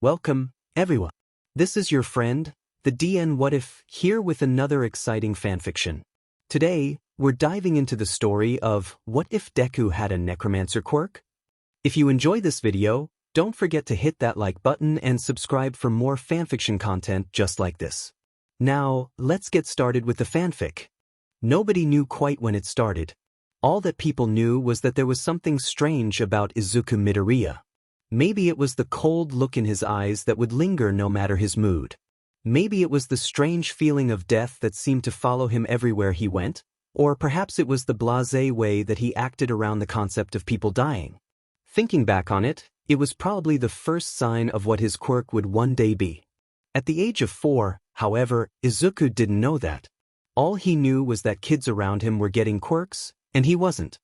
Welcome, everyone. This is your friend, the DN What If, here with another exciting fanfiction. Today, we're diving into the story of What If Deku Had a Necromancer Quirk? If you enjoy this video, don't forget to hit that like button and subscribe for more fanfiction content just like this. Now, let's get started with the fanfic. Nobody knew quite when it started. All that people knew was that there was something strange about Izuku Midoriya. Maybe it was the cold look in his eyes that would linger no matter his mood. Maybe it was the strange feeling of death that seemed to follow him everywhere he went, or perhaps it was the blasé way that he acted around the concept of people dying. Thinking back on it, it was probably the first sign of what his quirk would one day be. At the age of 4, however, Izuku didn't know that. All he knew was that kids around him were getting quirks, and he wasn't.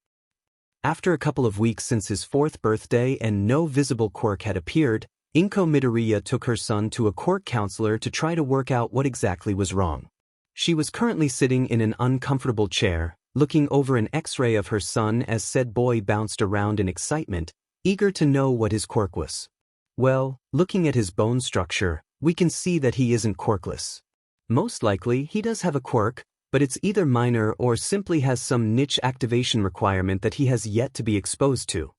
After a couple of weeks since his 4th birthday and no visible quirk had appeared, Inko Midoriya took her son to a quirk counselor to try to work out what exactly was wrong. She was currently sitting in an uncomfortable chair, looking over an X-ray of her son as said boy bounced around in excitement, eager to know what his quirk was. Well, looking at his bone structure, we can see that he isn't quirkless. Most likely, he does have a quirk, but it's either minor or simply has some niche activation requirement that he has yet to be exposed to.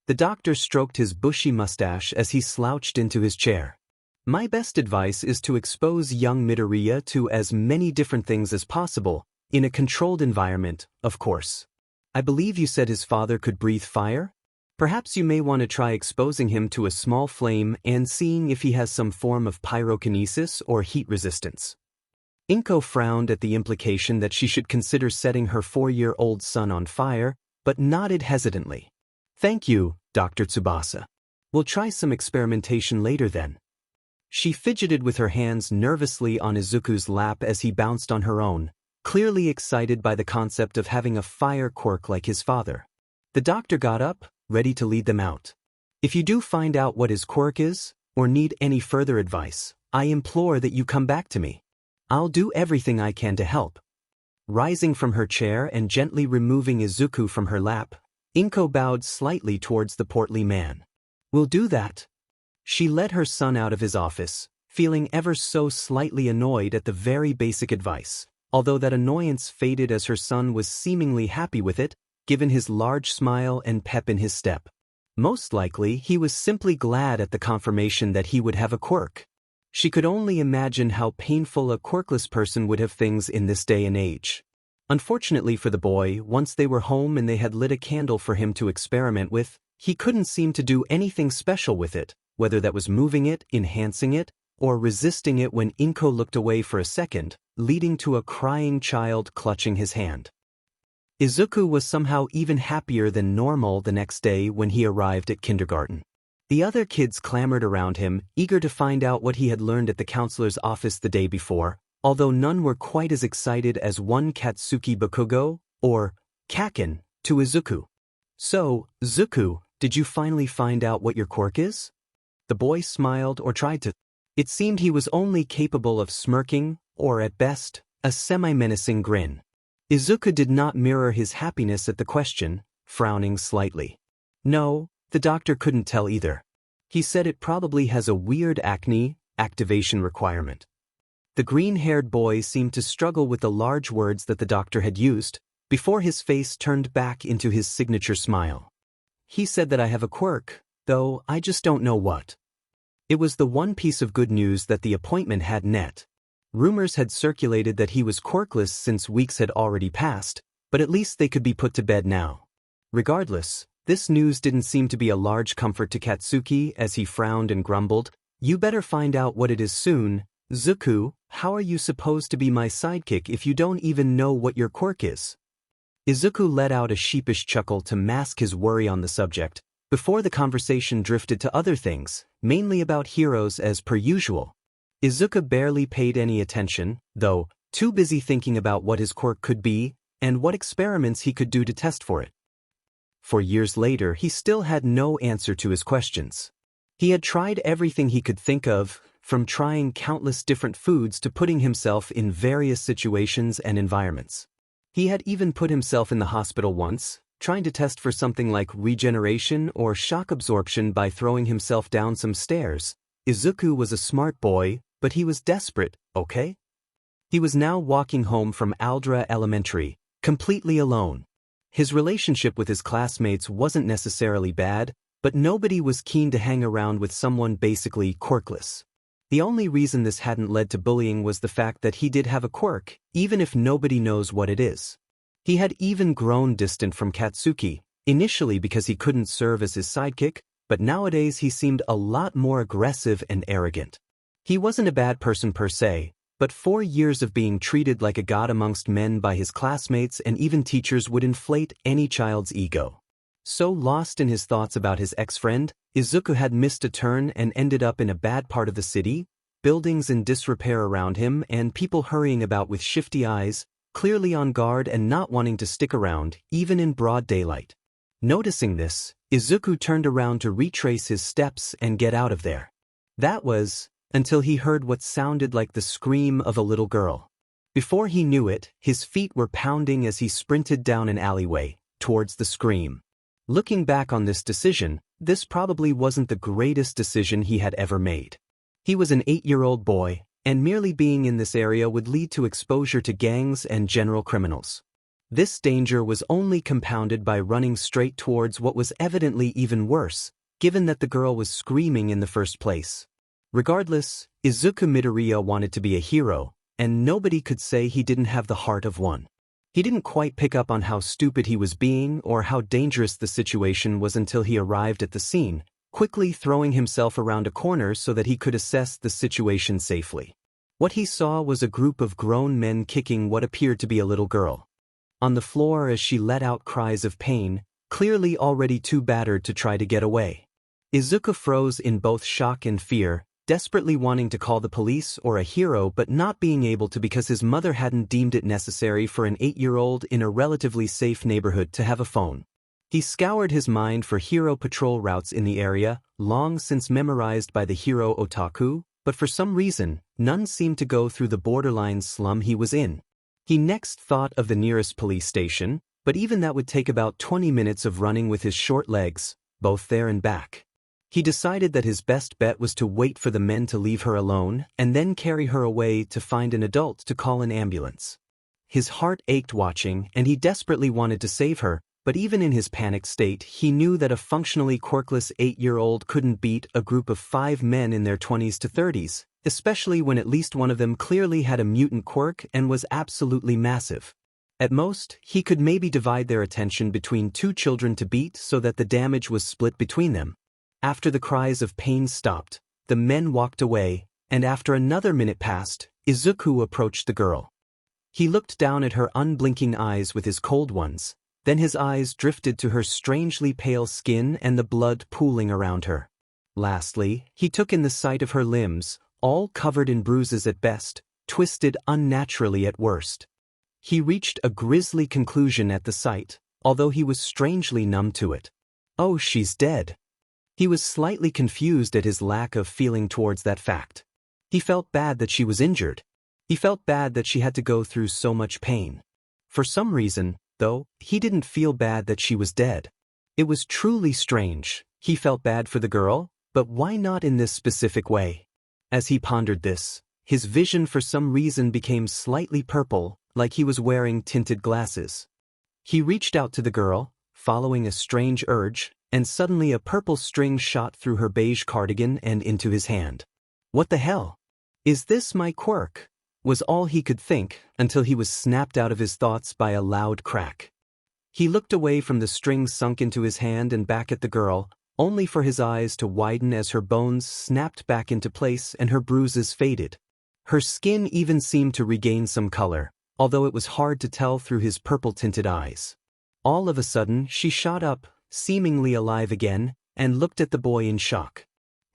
The doctor stroked his bushy mustache as he slouched into his chair. My best advice is to expose young Midoriya to as many different things as possible, in a controlled environment, of course. I believe you said his father could breathe fire? Perhaps you may want to try exposing him to a small flame and seeing if he has some form of pyrokinesis or heat resistance. Inko frowned at the implication that she should consider setting her 4-year-old son on fire, but nodded hesitantly. Thank you, Dr. Tsubasa. We'll try some experimentation later then. She fidgeted with her hands nervously on Izuku's lap as he bounced on her own, clearly excited by the concept of having a fire quirk like his father. The doctor got up, ready to lead them out. If you do find out what his quirk is, or need any further advice, I implore that you come back to me. I'll do everything I can to help. Rising from her chair and gently removing Izuku from her lap, Inko bowed slightly towards the portly man. We'll do that. She led her son out of his office, feeling ever so slightly annoyed at the very basic advice, although that annoyance faded as her son was seemingly happy with it, given his large smile and pep in his step. Most likely, he was simply glad at the confirmation that he would have a quirk. She could only imagine how painful a quirkless person would have things in this day and age. Unfortunately for the boy, once they were home and they had lit a candle for him to experiment with, he couldn't seem to do anything special with it, whether that was moving it, enhancing it, or resisting it when Inko looked away for a second, leading to a crying child clutching his hand. Izuku was somehow even happier than normal the next day when he arrived at kindergarten. The other kids clamored around him, eager to find out what he had learned at the counselor's office the day before, although none were quite as excited as one Katsuki Bakugo, or Kaken, to Izuku. So, Zuku, did you finally find out what your quirk is? The boy smiled or tried to. It seemed he was only capable of smirking, or at best, a semi-menacing grin. Izuku did not mirror his happiness at the question, frowning slightly. No, the doctor couldn't tell either. He said it probably has a weird activation requirement. The green-haired boy seemed to struggle with the large words that the doctor had used, before his face turned back into his signature smile. He said that I have a quirk, though I just don't know what. It was the one piece of good news that the appointment had net. Rumors had circulated that he was quirkless since weeks had already passed, but at least they could be put to bed now. Regardless, this news didn't seem to be a large comfort to Katsuki as he frowned and grumbled, You better find out what it is soon. Zuku, how are you supposed to be my sidekick if you don't even know what your quirk is? Izuku let out a sheepish chuckle to mask his worry on the subject, before the conversation drifted to other things, mainly about heroes as per usual. Izuku barely paid any attention, though, too busy thinking about what his quirk could be, and what experiments he could do to test for it. For years later, he still had no answer to his questions. He had tried everything he could think of, from trying countless different foods to putting himself in various situations and environments. He had even put himself in the hospital once, trying to test for something like regeneration or shock absorption by throwing himself down some stairs. Izuku was a smart boy, but he was desperate, okay? He was now walking home from Aldra Elementary, completely alone. His relationship with his classmates wasn't necessarily bad, but nobody was keen to hang around with someone basically quirkless. The only reason this hadn't led to bullying was the fact that he did have a quirk, even if nobody knows what it is. He had even grown distant from Katsuki, initially because he couldn't serve as his sidekick, but nowadays he seemed a lot more aggressive and arrogant. He wasn't a bad person per se, but 4 years of being treated like a god amongst men by his classmates and even teachers would inflate any child's ego. So lost in his thoughts about his ex-friend, Izuku had missed a turn and ended up in a bad part of the city, buildings in disrepair around him and people hurrying about with shifty eyes, clearly on guard and not wanting to stick around, even in broad daylight. Noticing this, Izuku turned around to retrace his steps and get out of there. That was, until he heard what sounded like the scream of a little girl. Before he knew it, his feet were pounding as he sprinted down an alleyway, towards the scream. Looking back on this decision, this probably wasn't the greatest decision he had ever made. He was an 8-year-old boy, and merely being in this area would lead to exposure to gangs and general criminals. This danger was only compounded by running straight towards what was evidently even worse, given that the girl was screaming in the first place. Regardless, Izuku Midoriya wanted to be a hero, and nobody could say he didn't have the heart of one. He didn't quite pick up on how stupid he was being or how dangerous the situation was until he arrived at the scene, quickly throwing himself around a corner so that he could assess the situation safely. What he saw was a group of grown men kicking what appeared to be a little girl on the floor as she let out cries of pain, clearly already too battered to try to get away. Izuku froze in both shock and fear, desperately wanting to call the police or a hero but not being able to because his mother hadn't deemed it necessary for an 8-year-old in a relatively safe neighborhood to have a phone. He scoured his mind for hero patrol routes in the area, long since memorized by the hero otaku, but for some reason, none seemed to go through the borderline slum he was in. He next thought of the nearest police station, but even that would take about 20 minutes of running with his short legs, both there and back. He decided that his best bet was to wait for the men to leave her alone and then carry her away to find an adult to call an ambulance. His heart ached watching and he desperately wanted to save her, but even in his panicked state he knew that a functionally quirkless 8-year-old couldn't beat a group of 5 men in their 20s to 30s, especially when at least one of them clearly had a mutant quirk and was absolutely massive. At most, he could maybe divide their attention between 2 children to beat so that the damage was split between them. After the cries of pain stopped, the men walked away, and after another minute passed, Izuku approached the girl. He looked down at her unblinking eyes with his cold ones, then his eyes drifted to her strangely pale skin and the blood pooling around her. Lastly, he took in the sight of her limbs, all covered in bruises at best, twisted unnaturally at worst. He reached a grisly conclusion at the sight, although he was strangely numb to it. Oh, she's dead. He was slightly confused at his lack of feeling towards that fact. He felt bad that she was injured. He felt bad that she had to go through so much pain. For some reason, though, he didn't feel bad that she was dead. It was truly strange. He felt bad for the girl, but why not in this specific way? As he pondered this, his vision for some reason became slightly purple, like he was wearing tinted glasses. He reached out to the girl, following a strange urge, and suddenly a purple string shot through her beige cardigan and into his hand. What the hell? Is this my quirk? Was all he could think, until he was snapped out of his thoughts by a loud crack. He looked away from the string sunk into his hand and back at the girl, only for his eyes to widen as her bones snapped back into place and her bruises faded. Her skin even seemed to regain some color, although it was hard to tell through his purple-tinted eyes. All of a sudden, she shot up, seemingly alive again, and looked at the boy in shock.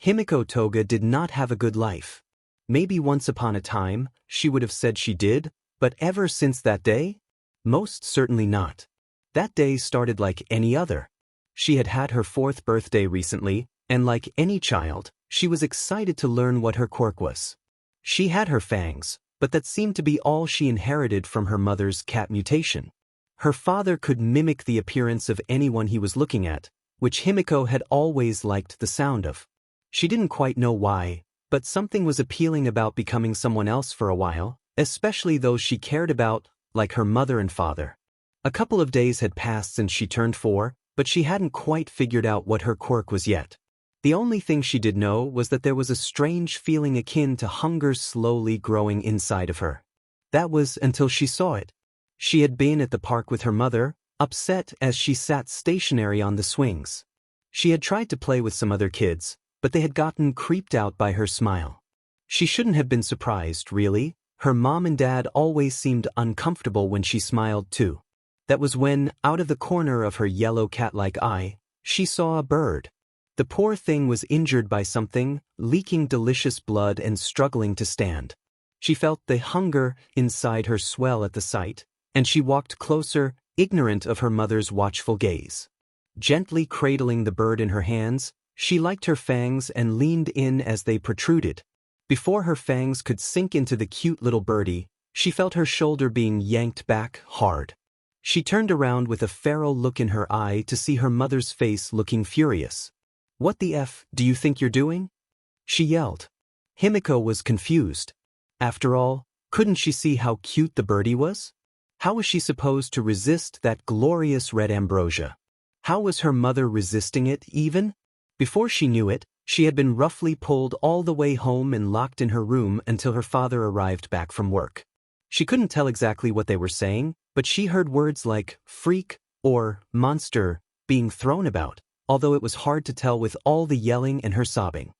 Himiko Toga did not have a good life. Maybe once upon a time, she would have said she did, but ever since that day? Most certainly not. That day started like any other. She had had her 4th birthday recently, and like any child, she was excited to learn what her quirk was. She had her fangs, but that seemed to be all she inherited from her mother's cat mutation. Her father could mimic the appearance of anyone he was looking at, which Himiko had always liked the sound of. She didn't quite know why, but something was appealing about becoming someone else for a while, especially those she cared about, like her mother and father. A couple of days had passed since she turned 4, but she hadn't quite figured out what her quirk was yet. The only thing she did know was that there was a strange feeling akin to hunger slowly growing inside of her. That was until she saw it. She had been at the park with her mother, upset as she sat stationary on the swings. She had tried to play with some other kids, but they had gotten creeped out by her smile. She shouldn't have been surprised, really. Her mom and dad always seemed uncomfortable when she smiled too. That was when, out of the corner of her yellow cat-like eye, she saw a bird. The poor thing was injured by something, leaking delicious blood and struggling to stand. She felt the hunger inside her swell at the sight, and she walked closer, ignorant of her mother's watchful gaze. Gently cradling the bird in her hands, she liked her fangs and leaned in as they protruded. Before her fangs could sink into the cute little birdie, she felt her shoulder being yanked back hard. She turned around with a feral look in her eye to see her mother's face looking furious. "What the F do you think you're doing?" she yelled. Himiko was confused. After all, couldn't she see how cute the birdie was? How was she supposed to resist that glorious red ambrosia? How was her mother resisting it, even? Before she knew it, she had been roughly pulled all the way home and locked in her room until her father arrived back from work. She couldn't tell exactly what they were saying, but she heard words like freak or monster being thrown about, although it was hard to tell with all the yelling and her sobbing.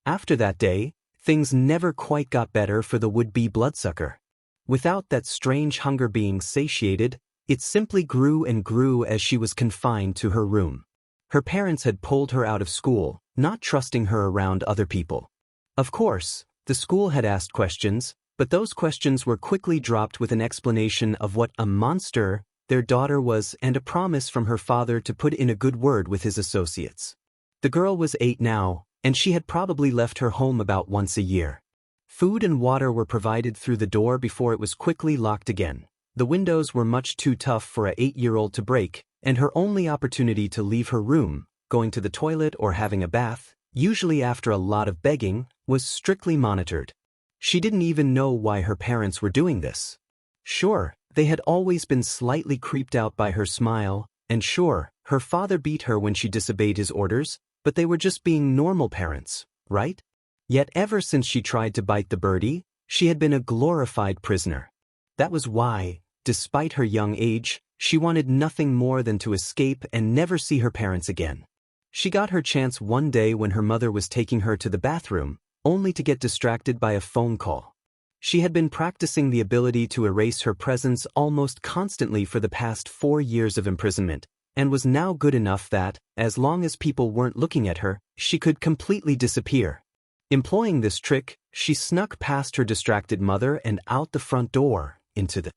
After that day, things never quite got better for the would-be bloodsucker. Without that strange hunger being satiated, it simply grew and grew as she was confined to her room. Her parents had pulled her out of school, not trusting her around other people. Of course, the school had asked questions, but those questions were quickly dropped with an explanation of what a monster their daughter was and a promise from her father to put in a good word with his associates. The girl was 8 now, and she had probably left her home about once a year. Food and water were provided through the door before it was quickly locked again. The windows were much too tough for a 8-year-old to break, and her only opportunity to leave her room, going to the toilet or having a bath, usually after a lot of begging, was strictly monitored. She didn't even know why her parents were doing this. Sure, they had always been slightly creeped out by her smile, and sure, her father beat her when she disobeyed his orders, but they were just being normal parents, right? Yet ever since she tried to bite the birdie, she had been a glorified prisoner. That was why, despite her young age, she wanted nothing more than to escape and never see her parents again. She got her chance one day when her mother was taking her to the bathroom, only to get distracted by a phone call. She had been practicing the ability to erase her presence almost constantly for the past 4 years of imprisonment, and was now good enough that, as long as people weren't looking at her, she could completely disappear. Employing this trick, she snuck past her distracted mother and out the front door, into the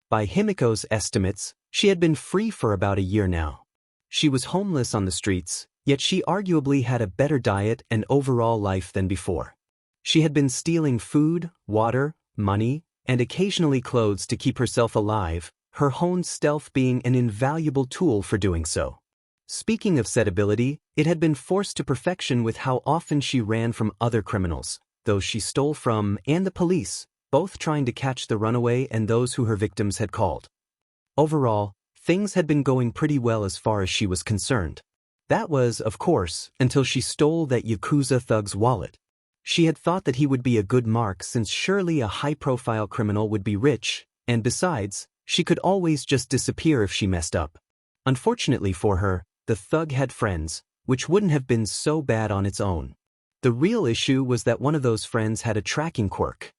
By Himiko's estimates, she had been free for about a year now. She was homeless on the streets, yet she arguably had a better diet and overall life than before. She had been stealing food, water, money, and occasionally clothes to keep herself alive, her honed stealth being an invaluable tool for doing so. Speaking of said ability, it had been forced to perfection with how often she ran from other criminals, those she stole from, and the police, both trying to catch the runaway and those who her victims had called. Overall, things had been going pretty well as far as she was concerned. That was, of course, until she stole that Yakuza thug's wallet. She had thought that he would be a good mark since surely a high-profile criminal would be rich, and besides, she could always just disappear if she messed up. Unfortunately for her, the thug had friends, which wouldn't have been so bad on its own. The real issue was that one of those friends had a tracking quirk.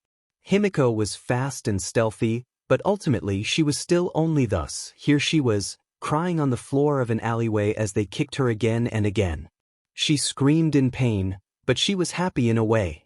Himiko was fast and stealthy, but ultimately she was still only thus. Here she was, crying on the floor of an alleyway as they kicked her again and again. She screamed in pain, but she was happy in a way.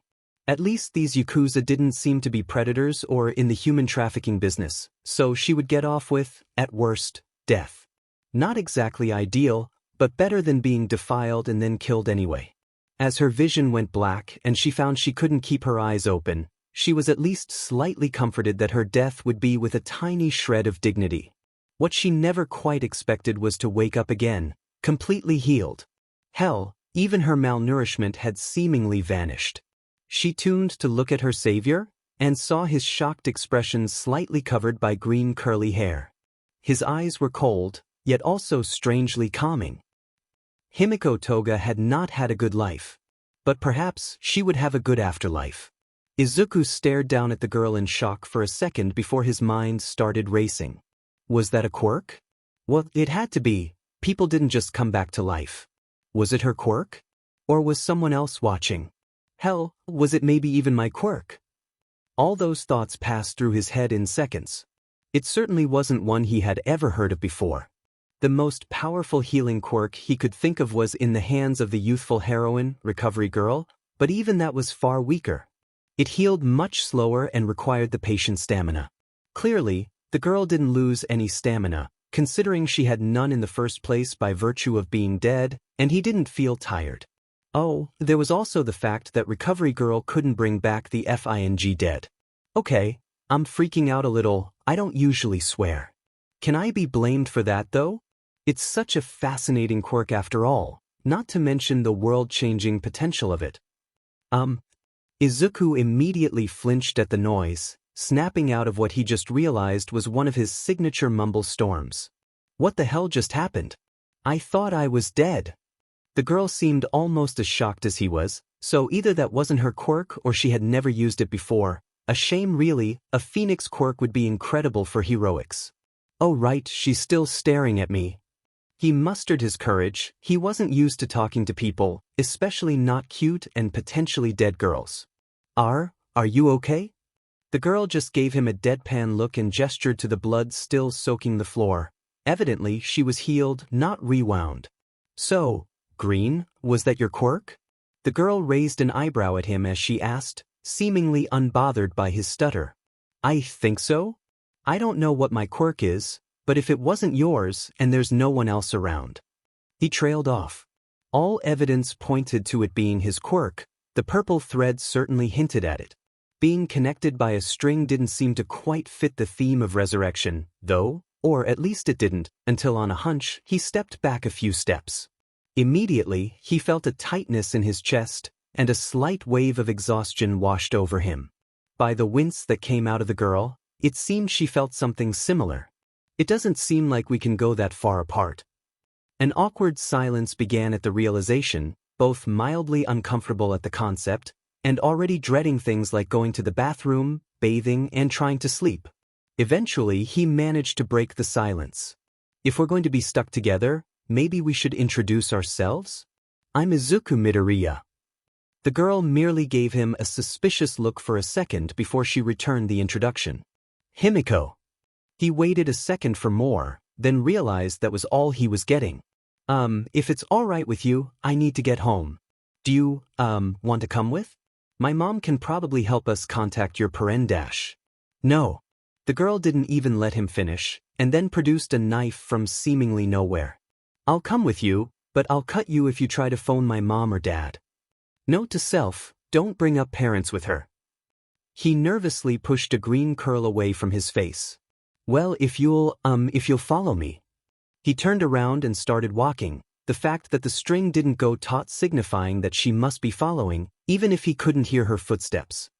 At least these Yakuza didn't seem to be predators or in the human trafficking business, so she would get off with, at worst, death. Not exactly ideal, but better than being defiled and then killed anyway. As her vision went black and she found she couldn't keep her eyes open, she was at least slightly comforted that her death would be with a tiny shred of dignity. What she never quite expected was to wake up again, completely healed. Hell, Even her malnourishment had seemingly vanished. She tuned to look at her savior, and saw his shocked expression slightly covered by green curly hair. His eyes were cold, yet also strangely calming. Himiko Toga had not had a good life. But perhaps she would have a good afterlife. Izuku stared down at the girl in shock for a second before his mind started racing. Was that a quirk? Well, it had to be. People didn't just come back to life. Was it her quirk? Or was someone else watching? Hell, was it maybe even my quirk? All those thoughts passed through his head in seconds. It certainly wasn't one he had ever heard of before. The most powerful healing quirk he could think of was in the hands of the youthful heroine, Recovery Girl, but even that was far weaker. It healed much slower and required the patient's stamina. Clearly, the girl didn't lose any stamina, considering she had none in the first place by virtue of being dead, and he didn't feel tired. Oh, there was also the fact that Recovery Girl couldn't bring back the FING dead. Okay, I'm freaking out a little. I don't usually swear. Can I be blamed for that though? It's such a fascinating quirk after all, not to mention the world-changing potential of it. Izuku immediately flinched at the noise, snapping out of what he just realized was one of his signature mumble storms. What the hell just happened? I thought I was dead. The girl seemed almost as shocked as he was, so either that wasn't her quirk or she had never used it before. A shame really, a phoenix quirk would be incredible for heroics. Oh right, she's still staring at me. He mustered his courage. He wasn't used to talking to people, especially not cute and potentially dead girls. Are you okay? The girl just gave him a deadpan look and gestured to the blood still soaking the floor. Evidently, she was healed, not rewound. So, Green, was that your quirk? The girl raised an eyebrow at him as she asked, seemingly unbothered by his stutter. I think so? I don't know what my quirk is, but if it wasn't yours and there's no one else around. He trailed off. All evidence pointed to it being his quirk. The purple thread certainly hinted at it. Being connected by a string didn't seem to quite fit the theme of resurrection, though, or at least it didn't, until on a hunch, he stepped back a few steps. Immediately, he felt a tightness in his chest, and a slight wave of exhaustion washed over him. By the wince that came out of the girl, it seemed she felt something similar. It doesn't seem like we can go that far apart. An awkward silence began at the realization, both mildly uncomfortable at the concept, and already dreading things like going to the bathroom, bathing, and trying to sleep. Eventually, he managed to break the silence. If we're going to be stuck together, maybe we should introduce ourselves? I'm Izuku Midoriya. The girl merely gave him a suspicious look for a second before she returned the introduction. Himiko. He waited a second for more, then realized that was all he was getting. If it's all right with you, I need to get home. Do you, want to come with? My mom can probably help us contact your parent. No. The girl didn't even let him finish, and then produced a knife from seemingly nowhere. I'll come with you, but I'll cut you if you try to phone my mom or dad. Note to self, don't bring up parents with her. He nervously pushed a green curl away from his face. Well, if you'll follow me. He turned around and started walking, the fact that the string didn't go taut signifying that she must be following, even if he couldn't hear her footsteps.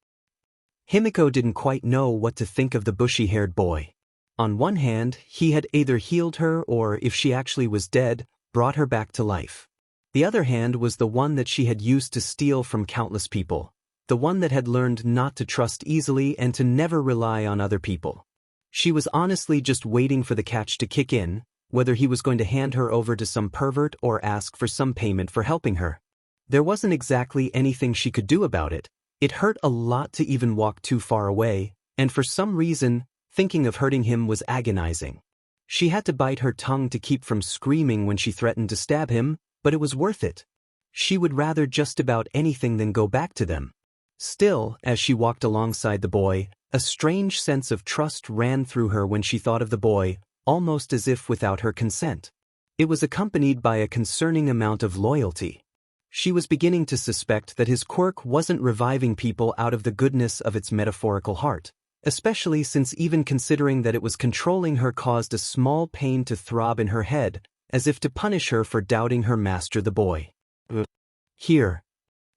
Himiko didn't quite know what to think of the bushy-haired boy. On one hand, he had either healed her or, if she actually was dead, brought her back to life. The other hand was the one that she had used to steal from countless people, the one that had learned not to trust easily and to never rely on other people. She was honestly just waiting for the catch to kick in, whether he was going to hand her over to some pervert or ask for some payment for helping her. There wasn't exactly anything she could do about it. It hurt a lot to even walk too far away, and for some reason, thinking of hurting him was agonizing. She had to bite her tongue to keep from screaming when she threatened to stab him, but it was worth it. She would rather just about anything than go back to them. Still, as she walked alongside the boy, a strange sense of trust ran through her when she thought of the boy, almost as if without her consent. It was accompanied by a concerning amount of loyalty. She was beginning to suspect that his quirk wasn't reviving people out of the goodness of its metaphorical heart, especially since even considering that it was controlling her caused a small pain to throb in her head, as if to punish her for doubting her master the boy. Here.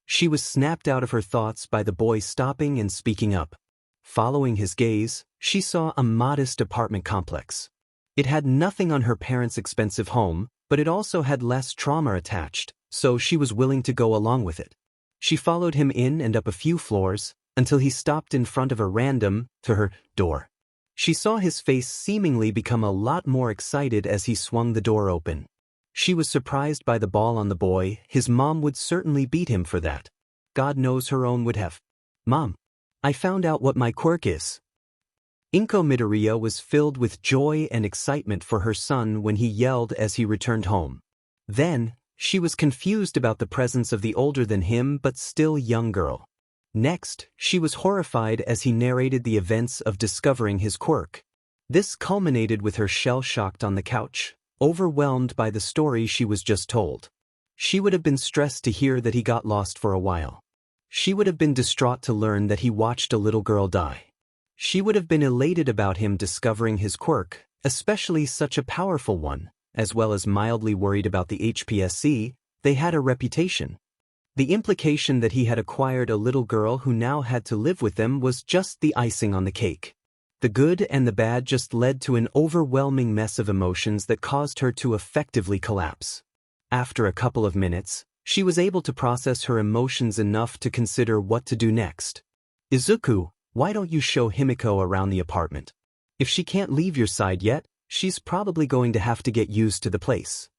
She was snapped out of her thoughts by the boy stopping and speaking up. Following his gaze, she saw a modest apartment complex. It had nothing on her parents' expensive home, but it also had less trauma attached, so she was willing to go along with it. She followed him in and up a few floors, until he stopped in front of a random, to her, door. She saw his face seemingly become a lot more excited as he swung the door open. She was surprised by the ball on the boy. His mom would certainly beat him for that. God knows her own would have. Mom, I found out what my quirk is. Inko Midoriya was filled with joy and excitement for her son when he yelled as he returned home. Then, she was confused about the presence of the older than him but still young girl. Next, she was horrified as he narrated the events of discovering his quirk. This culminated with her shell-shocked on the couch, overwhelmed by the story she was just told. She would have been stressed to hear that he got lost for a while. She would have been distraught to learn that he watched a little girl die. She would have been elated about him discovering his quirk, especially such a powerful one, as well as mildly worried about the HPSC. They had a reputation. The implication that he had acquired a little girl who now had to live with them was just the icing on the cake. The good and the bad just led to an overwhelming mess of emotions that caused her to effectively collapse. After a couple of minutes, she was able to process her emotions enough to consider what to do next. Izuku, why don't you show Himiko around the apartment? If she can't leave your side yet, she's probably going to have to get used to the place.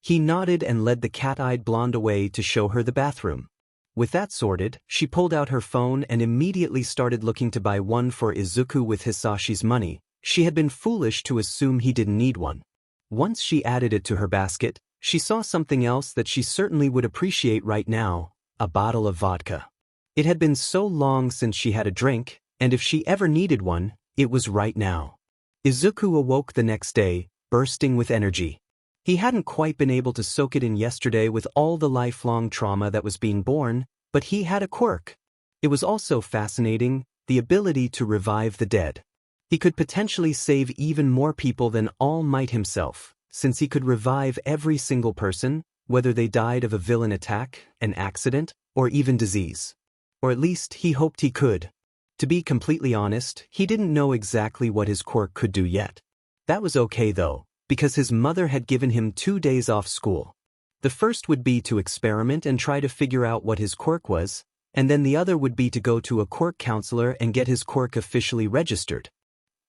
He nodded and led the cat-eyed blonde away to show her the bathroom. With that sorted, she pulled out her phone and immediately started looking to buy one for Izuku with Hisashi's money. She had been foolish to assume he didn't need one. Once she added it to her basket, she saw something else that she certainly would appreciate right now, a bottle of vodka. It had been so long since she had a drink, and if she ever needed one, it was right now. Izuku awoke the next day, bursting with energy. He hadn't quite been able to soak it in yesterday with all the lifelong trauma that was being born, but he had a quirk. It was also fascinating, the ability to revive the dead. He could potentially save even more people than All Might himself, since he could revive every single person, whether they died of a villain attack, an accident, or even disease. Or at least he hoped he could. To be completely honest, he didn't know exactly what his quirk could do yet. That was okay though, because his mother had given him 2 days off school. The first would be to experiment and try to figure out what his quirk was, and then the other would be to go to a quirk counselor and get his quirk officially registered.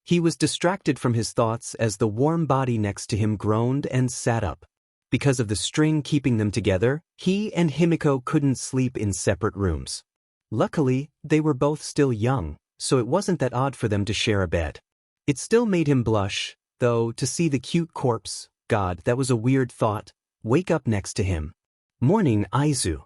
He was distracted from his thoughts as the warm body next to him groaned and sat up. Because of the string keeping them together, he and Himiko couldn't sleep in separate rooms. Luckily, they were both still young, so it wasn't that odd for them to share a bed. It still made him blush, though, to see the cute corpse, God, that was a weird thought, wake up next to him. Morning, Aizu.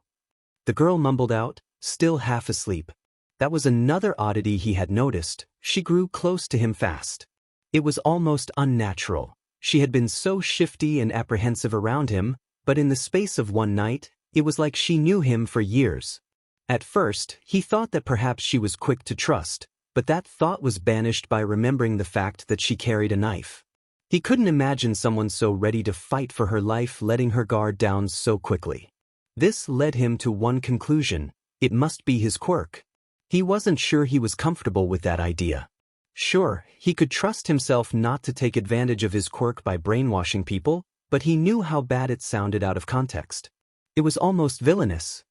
The girl mumbled out, still half asleep. That was another oddity he had noticed. She grew close to him fast. It was almost unnatural. She had been so shifty and apprehensive around him, but in the space of one night, it was like she knew him for years. At first, he thought that perhaps she was quick to trust, but that thought was banished by remembering the fact that she carried a knife. He couldn't imagine someone so ready to fight for her life letting her guard down so quickly. This led him to one conclusion: it must be his quirk. He wasn't sure he was comfortable with that idea. Sure, he could trust himself not to take advantage of his quirk by brainwashing people, but he knew how bad it sounded out of context. It was almost villainous.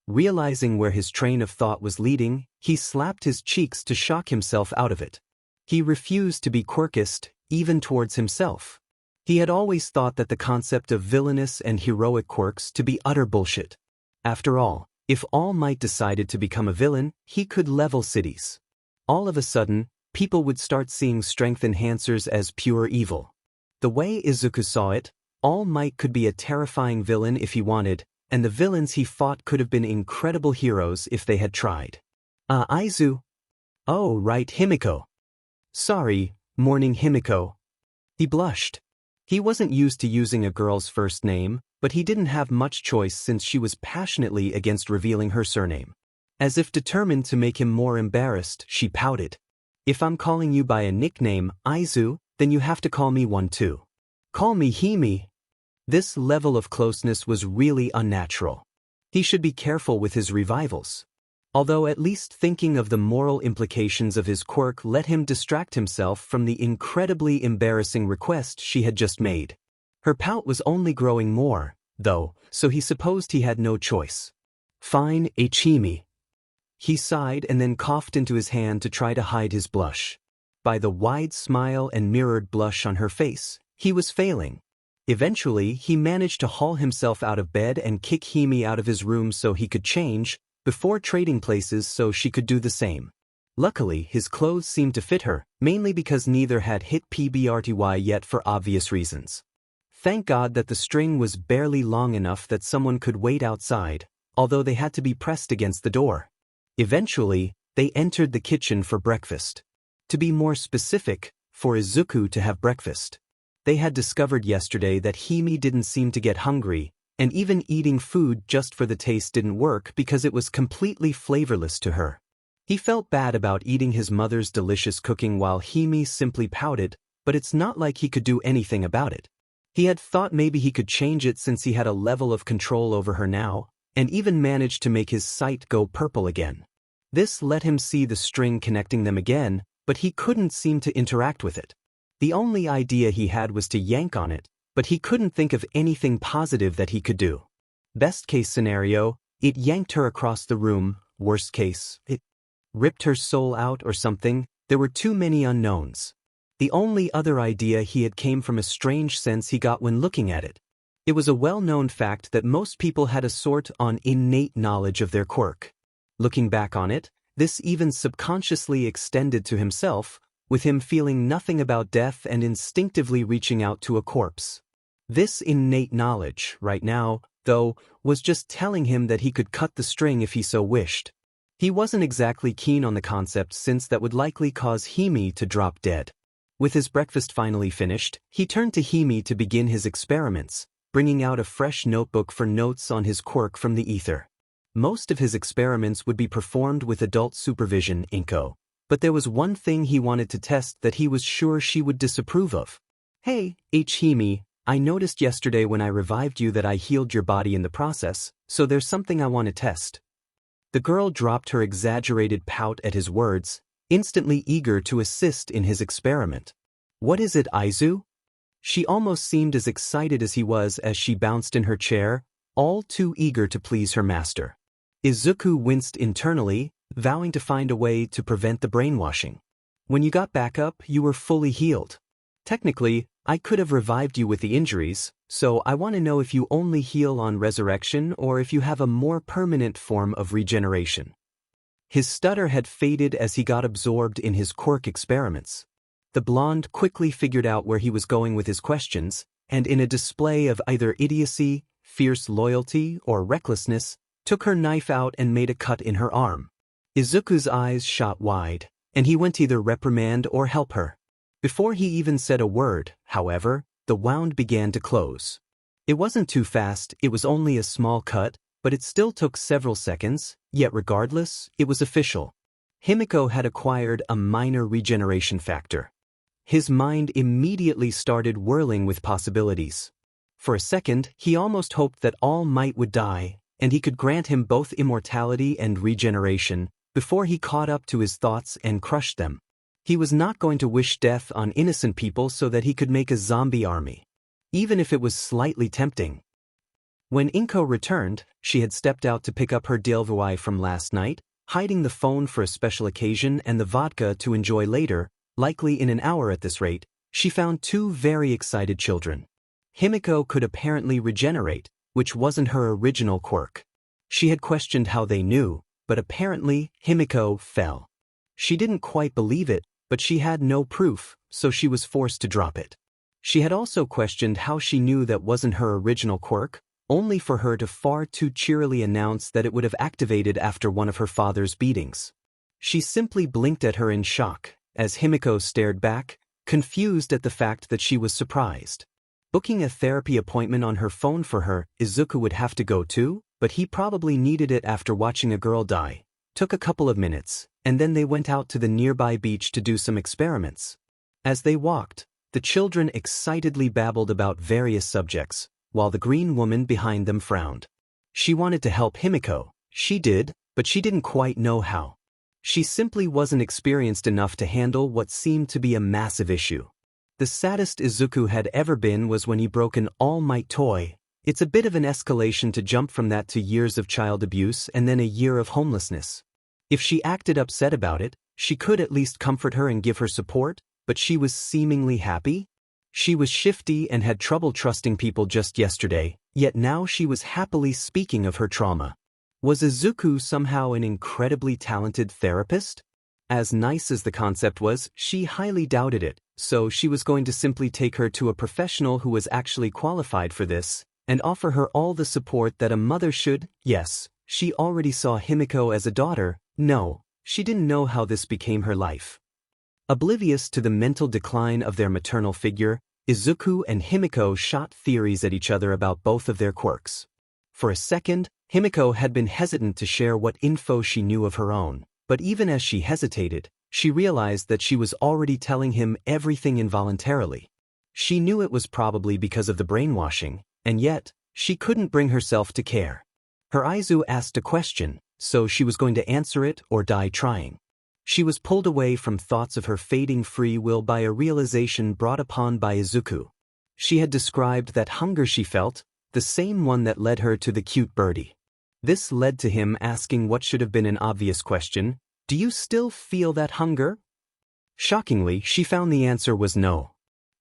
Realizing where his train of thought was leading, he slapped his cheeks to shock himself out of it. He refused to be quirkist, even towards himself. He had always thought that the concept of villainous and heroic quirks to be utter bullshit. After all, if All Might decided to become a villain, he could level cities. All of a sudden, people would start seeing strength enhancers as pure evil. The way Izuku saw it, All Might could be a terrifying villain if he wanted, and the villains he fought could have been incredible heroes if they had tried. Aizu? Oh, right, Himiko. Sorry, morning Himiko. He blushed. He wasn't used to using a girl's first name, but he didn't have much choice since she was passionately against revealing her surname. As if determined to make him more embarrassed, she pouted. If I'm calling you by a nickname, Aizu, then you have to call me one too. Call me Himi. This level of closeness was really unnatural. He should be careful with his revivals. Although at least thinking of the moral implications of his quirk let him distract himself from the incredibly embarrassing request she had just made. Her pout was only growing more, though, so he supposed he had no choice. Fine, Ichimi. He sighed and then coughed into his hand to try to hide his blush. By the wide smile and mirrored blush on her face, he was failing. Eventually, he managed to haul himself out of bed and kick Himi out of his room so he could change, before trading places so she could do the same. Luckily, his clothes seemed to fit her, mainly because neither had hit PBRTY yet for obvious reasons. Thank God that the string was barely long enough that someone could wait outside, although they had to be pressed against the door. Eventually, they entered the kitchen for breakfast. To be more specific, for Izuku to have breakfast. They had discovered yesterday that Himi didn't seem to get hungry, and even eating food just for the taste didn't work because it was completely flavorless to her. He felt bad about eating his mother's delicious cooking while Himi simply pouted, but it's not like he could do anything about it. He had thought maybe he could change it since he had a level of control over her now, and even managed to make his sight go purple again. This let him see the string connecting them again, but he couldn't seem to interact with it. The only idea he had was to yank on it, but he couldn't think of anything positive that he could do. Best case scenario, it yanked her across the room. Worst case, it ripped her soul out or something. There were too many unknowns. The only other idea he had came from a strange sense he got when looking at it. It was a well-known fact that most people had a sort of innate knowledge of their quirk. Looking back on it, this even subconsciously extended to himself, with him feeling nothing about death and instinctively reaching out to a corpse. This innate knowledge, right now, though, was just telling him that he could cut the string if he so wished. He wasn't exactly keen on the concept since that would likely cause Himi to drop dead. With his breakfast finally finished, he turned to Himi to begin his experiments, bringing out a fresh notebook for notes on his quirk from the ether. Most of his experiments would be performed with adult supervision, Inko. But there was one thing he wanted to test that he was sure she would disapprove of. Hey, Himi, I noticed yesterday when I revived you that I healed your body in the process, so there's something I want to test. The girl dropped her exaggerated pout at his words, instantly eager to assist in his experiment. What is it, Aizu? She almost seemed as excited as he was as she bounced in her chair, all too eager to please her master. Izuku winced internally, vowing to find a way to prevent the brainwashing. When you got back up, you were fully healed. Technically, I could have revived you with the injuries, so I want to know if you only heal on resurrection or if you have a more permanent form of regeneration. His stutter had faded as he got absorbed in his quirk experiments. The blonde quickly figured out where he was going with his questions, and in a display of either idiocy, fierce loyalty, or recklessness, took her knife out and made a cut in her arm. Izuku's eyes shot wide, and he went to either reprimand or help her. Before he even said a word, however, the wound began to close. It wasn't too fast, it was only a small cut, but it still took several seconds, yet regardless, it was official. Himiko had acquired a minor regeneration factor. His mind immediately started whirling with possibilities. For a second, he almost hoped that All Might would die, and he could grant him both immortality and regeneration, before he caught up to his thoughts and crushed them. He was not going to wish death on innocent people so that he could make a zombie army. Even if it was slightly tempting. When Inko returned, she had stepped out to pick up her Delvuai from last night, hiding the phone for a special occasion and the vodka to enjoy later, likely in an hour at this rate. She found two very excited children. Himiko could apparently regenerate, which wasn't her original quirk. She had questioned how they knew, but apparently, Himiko fell. She didn't quite believe it, but she had no proof, so she was forced to drop it. She had also questioned how she knew that wasn't her original quirk, only for her to far too cheerily announce that it would have activated after one of her father's beatings. She simply blinked at her in shock, as Himiko stared back, confused at the fact that she was surprised. Booking a therapy appointment on her phone for her, Izuku would have to go too, but he probably needed it after watching a girl die. Took a couple of minutes, and then they went out to the nearby beach to do some experiments. As they walked, the children excitedly babbled about various subjects, while the green woman behind them frowned. She wanted to help Himiko. She did, but she didn't quite know how. She simply wasn't experienced enough to handle what seemed to be a massive issue. The saddest Izuku had ever been was when he broke an All Might toy. It's a bit of an escalation to jump from that to years of child abuse and then a year of homelessness. If she acted upset about it, she could at least comfort her and give her support, but she was seemingly happy. She was shifty and had trouble trusting people just yesterday, yet now she was happily speaking of her trauma. Was Izuku somehow an incredibly talented therapist? As nice as the concept was, she highly doubted it, so she was going to simply take her to a professional who was actually qualified for this, and offer her all the support that a mother should. Yes, she already saw Himiko as a daughter. No, she didn't know how this became her life. Oblivious to the mental decline of their maternal figure, Izuku and Himiko shot theories at each other about both of their quirks. For a second, Himiko had been hesitant to share what info she knew of her own, but even as she hesitated, she realized that she was already telling him everything involuntarily. She knew it was probably because of the brainwashing, and yet, she couldn't bring herself to care. Her Aizu asked a question, so she was going to answer it or die trying. She was pulled away from thoughts of her fading free will by a realization brought upon by Izuku. She had described that hunger she felt, the same one that led her to the cute birdie. This led to him asking what should have been an obvious question: do you still feel that hunger? Shockingly, she found the answer was no.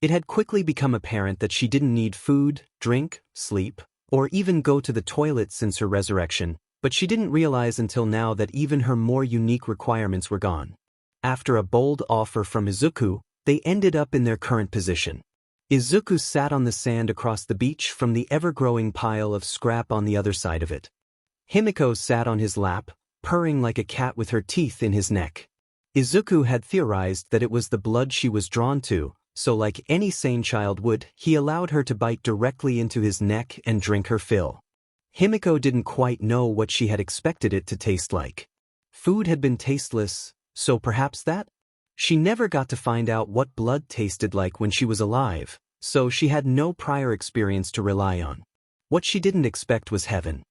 It had quickly become apparent that she didn't need food, drink, sleep, or even go to the toilet since her resurrection, but she didn't realize until now that even her more unique requirements were gone. After a bold offer from Izuku, they ended up in their current position. Izuku sat on the sand across the beach from the ever-growing pile of scrap on the other side of it. Himiko sat on his lap, purring like a cat with her teeth in his neck. Izuku had theorized that it was the blood she was drawn to, so like any sane child would, he allowed her to bite directly into his neck and drink her fill. Himiko didn't quite know what she had expected it to taste like. Food had been tasteless, so perhaps that? She never got to find out what blood tasted like when she was alive, so she had no prior experience to rely on. What she didn't expect was heaven.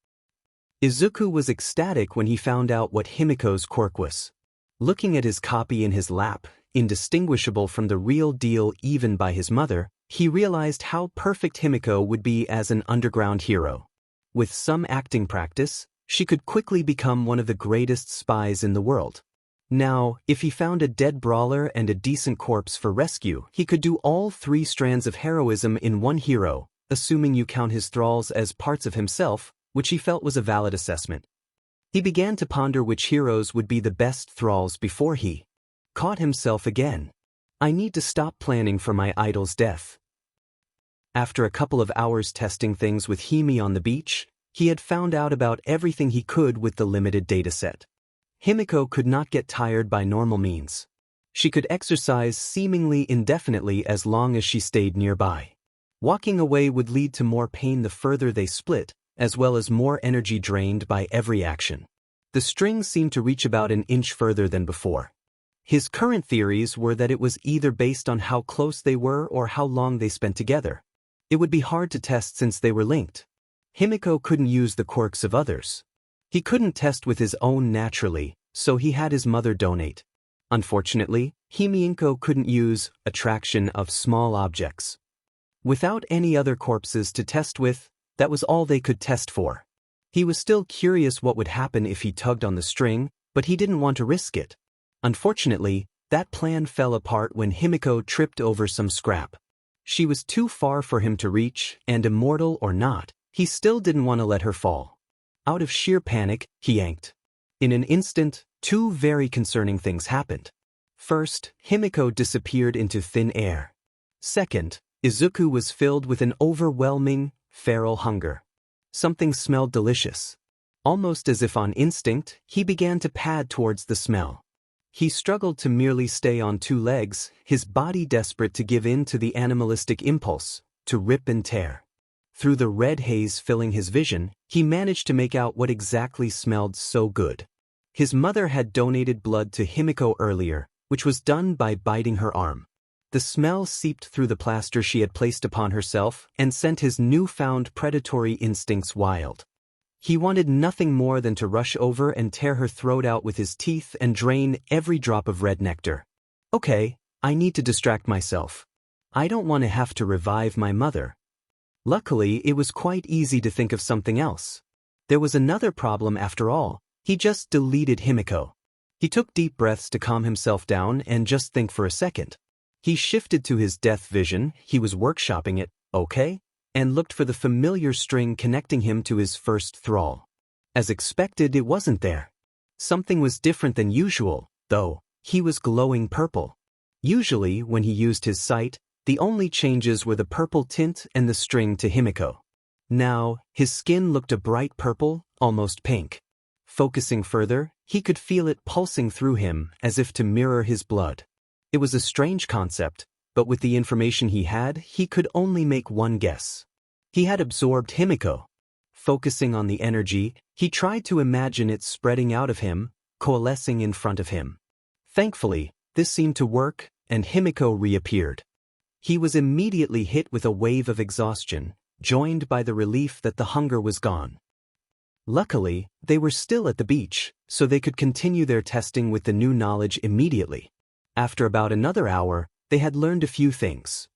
Izuku was ecstatic when he found out what Himiko's quirk was. Looking at his copy in his lap, indistinguishable from the real deal even by his mother, he realized how perfect Himiko would be as an underground hero. With some acting practice, she could quickly become one of the greatest spies in the world. Now, if he found a dead brawler and a decent corpse for rescue, he could do all three strands of heroism in one hero, assuming you count his thralls as parts of himself, which he felt was a valid assessment. He began to ponder which heroes would be the best thralls before he caught himself again. I need to stop planning for my idol's death. After a couple of hours testing things with Himi on the beach, he had found out about everything he could with the limited dataset. Himiko could not get tired by normal means. She could exercise seemingly indefinitely as long as she stayed nearby. Walking away would lead to more pain the further they split, as well as more energy drained by every action. The string seemed to reach about an inch further than before. His current theories were that it was either based on how close they were or how long they spent together. It would be hard to test since they were linked. Himiko couldn't use the quirks of others. He couldn't test with his own naturally, so he had his mother donate. Unfortunately, Himiko couldn't use attraction of small objects. Without any other corpses to test with, that was all they could test for. He was still curious what would happen if he tugged on the string, but he didn't want to risk it. Unfortunately, that plan fell apart when Himiko tripped over some scrap. She was too far for him to reach, and immortal or not, he still didn't want to let her fall. Out of sheer panic, he yanked. In an instant, two very concerning things happened. First, Himiko disappeared into thin air. Second, Izuku was filled with an overwhelming, feral hunger. Something smelled delicious. Almost as if on instinct, he began to pad towards the smell. He struggled to merely stay on two legs, his body desperate to give in to the animalistic impulse, to rip and tear. Through the red haze filling his vision, he managed to make out what exactly smelled so good. His mother had donated blood to Himiko earlier, which was done by biting her arm. The smell seeped through the plaster she had placed upon herself and sent his newfound predatory instincts wild. He wanted nothing more than to rush over and tear her throat out with his teeth and drain every drop of red nectar. Okay, I need to distract myself. I don't want to have to revive my mother. Luckily, it was quite easy to think of something else. There was another problem after all. He just deleted Himiko. He took deep breaths to calm himself down and just think for a second. He shifted to his death vision, he was workshopping it, okay, and looked for the familiar string connecting him to his first thrall. As expected, it wasn't there. Something was different than usual, though. He was glowing purple. Usually, when he used his sight, the only changes were the purple tint and the string to Himiko. Now, his skin looked a bright purple, almost pink. Focusing further, he could feel it pulsing through him as if to mirror his blood. It was a strange concept, but with the information he had, he could only make one guess. He had absorbed Himiko. Focusing on the energy, he tried to imagine it spreading out of him, coalescing in front of him. Thankfully, this seemed to work, and Himiko reappeared. He was immediately hit with a wave of exhaustion, joined by the relief that the hunger was gone. Luckily, they were still at the beach, so they could continue their testing with the new knowledge immediately. After about another hour, they had learned a few things.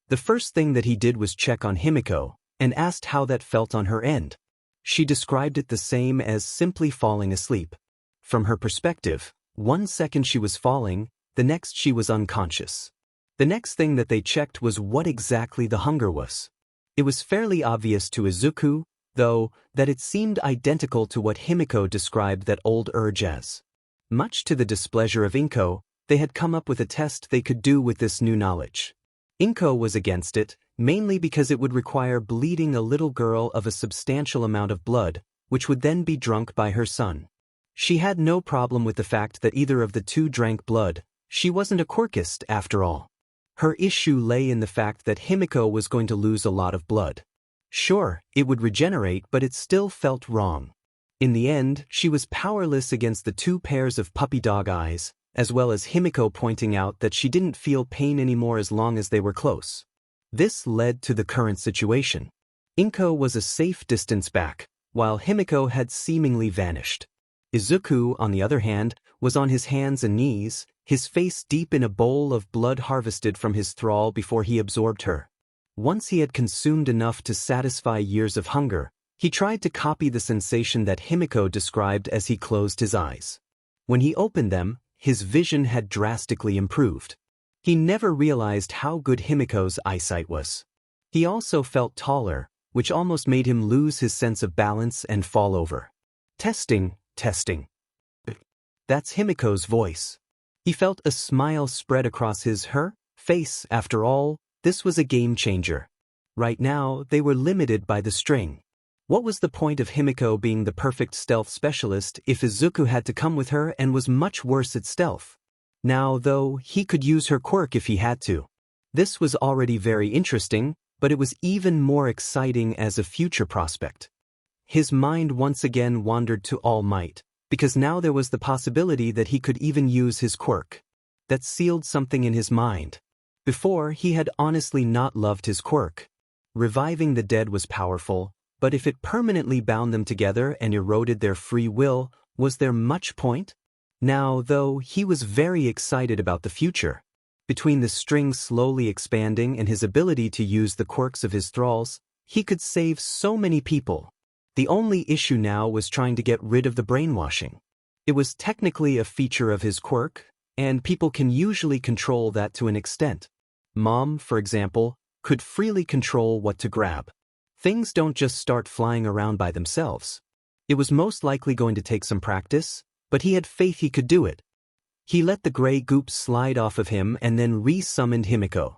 The first thing that he did was check on Himiko, and asked how that felt on her end. She described it the same as simply falling asleep. From her perspective, 1 second she was falling, the next she was unconscious. The next thing that they checked was what exactly the hunger was. It was fairly obvious to Izuku, though, that it seemed identical to what Himiko described that old urge as. Much to the displeasure of Inko, they had come up with a test they could do with this new knowledge. Inko was against it, mainly because it would require bleeding a little girl of a substantial amount of blood, which would then be drunk by her son. She had no problem with the fact that either of the two drank blood. She wasn't a quirkist after all. Her issue lay in the fact that Himiko was going to lose a lot of blood. Sure, it would regenerate, but it still felt wrong. In the end, she was powerless against the two pairs of puppy dog eyes, as well as Himiko pointing out that she didn't feel pain anymore as long as they were close. This led to the current situation. Inko was a safe distance back, while Himiko had seemingly vanished. Izuku, on the other hand, was on his hands and knees, his face deep in a bowl of blood harvested from his thrall before he absorbed her. Once he had consumed enough to satisfy years of hunger, he tried to copy the sensation that Himiko described as he closed his eyes. When he opened them, his vision had drastically improved. He never realized how good Himiko's eyesight was. He also felt taller, which almost made him lose his sense of balance and fall over. Testing. That's Himiko's voice. He felt a smile spread across her face. After all, this was a game changer. Right now, they were limited by the string. What was the point of Himiko being the perfect stealth specialist if Izuku had to come with her and was much worse at stealth? Now, though, he could use her quirk if he had to. This was already very interesting, but it was even more exciting as a future prospect. His mind once again wandered to All Might, because now there was the possibility that he could even use his quirk. That sealed something in his mind. Before, he had honestly not loved his quirk. Reviving the dead was powerful, but if it permanently bound them together and eroded their free will, was there much point? Now, though, he was very excited about the future. Between the string slowly expanding and his ability to use the quirks of his thralls, he could save so many people. The only issue now was trying to get rid of the brainwashing. It was technically a feature of his quirk, and people can usually control that to an extent. Mom, for example, could freely control what to grab. Things don't just start flying around by themselves. It was most likely going to take some practice, but he had faith he could do it. He let the gray goop slide off of him and then re-summoned Himiko.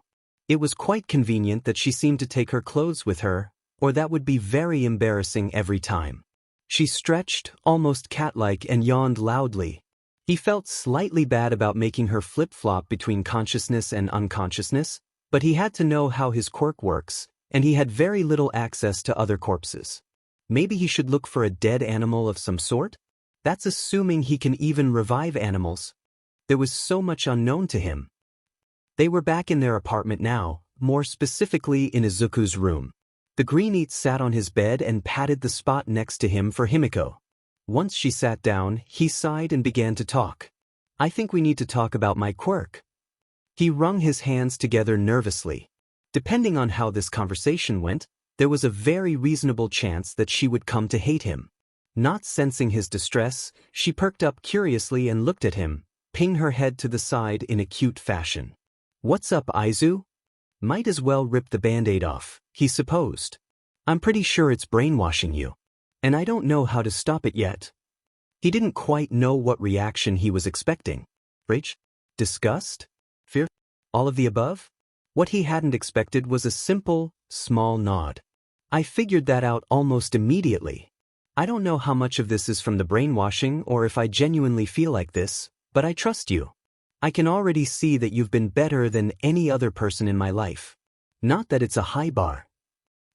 It was quite convenient that she seemed to take her clothes with her, or that would be very embarrassing every time. She stretched, almost cat-like, and yawned loudly. He felt slightly bad about making her flip-flop between consciousness and unconsciousness, but he had to know how his quirk works, and he had very little access to other corpses. Maybe he should look for a dead animal of some sort? That's assuming he can even revive animals. There was so much unknown to him. They were back in their apartment now, more specifically in Izuku's room. The Green-Eat sat on his bed and patted the spot next to him for Himiko. Once she sat down, he sighed and began to talk. I think we need to talk about my quirk. He wrung his hands together nervously. Depending on how this conversation went, there was a very reasonable chance that she would come to hate him. Not sensing his distress, she perked up curiously and looked at him, pinging her head to the side in a cute fashion. What's up, Aizu? Might as well rip the band-aid off, he supposed. I'm pretty sure it's brainwashing you. And I don't know how to stop it yet. He didn't quite know what reaction he was expecting. Rage? Disgust? Fear? All of the above? What he hadn't expected was a simple, small nod. I figured that out almost immediately. I don't know how much of this is from the brainwashing or if I genuinely feel like this, but I trust you. I can already see that you've been better than any other person in my life. Not that it's a high bar.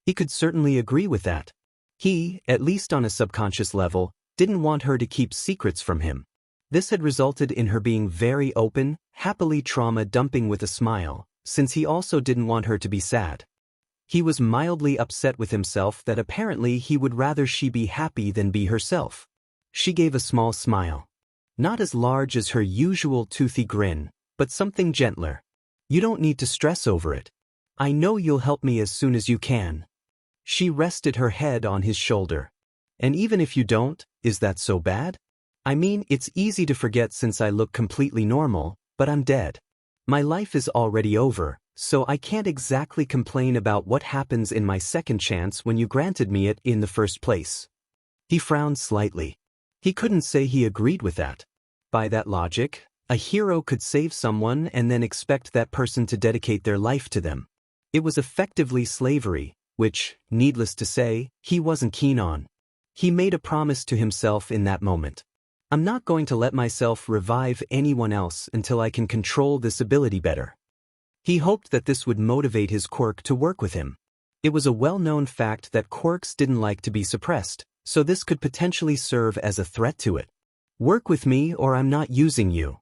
He could certainly agree with that. He, at least on a subconscious level, didn't want her to keep secrets from him. This had resulted in her being very open, happily trauma-dumping with a smile, since he also didn't want her to be sad. He was mildly upset with himself that apparently he would rather she be happy than be herself. She gave a small smile. Not as large as her usual toothy grin, but something gentler. You don't need to stress over it. I know you'll help me as soon as you can. She rested her head on his shoulder. And even if you don't, is that so bad? I mean, it's easy to forget since I look completely normal, but I'm dead. My life is already over, so I can't exactly complain about what happens in my second chance when you granted me it in the first place. He frowned slightly. He couldn't say he agreed with that. By that logic, a hero could save someone and then expect that person to dedicate their life to them. It was effectively slavery, which, needless to say, he wasn't keen on. He made a promise to himself in that moment. I'm not going to let myself revive anyone else until I can control this ability better. He hoped that this would motivate his quirk to work with him. It was a well-known fact that quirks didn't like to be suppressed, so this could potentially serve as a threat to it. Work with me or I'm not using you.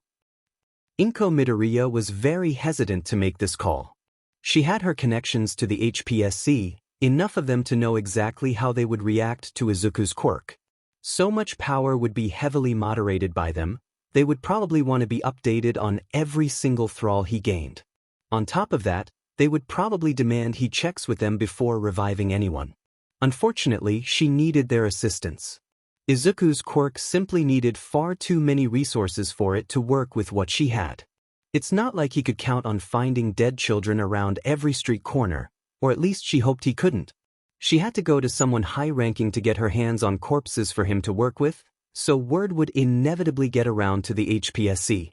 Inko Midoriya was very hesitant to make this call. She had her connections to the HPSC, enough of them to know exactly how they would react to Izuku's quirk. So much power would be heavily moderated by them, they would probably want to be updated on every single thrall he gained. On top of that, they would probably demand he checks with them before reviving anyone. Unfortunately, she needed their assistance. Izuku's quirk simply needed far too many resources for it to work with what she had. It's not like he could count on finding dead children around every street corner, or at least she hoped he couldn't. She had to go to someone high-ranking to get her hands on corpses for him to work with, so word would inevitably get around to the HPSC.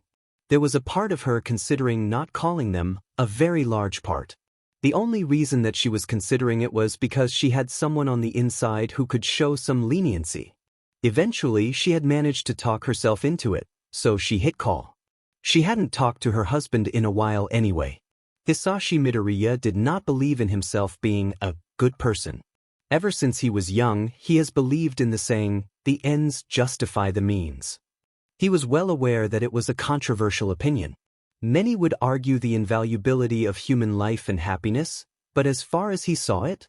There was a part of her considering not calling them, a very large part. The only reason that she was considering it was because she had someone on the inside who could show some leniency. Eventually, she had managed to talk herself into it, so she hit call. She hadn't talked to her husband in a while anyway. Hisashi Midoriya did not believe in himself being a good person. Ever since he was young, he has believed in the saying, the ends justify the means. He was well aware that it was a controversial opinion. Many would argue the invaluability of human life and happiness, but as far as he saw it,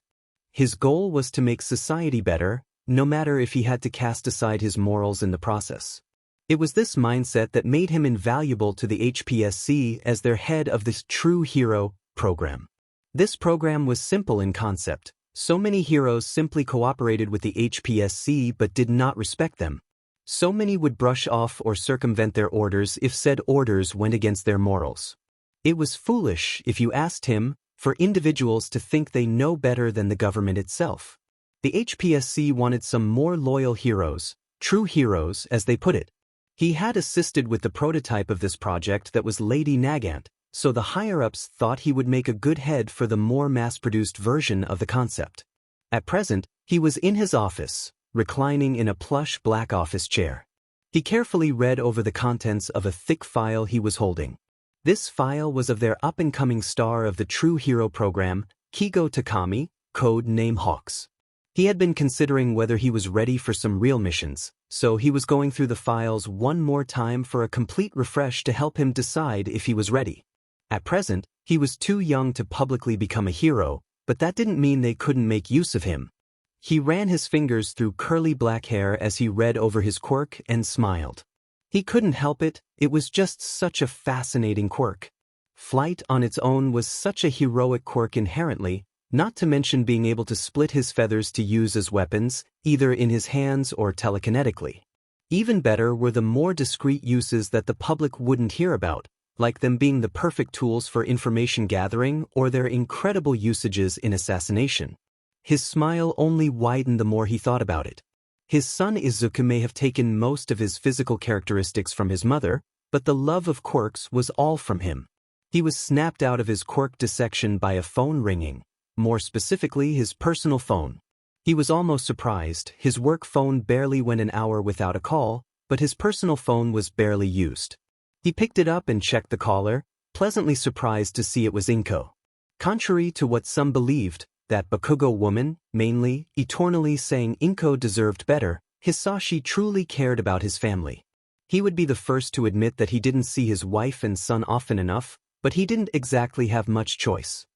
his goal was to make society better, no matter if he had to cast aside his morals in the process. It was this mindset that made him invaluable to the HPSC as their head of this True Hero program. This program was simple in concept. So many heroes simply cooperated with the HPSC but did not respect them. So many would brush off or circumvent their orders if said orders went against their morals. It was foolish, if you asked him, for individuals to think they know better than the government itself. The HPSC wanted some more loyal heroes, true heroes as they put it. He had assisted with the prototype of this project that was Lady Nagant, so the higher-ups thought he would make a good head for the more mass-produced version of the concept. At present, he was in his office, reclining in a plush black office chair. He carefully read over the contents of a thick file he was holding. This file was of their up-and-coming star of the True Hero program, Kigo Takami, code name Hawks. He had been considering whether he was ready for some real missions, so he was going through the files one more time for a complete refresh to help him decide if he was ready. At present, he was too young to publicly become a hero, but that didn't mean they couldn't make use of him. He ran his fingers through curly black hair as he read over his quirk and smiled. He couldn't help it, it was just such a fascinating quirk. Flight on its own was such a heroic quirk inherently, not to mention being able to split his feathers to use as weapons, either in his hands or telekinetically. Even better were the more discreet uses that the public wouldn't hear about, like them being the perfect tools for information gathering or their incredible usages in assassination. His smile only widened the more he thought about it. His son Izuku may have taken most of his physical characteristics from his mother, but the love of quirks was all from him. He was snapped out of his quirk dissection by a phone ringing, more specifically his personal phone. He was almost surprised. His work phone barely went an hour without a call, but his personal phone was barely used. He picked it up and checked the caller, pleasantly surprised to see it was Inko. Contrary to what some believed, that Bakugo woman, mainly, eternally saying Inko deserved better, Hisashi truly cared about his family. He would be the first to admit that he didn't see his wife and son often enough, but he didn't exactly have much choice.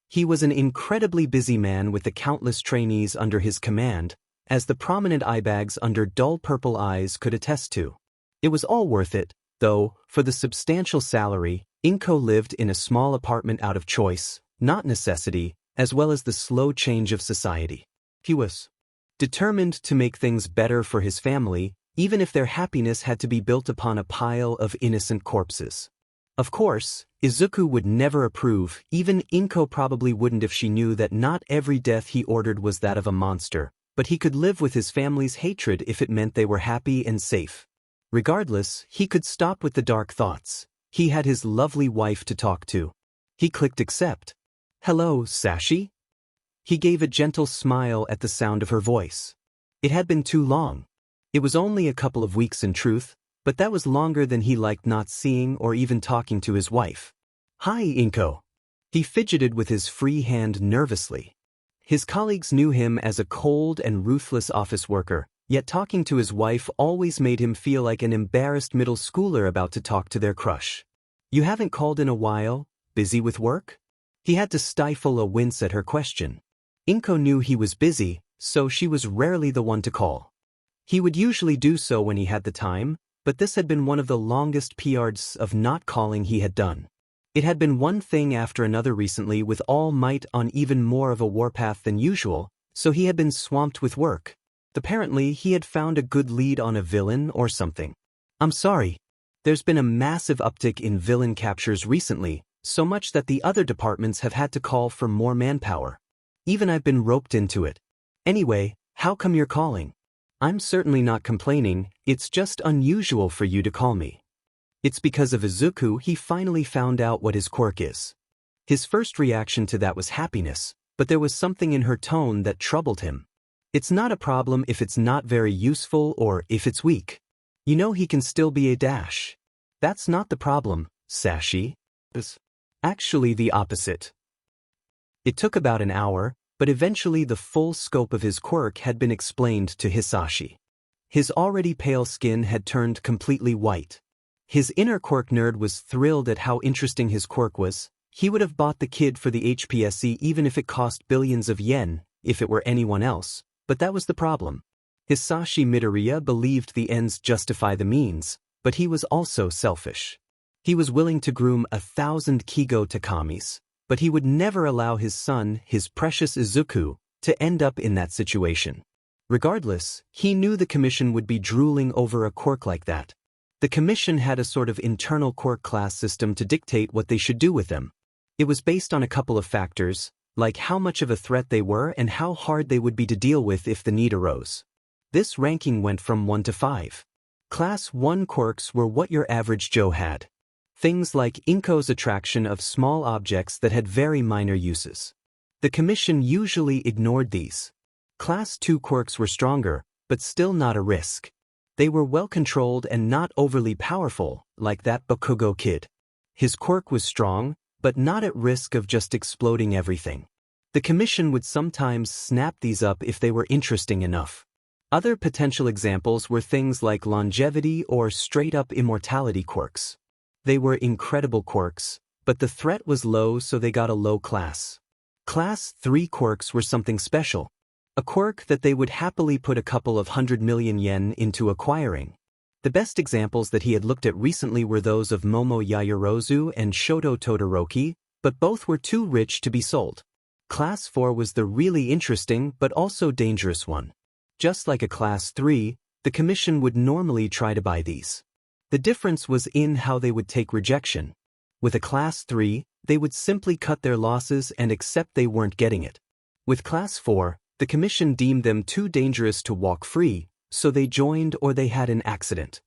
He was an incredibly busy man with the countless trainees under his command, as the prominent eyebags under dull purple eyes could attest to. It was all worth it, though, for the substantial salary. Inko lived in a small apartment out of choice, not necessity, as well as the slow change of society. He was determined to make things better for his family, even if their happiness had to be built upon a pile of innocent corpses. Of course, Izuku would never approve, even Inko probably wouldn't if she knew that not every death he ordered was that of a monster, but he could live with his family's hatred if it meant they were happy and safe. Regardless, he could stop with the dark thoughts. He had his lovely wife to talk to. He clicked accept. "Hello, Sashi?" He gave a gentle smile at the sound of her voice. It had been too long. It was only a couple of weeks in truth, but that was longer than he liked not seeing or even talking to his wife. "Hi, Inko." He fidgeted with his free hand nervously. His colleagues knew him as a cold and ruthless office worker, yet talking to his wife always made him feel like an embarrassed middle schooler about to talk to their crush. "You haven't called in a while? Busy with work?" He had to stifle a wince at her question. Inko knew he was busy, so she was rarely the one to call. He would usually do so when he had the time, but this had been one of the longest periods of not calling he had done. It had been one thing after another recently, with All Might on even more of a warpath than usual, so he had been swamped with work. Apparently, he had found a good lead on a villain or something. "I'm sorry. There's been a massive uptick in villain captures recently, so much that the other departments have had to call for more manpower. Even I've been roped into it. Anyway, how come you're calling?" "I'm certainly not complaining, it's just unusual for you to call me." It's because of Izuku he finally found out what his quirk is. His first reaction to that was happiness, but there was something in her tone that troubled him. "It's not a problem if it's not very useful or if it's weak. You know he can still be a dash. That's not the problem, Sashi. It's actually the opposite." It took about an hour, but eventually the full scope of his quirk had been explained to Hisashi. His already pale skin had turned completely white. His inner quirk nerd was thrilled at how interesting his quirk was. He would have bought the kid for the HPSC even if it cost billions of yen, if it were anyone else, but that was the problem. Hisashi Midoriya believed the ends justify the means, but he was also selfish. He was willing to groom 1,000 Kigo Takamis, but he would never allow his son, his precious Izuku, to end up in that situation. Regardless, he knew the commission would be drooling over a quirk like that. The commission had a sort of internal quirk class system to dictate what they should do with them. It was based on a couple of factors, like how much of a threat they were and how hard they would be to deal with if the need arose. This ranking went from 1 to 5. Class 1 quirks were what your average Joe had. Things like Inko's attraction of small objects that had very minor uses. The commission usually ignored these. Class 2 quirks were stronger, but still not a risk. They were well controlled and not overly powerful, like that Bakugo kid. His quirk was strong, but not at risk of just exploding everything. The commission would sometimes snap these up if they were interesting enough. Other potential examples were things like longevity or straight-up immortality quirks. They were incredible quirks, but the threat was low, so they got a low class. Class 3 quirks were something special. A quirk that they would happily put a couple of 100 million yen into acquiring. The best examples that he had looked at recently were those of Momo Yaoyorozu and Shoto Todoroki, but both were too rich to be sold. Class 4 was the really interesting but also dangerous one. Just like a Class 3, the commission would normally try to buy these. The difference was in how they would take rejection. With a Class 3, they would simply cut their losses and accept they weren't getting it. With Class 4, the commission deemed them too dangerous to walk free, so they joined or they had an accident.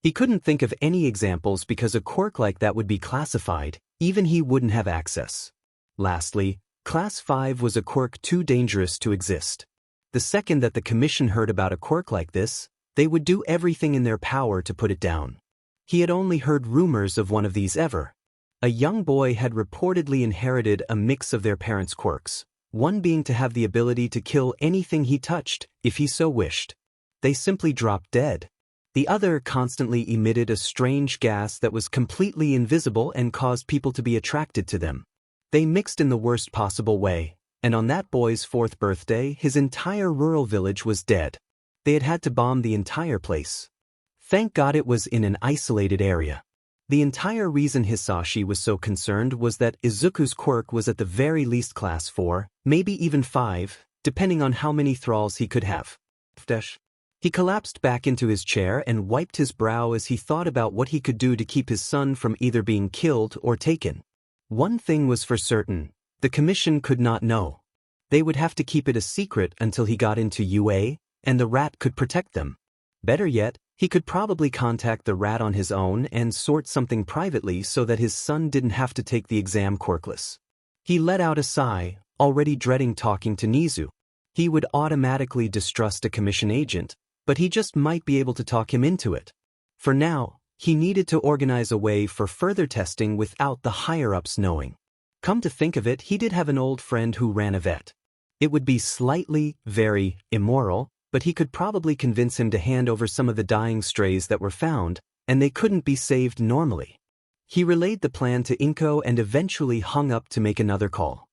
He couldn't think of any examples because a quirk like that would be classified, even he wouldn't have access. Lastly, Class 5 was a quirk too dangerous to exist. The second that the commission heard about a quirk like this, they would do everything in their power to put it down. He had only heard rumors of one of these ever. A young boy had reportedly inherited a mix of their parents' quirks, one being to have the ability to kill anything he touched, if he so wished. They simply dropped dead. The other constantly emitted a strange gas that was completely invisible and caused people to be attracted to them. They mixed in the worst possible way, and on that boy's 4th birthday, his entire rural village was dead. They had to bomb the entire place. Thank God it was in an isolated area. The entire reason Hisashi was so concerned was that Izuku's quirk was at the very least Class 4, maybe even 5, depending on how many thralls he could have. He collapsed back into his chair and wiped his brow as he thought about what he could do to keep his son from either being killed or taken. One thing was for certain, the commission could not know. They would have to keep it a secret until he got into UA, and the rat could protect them. Better yet, he could probably contact the rat on his own and sort something privately so that his son didn't have to take the exam quirkless. He let out a sigh, already dreading talking to Nizu. He would automatically distrust a commission agent, but he just might be able to talk him into it. For now, he needed to organize a way for further testing without the higher-ups knowing. Come to think of it, he did have an old friend who ran a vet. It would be slightly, very, immoral, but he could probably convince him to hand over some of the dying strays that were found, and they couldn't be saved normally. He relayed the plan to Inko and eventually hung up to make another call.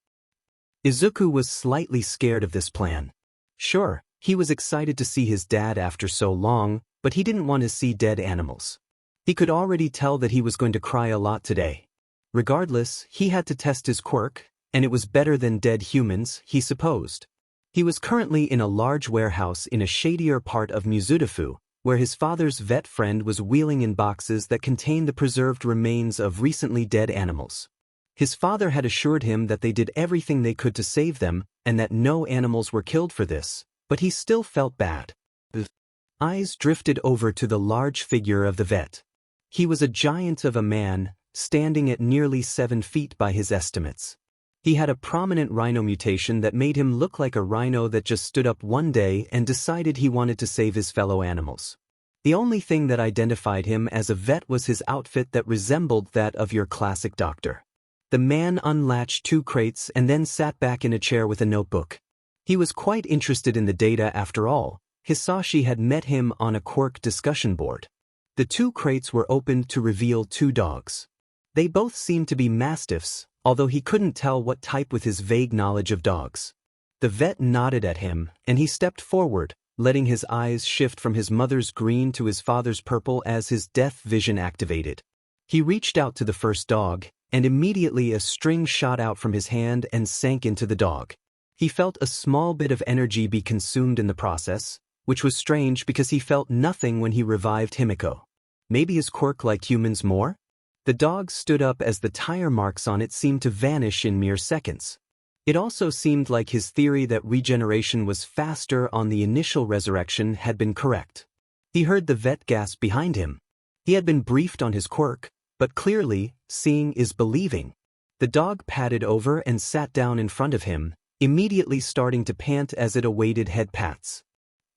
Izuku was slightly scared of this plan. Sure, he was excited to see his dad after so long, but he didn't want to see dead animals. He could already tell that he was going to cry a lot today. Regardless, he had to test his quirk, and it was better than dead humans, he supposed. He was currently in a large warehouse in a shadier part of Mizudafu, where his father's vet friend was wheeling in boxes that contained the preserved remains of recently dead animals. His father had assured him that they did everything they could to save them, and that no animals were killed for this, but he still felt bad. His eyes drifted over to the large figure of the vet. He was a giant of a man, standing at nearly 7 feet by his estimates. He had a prominent rhino mutation that made him look like a rhino that just stood up one day and decided he wanted to save his fellow animals. The only thing that identified him as a vet was his outfit that resembled that of your classic doctor. The man unlatched 2 crates and then sat back in a chair with a notebook. He was quite interested in the data after all. Hisashi had met him on a quirk discussion board. The 2 crates were opened to reveal 2 dogs. They both seemed to be mastiffs, although he couldn't tell what type with his vague knowledge of dogs. The vet nodded at him, and he stepped forward, letting his eyes shift from his mother's green to his father's purple as his death vision activated. He reached out to the first dog, and immediately a string shot out from his hand and sank into the dog. He felt a small bit of energy be consumed in the process, which was strange because he felt nothing when he revived Himiko. Maybe his quirk liked humans more? The dog stood up as the tire marks on it seemed to vanish in mere seconds. It also seemed like his theory that regeneration was faster on the initial resurrection had been correct. He heard the vet gasp behind him. He had been briefed on his quirk, but clearly, seeing is believing. The dog padded over and sat down in front of him, immediately starting to pant as it awaited head pats.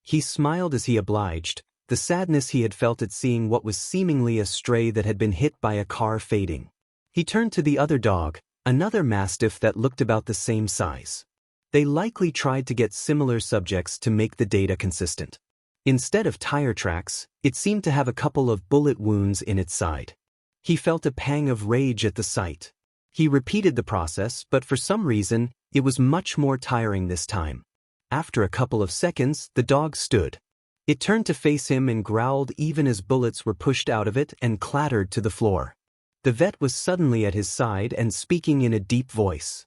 He smiled as he obliged, the sadness he had felt at seeing what was seemingly a stray that had been hit by a car fading. He turned to the other dog, another mastiff that looked about the same size. They likely tried to get similar subjects to make the data consistent. Instead of tire tracks, it seemed to have a couple of bullet wounds in its side. He felt a pang of rage at the sight. He repeated the process, but for some reason, It was much more tiring this time. After a couple of seconds, the dog stood. It turned to face him and growled even as bullets were pushed out of it and clattered to the floor. The vet was suddenly at his side and speaking in a deep voice.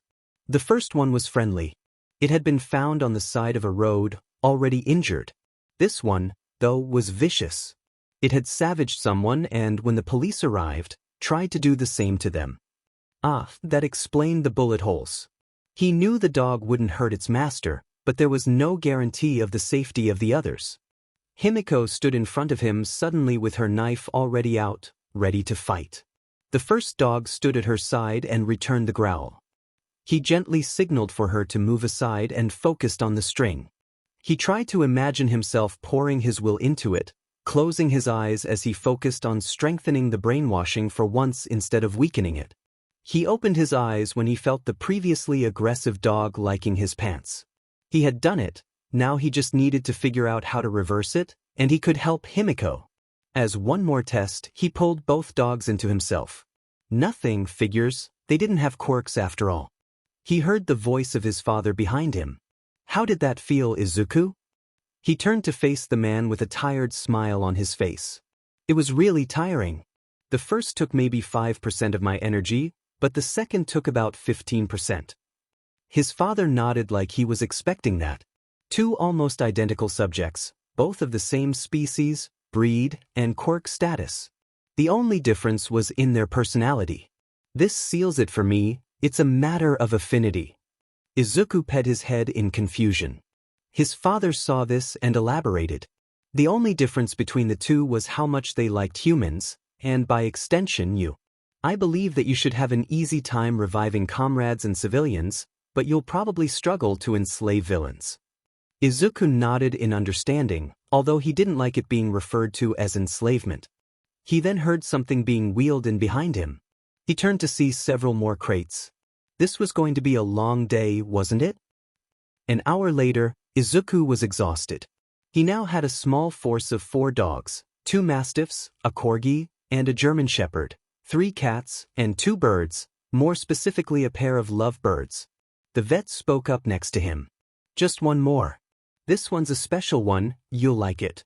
The first one was friendly. It had been found on the side of a road, already injured. This one, though, was vicious. It had savaged someone and, when the police arrived, tried to do the same to them. That explained the bullet holes. He knew the dog wouldn't hurt its master, but there was no guarantee of the safety of the others. Himiko stood in front of him suddenly with her knife already out, ready to fight. The first dog stood at her side and returned the growl. He gently signaled for her to move aside and focused on the string. He tried to imagine himself pouring his will into it, closing his eyes as he focused on strengthening the brainwashing for once instead of weakening it. He opened his eyes when he felt the previously aggressive dog liking his pants. He had done it, now he just needed to figure out how to reverse it, and he could help Himiko. As one more test, he pulled both dogs into himself. Nothing, figures, they didn't have quirks after all. He heard the voice of his father behind him. How did that feel, Izuku? He turned to face the man with a tired smile on his face. It was really tiring. The first took maybe 5% of my energy, but the second took about 15%. His father nodded like he was expecting that. Two almost identical subjects, both of the same species, breed, and quirk status. The only difference was in their personality. This seals it for me, it's a matter of affinity. Izuku pet his head in confusion. His father saw this and elaborated. The only difference between the two was how much they liked humans, and by extension you. I believe that you should have an easy time reviving comrades and civilians, but you'll probably struggle to enslave villains. Izuku nodded in understanding, although he didn't like it being referred to as enslavement. He then heard something being wheeled in behind him. He turned to see several more crates. This was going to be a long day, wasn't it? An hour later, Izuku was exhausted. He now had a small force of 4 dogs, 2 mastiffs, a corgi, and a German shepherd, 3 cats, and 2 birds, more specifically a pair of lovebirds. The vet spoke up next to him. Just one more. This one's a special one, you'll like it.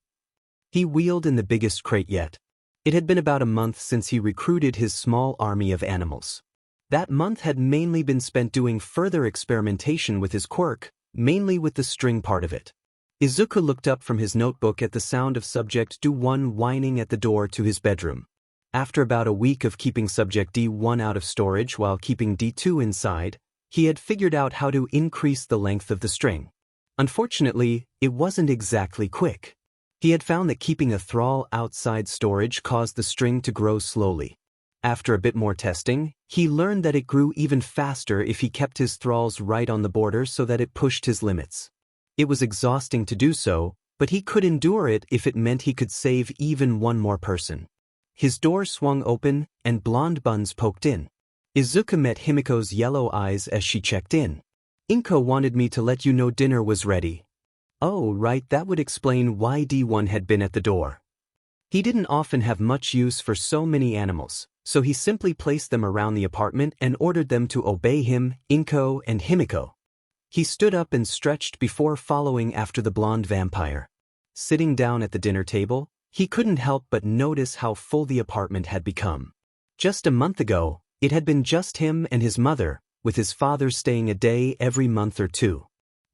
He wheeled in the biggest crate yet. It had been about a month since he recruited his small army of animals. That month had mainly been spent doing further experimentation with his quirk, mainly with the string part of it. Izuku looked up from his notebook at the sound of Subject D1 whining at the door to his bedroom. After about a week of keeping Subject D1 out of storage while keeping D2 inside, he had figured out how to increase the length of the string. Unfortunately, it wasn't exactly quick. He had found that keeping a thrall outside storage caused the string to grow slowly. After a bit more testing, he learned that it grew even faster if he kept his thralls right on the border so that it pushed his limits. It was exhausting to do so, but he could endure it if it meant he could save even one more person. His door swung open, and blonde buns poked in. Izuku met Himiko's yellow eyes as she checked in. Inko wanted me to let you know dinner was ready. Oh, right, that would explain why D1 had been at the door. He didn't often have much use for so many animals, so he simply placed them around the apartment and ordered them to obey him, Inko, and Himiko. He stood up and stretched before following after the blonde vampire. Sitting down at the dinner table, he couldn't help but notice how full the apartment had become. Just a month ago, it had been just him and his mother, with his father staying a day every month or 2.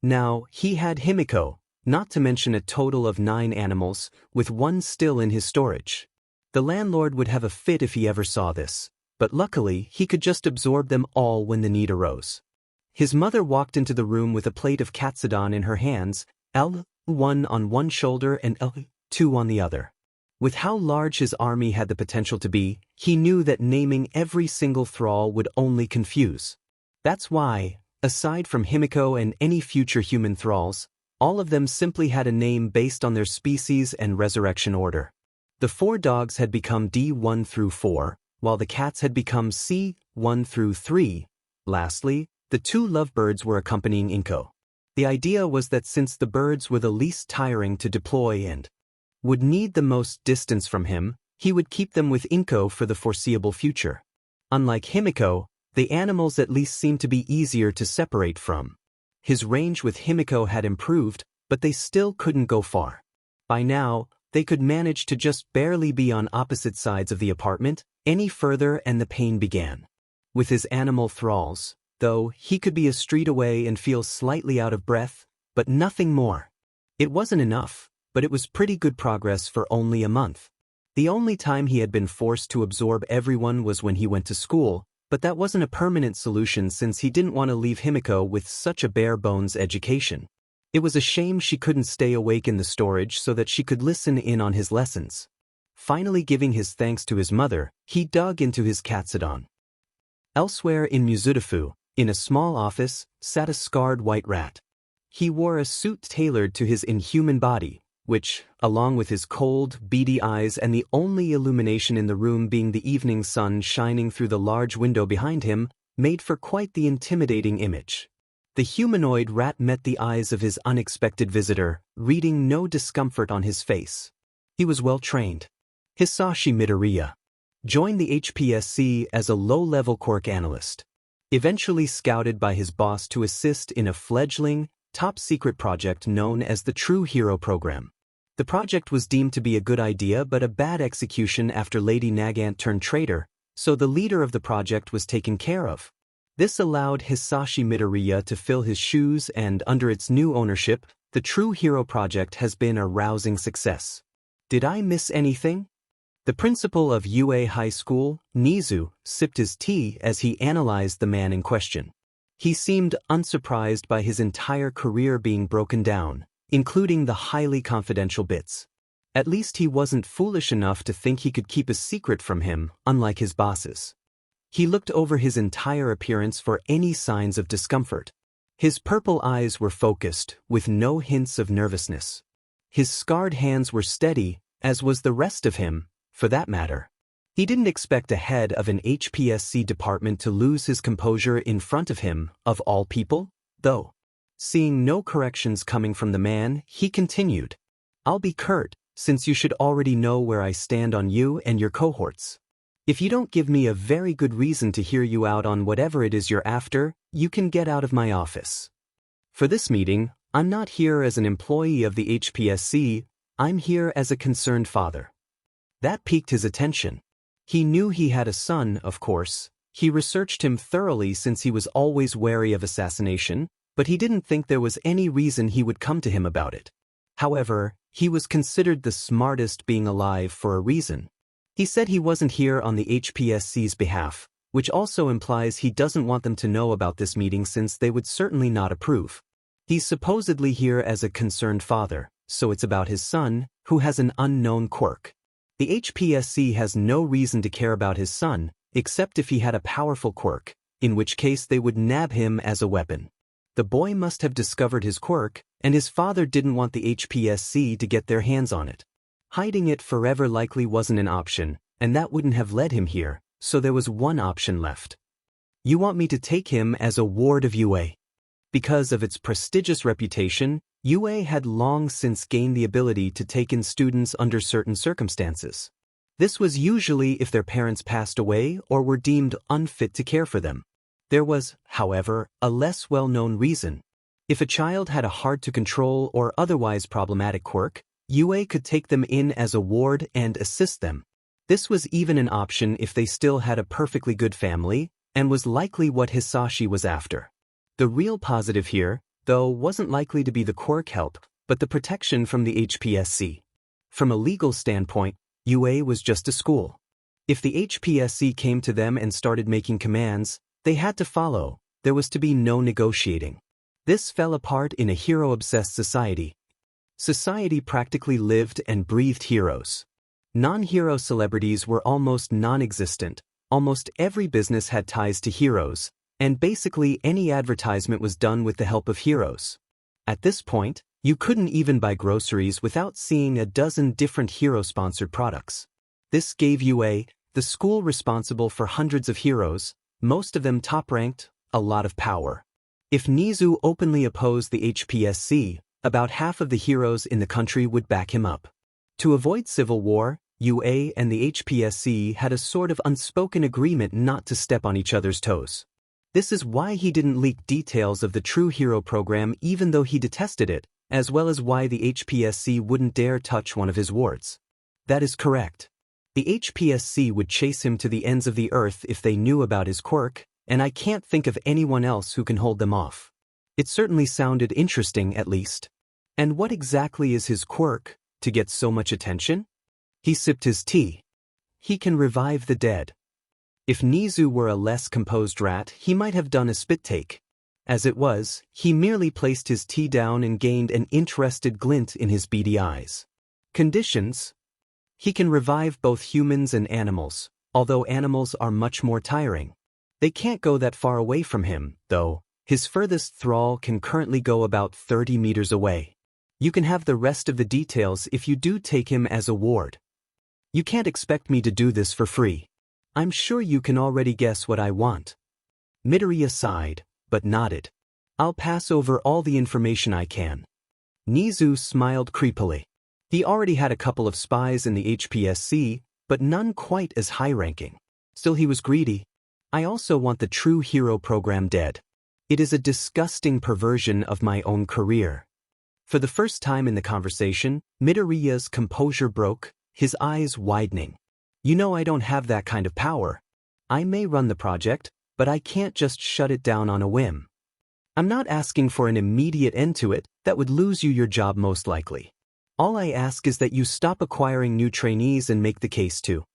Now, he had Himiko, not to mention a total of 9 animals, with 1 still in his storage. The landlord would have a fit if he ever saw this, but luckily he could just absorb them all when the need arose. His mother walked into the room with a plate of katsudon in her hands, L1 on one shoulder and L2 on the other. With how large his army had the potential to be, he knew that naming every single thrall would only confuse. That's why, aside from Himiko and any future human thralls, all of them simply had a name based on their species and resurrection order. The 4 dogs had become D1 through 4, while the cats had become C1 through 3. Lastly, the 2 lovebirds were accompanying Inko. The idea was that since the birds were the least tiring to deploy and would need the most distance from him, he would keep them with Inko for the foreseeable future. Unlike Himiko, The animals at least seemed to be easier to separate from. His range with Himiko had improved, but they still couldn't go far. By now, they could manage to just barely be on opposite sides of the apartment. Any further and the pain began. With his animal thralls, though, he could be a street away and feel slightly out of breath, but nothing more. It wasn't enough, but it was pretty good progress for only a month. The only time he had been forced to absorb everyone was when he went to school, but that wasn't a permanent solution since he didn't want to leave Himiko with such a bare-bones education. It was a shame she couldn't stay awake in the storage so that she could listen in on his lessons. Finally giving his thanks to his mother, he dug into his katsudon. Elsewhere in Mizudafu, in a small office, sat a scarred white rat. He wore a suit tailored to his inhuman body, which, along with his cold, beady eyes and the only illumination in the room being the evening sun shining through the large window behind him, made for quite the intimidating image. The humanoid rat met the eyes of his unexpected visitor, reading no discomfort on his face. He was well trained. Hisashi Midoriya joined the HPSC as a low-level quirk analyst, eventually scouted by his boss to assist in a fledgling, top-secret project known as the True Hero Program. The project was deemed to be a good idea but a bad execution after Lady Nagant turned traitor, so the leader of the project was taken care of. This allowed Hisashi Midoriya to fill his shoes, and under its new ownership, the True Hero Project has been a rousing success. Did I miss anything? The principal of UA High School, Nizu, sipped his tea as he analyzed the man in question. He seemed unsurprised by his entire career being broken down, including the highly confidential bits. At least he wasn't foolish enough to think he could keep a secret from him, unlike his bosses. He looked over his entire appearance for any signs of discomfort. His purple eyes were focused, with no hints of nervousness. His scarred hands were steady, as was the rest of him, for that matter. He didn't expect a head of an HPSC department to lose his composure in front of him, of all people, though. Seeing no corrections coming from the man, he continued, "I'll be curt, since you should already know where I stand on you and your cohorts. If you don't give me a very good reason to hear you out on whatever it is you're after, you can get out of my office. For this meeting, I'm not here as an employee of the HPSC, I'm here as a concerned father." That piqued his attention. He knew he had a son, of course. He researched him thoroughly since he was always wary of assassination, but he didn't think there was any reason he would come to him about it. However, he was considered the smartest being alive for a reason. He said he wasn't here on the HPSC's behalf, which also implies he doesn't want them to know about this meeting since they would certainly not approve. He's supposedly here as a concerned father, so it's about his son, who has an unknown quirk. The HPSC has no reason to care about his son, except if he had a powerful quirk, in which case they would nab him as a weapon. The boy must have discovered his quirk, and his father didn't want the HPSC to get their hands on it. Hiding it forever likely wasn't an option, and that wouldn't have led him here, so there was one option left. You want me to take him as a ward of UA. Because of its prestigious reputation, UA had long since gained the ability to take in students under certain circumstances. This was usually if their parents passed away or were deemed unfit to care for them. There was, however, a less well-known reason. If a child had a hard-to-control or otherwise problematic quirk, UA could take them in as a ward and assist them. This was even an option if they still had a perfectly good family, and was likely what Hisashi was after. The real positive here, though, wasn't likely to be the quirk help, but the protection from the HPSC. From a legal standpoint, UA was just a school. If the HPSC came to them and started making commands, they had to follow. There was to be no negotiating. This fell apart in a hero-obsessed society. Society practically lived and breathed heroes. Non-hero celebrities were almost non-existent. Almost every business had ties to heroes, and basically any advertisement was done with the help of heroes. At this point, you couldn't even buy groceries without seeing a dozen different hero-sponsored products. This gave UA, the school responsible for hundreds of heroes, most of them top-ranked, a lot of power. If Nizu openly opposed the HPSC, about half of the heroes in the country would back him up. To avoid civil war, UA and the HPSC had a sort of unspoken agreement not to step on each other's toes. This is why he didn't leak details of the True Hero program even though he detested it, as well as why the HPSC wouldn't dare touch one of his wards. That is correct. The HPSC would chase him to the ends of the earth if they knew about his quirk, and I can't think of anyone else who can hold them off. It certainly sounded interesting, at least. And what exactly is his quirk, to get so much attention? He sipped his tea. He can revive the dead. If Nizu were a less composed rat, he might have done a spit take. As it was, he merely placed his tea down and gained an interested glint in his beady eyes. Conditions? He can revive both humans and animals, although animals are much more tiring. They can't go that far away from him, though. His furthest thrall can currently go about 30 meters away. You can have the rest of the details if you do take him as a ward. You can't expect me to do this for free. I'm sure you can already guess what I want. Midoriya sighed, but nodded. I'll pass over all the information I can. Nizu smiled creepily. He already had a couple of spies in the HPSC, but none quite as high-ranking. Still, he was greedy. I also want the True Hero program dead. It is a disgusting perversion of my own career. For the first time in the conversation, Midoriya's composure broke, his eyes widening. You know I don't have that kind of power. I may run the project, but I can't just shut it down on a whim. I'm not asking for an immediate end to it, that would lose you your job most likely. All I ask is that you stop acquiring new trainees and make the case to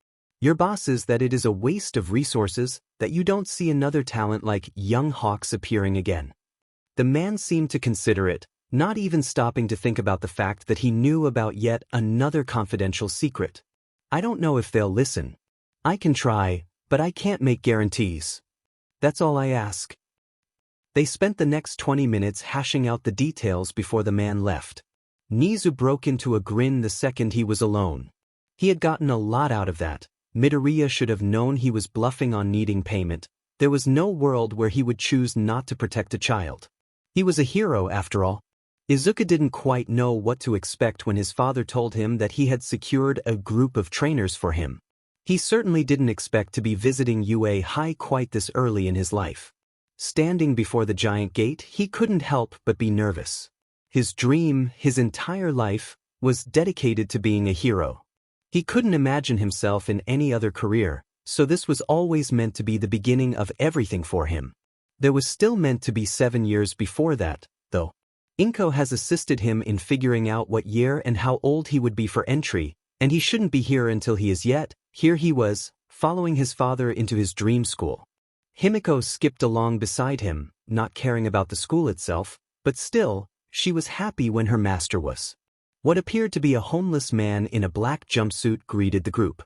your bosses that it is a waste of resources, that you don't see another talent like Young Hawks appearing again. The man seemed to consider it, not even stopping to think about the fact that he knew about yet another confidential secret. I don't know if they'll listen. I can try, but I can't make guarantees. That's all I ask. They spent the next 20 minutes hashing out the details before the man left. Nizu broke into a grin the second he was alone. He had gotten a lot out of that. Midoriya should have known he was bluffing on needing payment. There was no world where he would choose not to protect a child. He was a hero, after all. Izuka didn't quite know what to expect when his father told him that he had secured a group of trainers for him. He certainly didn't expect to be visiting UA High quite this early in his life. Standing before the giant gate, he couldn't help but be nervous. His dream, his entire life, was dedicated to being a hero. He couldn't imagine himself in any other career, so this was always meant to be the beginning of everything for him. There was still meant to be 7 years before that, though. Inko has assisted him in figuring out what year and how old he would be for entry, and he shouldn't be here until he is yet. Here he was, following his father into his dream school. Himiko skipped along beside him, not caring about the school itself, but still, she was happy when her master was. What appeared to be a homeless man in a black jumpsuit greeted the group.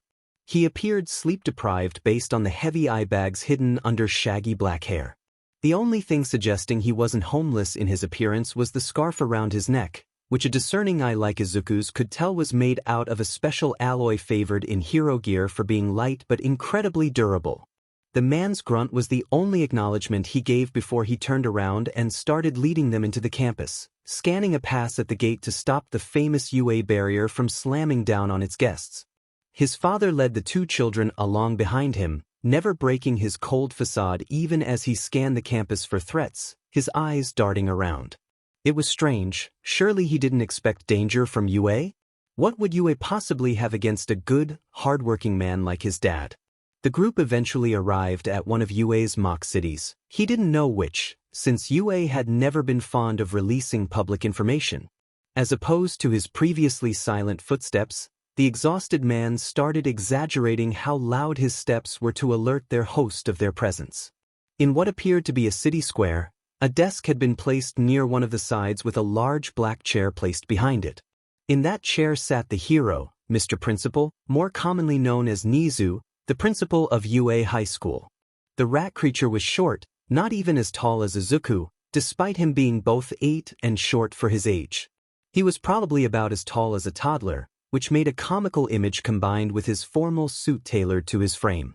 He appeared sleep-deprived based on the heavy eye bags hidden under shaggy black hair. The only thing suggesting he wasn't homeless in his appearance was the scarf around his neck, which a discerning eye like Izuku's could tell was made out of a special alloy favored in hero gear for being light but incredibly durable. The man's grunt was the only acknowledgement he gave before he turned around and started leading them into the campus, scanning a pass at the gate to stop the famous UA barrier from slamming down on its guests. His father led the two children along behind him, never breaking his cold facade even as he scanned the campus for threats, his eyes darting around. It was strange. Surely he didn't expect danger from UA? What would UA possibly have against a good, hardworking man like his dad? The group eventually arrived at one of UA's mock cities. He didn't know which, since UA had never been fond of releasing public information. As opposed to his previously silent footsteps, the exhausted man started exaggerating how loud his steps were to alert their host of their presence. In what appeared to be a city square, a desk had been placed near one of the sides with a large black chair placed behind it. In that chair sat the hero, Mr. Principal, more commonly known as Nizu, the principal of UA High School. The rat creature was short, not even as tall as Izuku, despite him being both 8 and short for his age. He was probably about as tall as a toddler, which made a comical image combined with his formal suit tailored to his frame.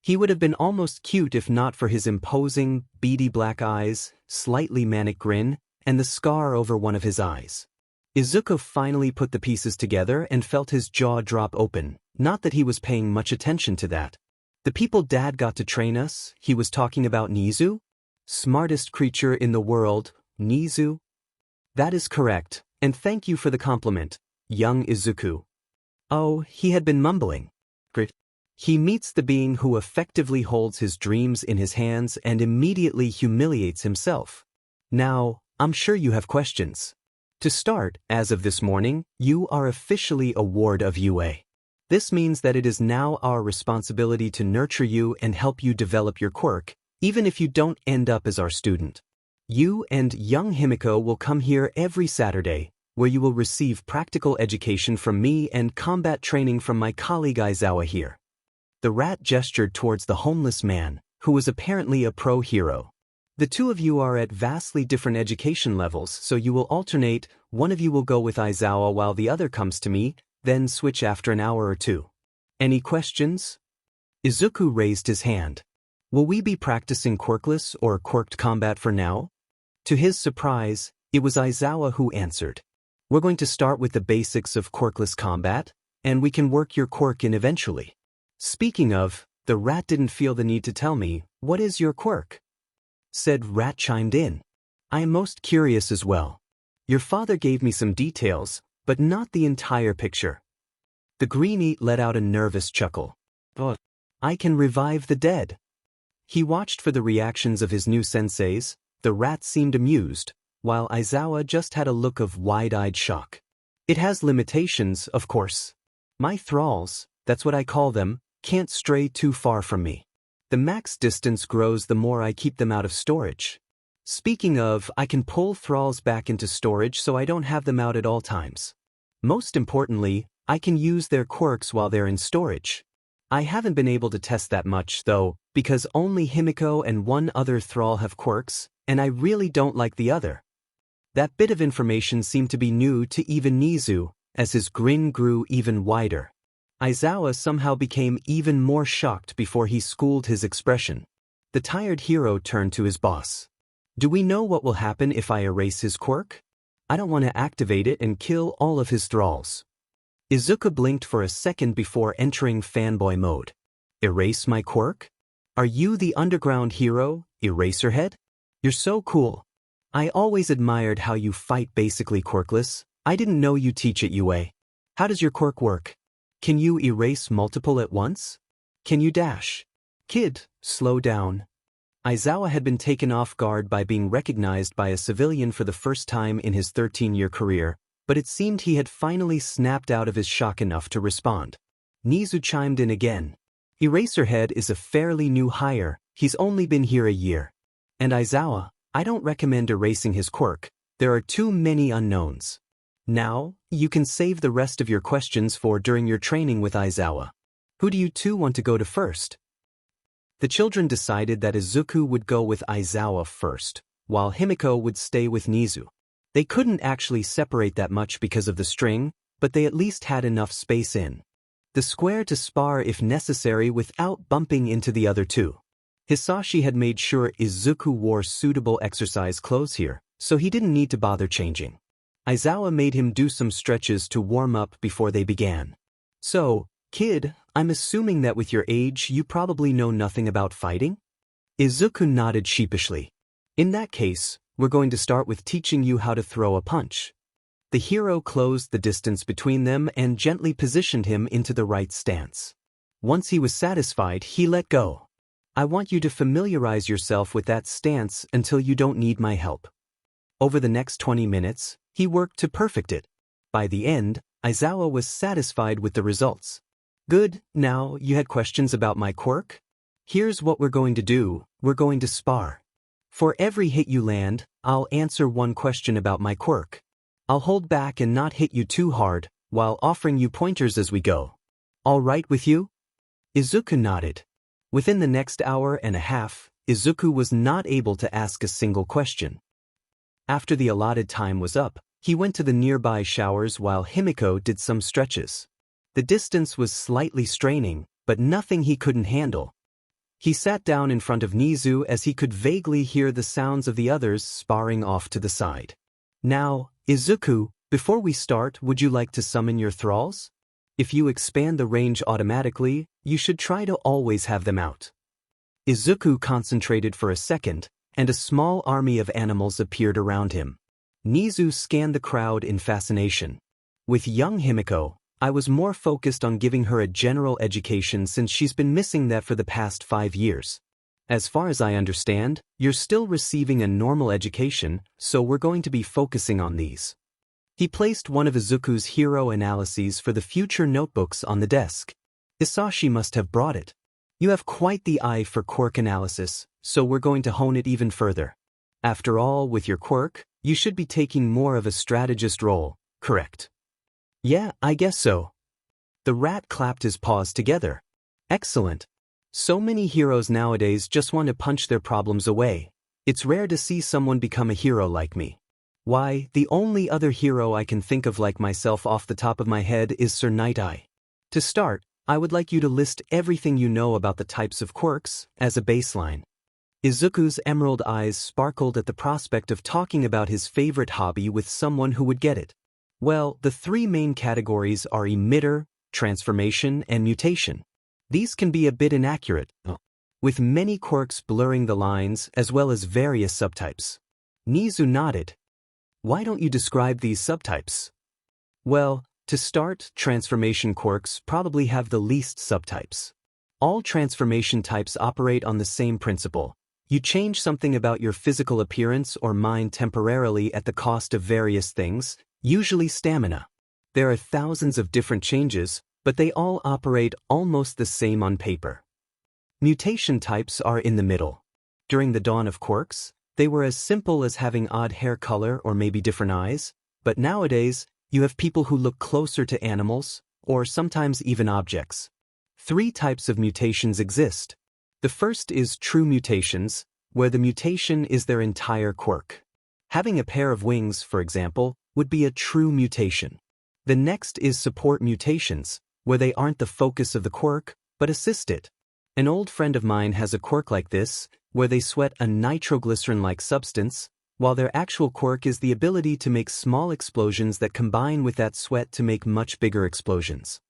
He would have been almost cute if not for his imposing, beady black eyes, slightly manic grin, and the scar over one of his eyes. Izuku finally put the pieces together and felt his jaw drop open, not that he was paying much attention to that. The people Dad got to train us, he was talking about Nizu? Smartest creature in the world, Nizu? That is correct, and thank you for the compliment, young Izuku. Oh, he had been mumbling. Great. He meets the being who effectively holds his dreams in his hands and immediately humiliates himself. Now, I'm sure you have questions. To start, as of this morning, you are officially a ward of UA. This means that it is now our responsibility to nurture you and help you develop your quirk, even if you don't end up as our student. You and young Himiko will come here every Saturday, where you will receive practical education from me and combat training from my colleague Aizawa here. The rat gestured towards the homeless man, who was apparently a pro hero. The two of you are at vastly different education levels, so you will alternate. One of you will go with Aizawa while the other comes to me, then switch after an hour or two. Any questions? Izuku raised his hand. Will we be practicing quirkless or quirked combat for now? To his surprise, it was Aizawa who answered. We're going to start with the basics of quirkless combat, and we can work your quirk in eventually. Speaking of, the rat didn't feel the need to tell me, what is your quirk? Said rat chimed in. I am most curious as well. Your father gave me some details, but not the entire picture. The greenie let out a nervous chuckle. But I can revive the dead. He watched for the reactions of his new senseis. The rat seemed amused, while Aizawa just had a look of wide-eyed shock. It has limitations, of course. My thralls, that's what I call them, can't stray too far from me. The max distance grows the more I keep them out of storage. Speaking of, I can pull thralls back into storage so I don't have them out at all times. Most importantly, I can use their quirks while they're in storage. I haven't been able to test that much, though, because only Himiko and one other thrall have quirks, and I really don't like the other. That bit of information seemed to be new to even Nizu, as his grin grew even wider. Aizawa somehow became even more shocked before he schooled his expression. The tired hero turned to his boss. Do we know what will happen if I erase his quirk? I don't want to activate it and kill all of his thralls. Izuku blinked for a second before entering fanboy mode. Erase my quirk? Are you the underground hero, Eraserhead? You're so cool. I always admired how you fight basically quirkless. I didn't know you teach at UA. How does your quirk work? Can you erase multiple at once? Can you dash? Kid, slow down. Aizawa had been taken off guard by being recognized by a civilian for the first time in his 13-year career, but it seemed he had finally snapped out of his shock enough to respond. Nizu chimed in again. Eraserhead is a fairly new hire, he's only been here a year. And Aizawa, I don't recommend erasing his quirk, there are too many unknowns. Now, you can save the rest of your questions for during your training with Aizawa. Who do you two want to go to first? The children decided that Izuku would go with Aizawa first, while Himiko would stay with Nizu. They couldn't actually separate that much because of the string, but they at least had enough space in the square to spar if necessary without bumping into the other two. Hisashi had made sure Izuku wore suitable exercise clothes here, so he didn't need to bother changing. Aizawa made him do some stretches to warm up before they began. So, kid, I'm assuming that with your age you probably know nothing about fighting? Izuku nodded sheepishly. In that case, we're going to start with teaching you how to throw a punch. The hero closed the distance between them and gently positioned him into the right stance. Once he was satisfied, he let go. I want you to familiarize yourself with that stance until you don't need my help. Over the next 20 minutes, he worked to perfect it. By the end, Aizawa was satisfied with the results. Good, now you had questions about my quirk? Here's what we're going to do, we're going to spar. For every hit you land, I'll answer one question about my quirk. I'll hold back and not hit you too hard, while offering you pointers as we go. All right with you? Izuku nodded. Within the next hour and a half, Izuku was not able to ask a single question. After the allotted time was up, he went to the nearby showers while Himiko did some stretches. The distance was slightly straining, but nothing he couldn't handle. He sat down in front of Nizu as he could vaguely hear the sounds of the others sparring off to the side. Now, Izuku, Before we start, would you like to summon your thralls? If you expand the range automatically, you should try to always have them out. Izuku concentrated for a second, and a small army of animals appeared around him. Nizu scanned the crowd in fascination. With young Himiko, I was more focused on giving her a general education since she's been missing that for the past 5 years. As far as I understand, you're still receiving a normal education, so we're going to be focusing on these. He placed one of Izuku's hero analyses for the future notebooks on the desk. Isashi must have brought it. You have quite the eye for quirk analysis, so we're going to hone it even further. After all, with your quirk, you should be taking more of a strategist role, correct? Yeah, I guess so. The rat clapped his paws together. Excellent. So many heroes nowadays just want to punch their problems away. It's rare to see someone become a hero like me. Why, the only other hero I can think of like myself off the top of my head is Sir Night-Eye. To start, I would like you to list everything you know about the types of quirks, as a baseline. Izuku's emerald eyes sparkled at the prospect of talking about his favorite hobby with someone who would get it. Well, the 3 main categories are emitter, transformation, and mutation. These can be a bit inaccurate, with many quirks blurring the lines as well as various subtypes. Nizu nodded. Why don't you describe these subtypes? Well, to start, transformation quirks probably have the least subtypes. All transformation types operate on the same principle. You change something about your physical appearance or mind temporarily at the cost of various things, usually stamina. There are thousands of different changes, but they all operate almost the same on paper. Mutation types are in the middle. During the dawn of quirks, they were as simple as having odd hair color or maybe different eyes, but nowadays, you have people who look closer to animals, or sometimes even objects. 3 types of mutations exist. The first is true mutations, where the mutation is their entire quirk. Having a pair of wings, for example, would be a true mutation. The next is support mutations, where they aren't the focus of the quirk, but assist it. An old friend of mine has a quirk like this, where they sweat a nitroglycerin-like substance, while their actual quirk is the ability to make small explosions that combine with that sweat to make much bigger explosions.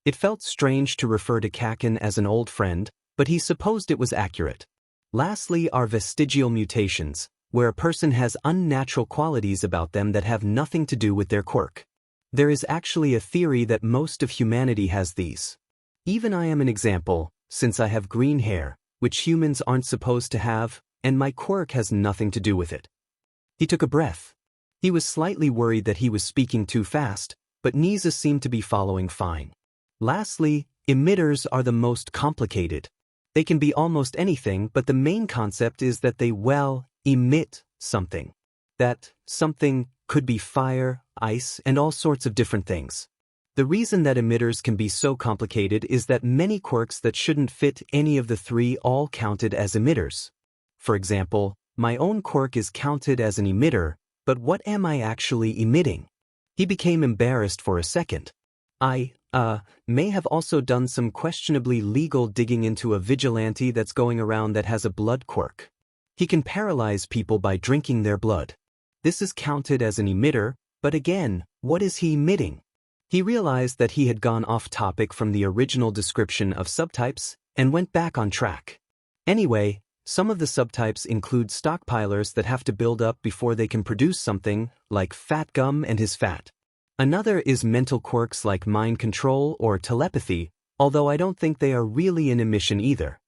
It felt strange to refer to Kaken as an old friend, but he supposed it was accurate. Lastly are vestigial mutations, where a person has unnatural qualities about them that have nothing to do with their quirk. There is actually a theory that most of humanity has these. Even I am an example, since I have green hair, which humans aren't supposed to have, and my quirk has nothing to do with it. He took a breath. He was slightly worried that he was speaking too fast, but Nizu seemed to be following fine. Lastly, emitters are the most complicated. They can be almost anything, but the main concept is that they, emit something. That something could be fire, ice, and all sorts of different things. The reason that emitters can be so complicated is that many quirks that shouldn't fit any of the 3 all counted as emitters. For example, my own quirk is counted as an emitter, but what am I actually emitting? He became embarrassed for a second. I may have also done some questionably legal digging into a vigilante that's going around that has a blood quirk. He can paralyze people by drinking their blood. This is counted as an emitter, but again, what is he emitting? He realized that he had gone off topic from the original description of subtypes and went back on track. Anyway, some of the subtypes include stockpilers that have to build up before they can produce something, like Fat Gum and his fat. Another is mental quirks like mind control or telepathy, although I don't think they are really an emission either.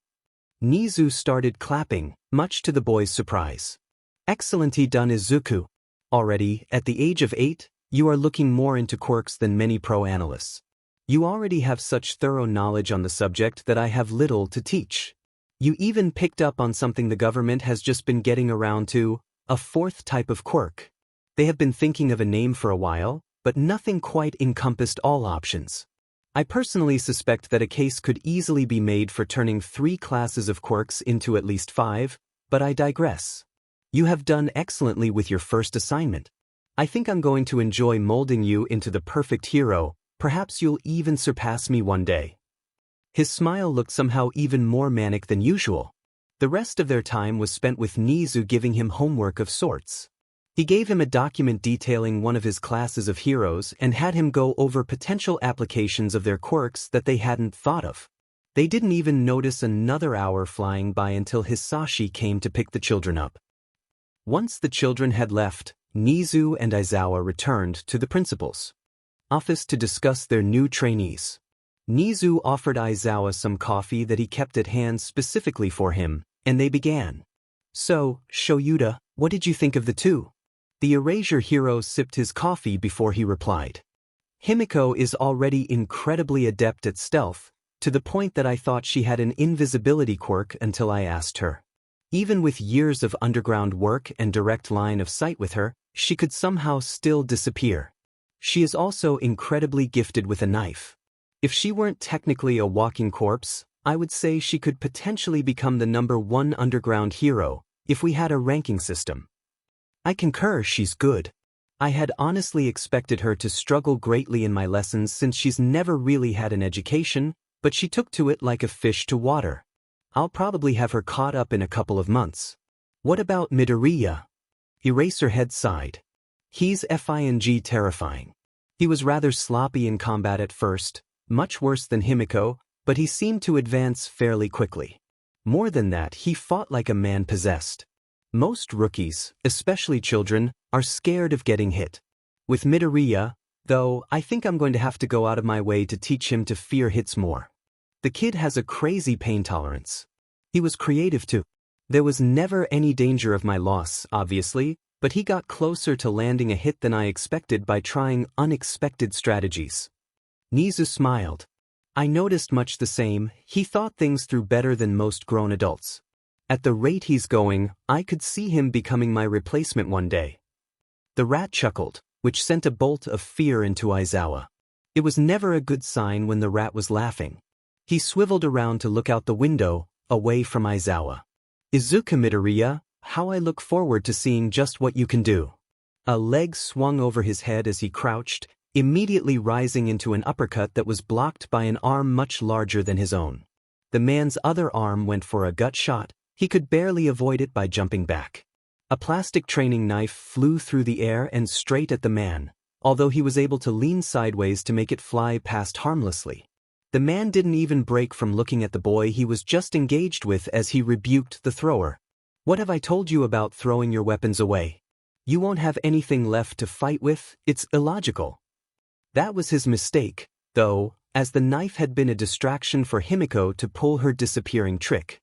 Nizu started clapping, much to the boy's surprise. Excellently done, Izuku. Already, at the age of 8, you are looking more into quirks than many pro-analysts. You already have such thorough knowledge on the subject that I have little to teach. You even picked up on something the government has just been getting around to, a 4th type of quirk. They have been thinking of a name for a while, but nothing quite encompassed all options. I personally suspect that a case could easily be made for turning 3 classes of quirks into at least 5, but I digress. You have done excellently with your first assignment. I think I'm going to enjoy molding you into the perfect hero. Perhaps you'll even surpass me one day. His smile looked somehow even more manic than usual. The rest of their time was spent with Nizu giving him homework of sorts. He gave him a document detailing one of his classes of heroes and had him go over potential applications of their quirks that they hadn't thought of. They didn't even notice another hour flying by until Hisashi came to pick the children up. Once the children had left, Nizu and Aizawa returned to the principal's office to discuss their new trainees. Nizu offered Aizawa some coffee that he kept at hand specifically for him, and they began. "So, Shoyuta, what did you think of the two?" The erasure hero sipped his coffee before he replied. "Himiko is already incredibly adept at stealth, to the point that I thought she had an invisibility quirk until I asked her. Even with years of underground work and direct line of sight with her, she could somehow still disappear. She is also incredibly gifted with a knife. If she weren't technically a walking corpse, I would say she could potentially become the #1 underground hero, if we had a ranking system. I concur, she's good. I had honestly expected her to struggle greatly in my lessons since she's never really had an education, but she took to it like a fish to water. I'll probably have her caught up in a couple of months. What about Midoriya?" Eraserhead sighed. "He's FING terrifying. He was rather sloppy in combat at first, much worse than Himiko, but he seemed to advance fairly quickly. More than that, he fought like a man possessed. Most rookies, especially children, are scared of getting hit. With Midoriya, though, I think I'm going to have to go out of my way to teach him to fear hits more. The kid has a crazy pain tolerance. He was creative too. There was never any danger of my loss, obviously, but he got closer to landing a hit than I expected by trying unexpected strategies." Nizu smiled. "I noticed much the same. He thought things through better than most grown adults. At the rate he's going, I could see him becoming my replacement one day." The rat chuckled, which sent a bolt of fear into Aizawa. It was never a good sign when the rat was laughing. He swiveled around to look out the window, away from Aizawa. "Izuka Midoriya, how I look forward to seeing just what you can do." A leg swung over his head as he crouched, immediately rising into an uppercut that was blocked by an arm much larger than his own. The man's other arm went for a gut shot. He could barely avoid it by jumping back. A plastic training knife flew through the air and straight at the man, although he was able to lean sideways to make it fly past harmlessly. The man didn't even break from looking at the boy he was just engaged with as he rebuked the thrower. "What have I told you about throwing your weapons away? You won't have anything left to fight with, it's illogical." That was his mistake, though, as the knife had been a distraction for Himiko to pull her disappearing trick.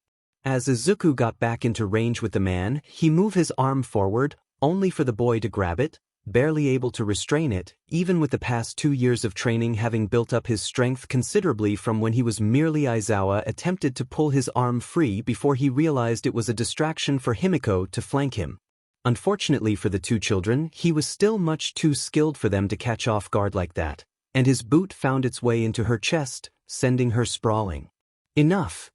As Izuku got back into range with the man, he moved his arm forward, only for the boy to grab it, barely able to restrain it, even with the past 2 years of training having built up his strength considerably from when he was merely Aizawa attempted to pull his arm free before he realized it was a distraction for Himiko to flank him. Unfortunately for the two children, he was still much too skilled for them to catch off guard like that, and his boot found its way into her chest, sending her sprawling. "Enough."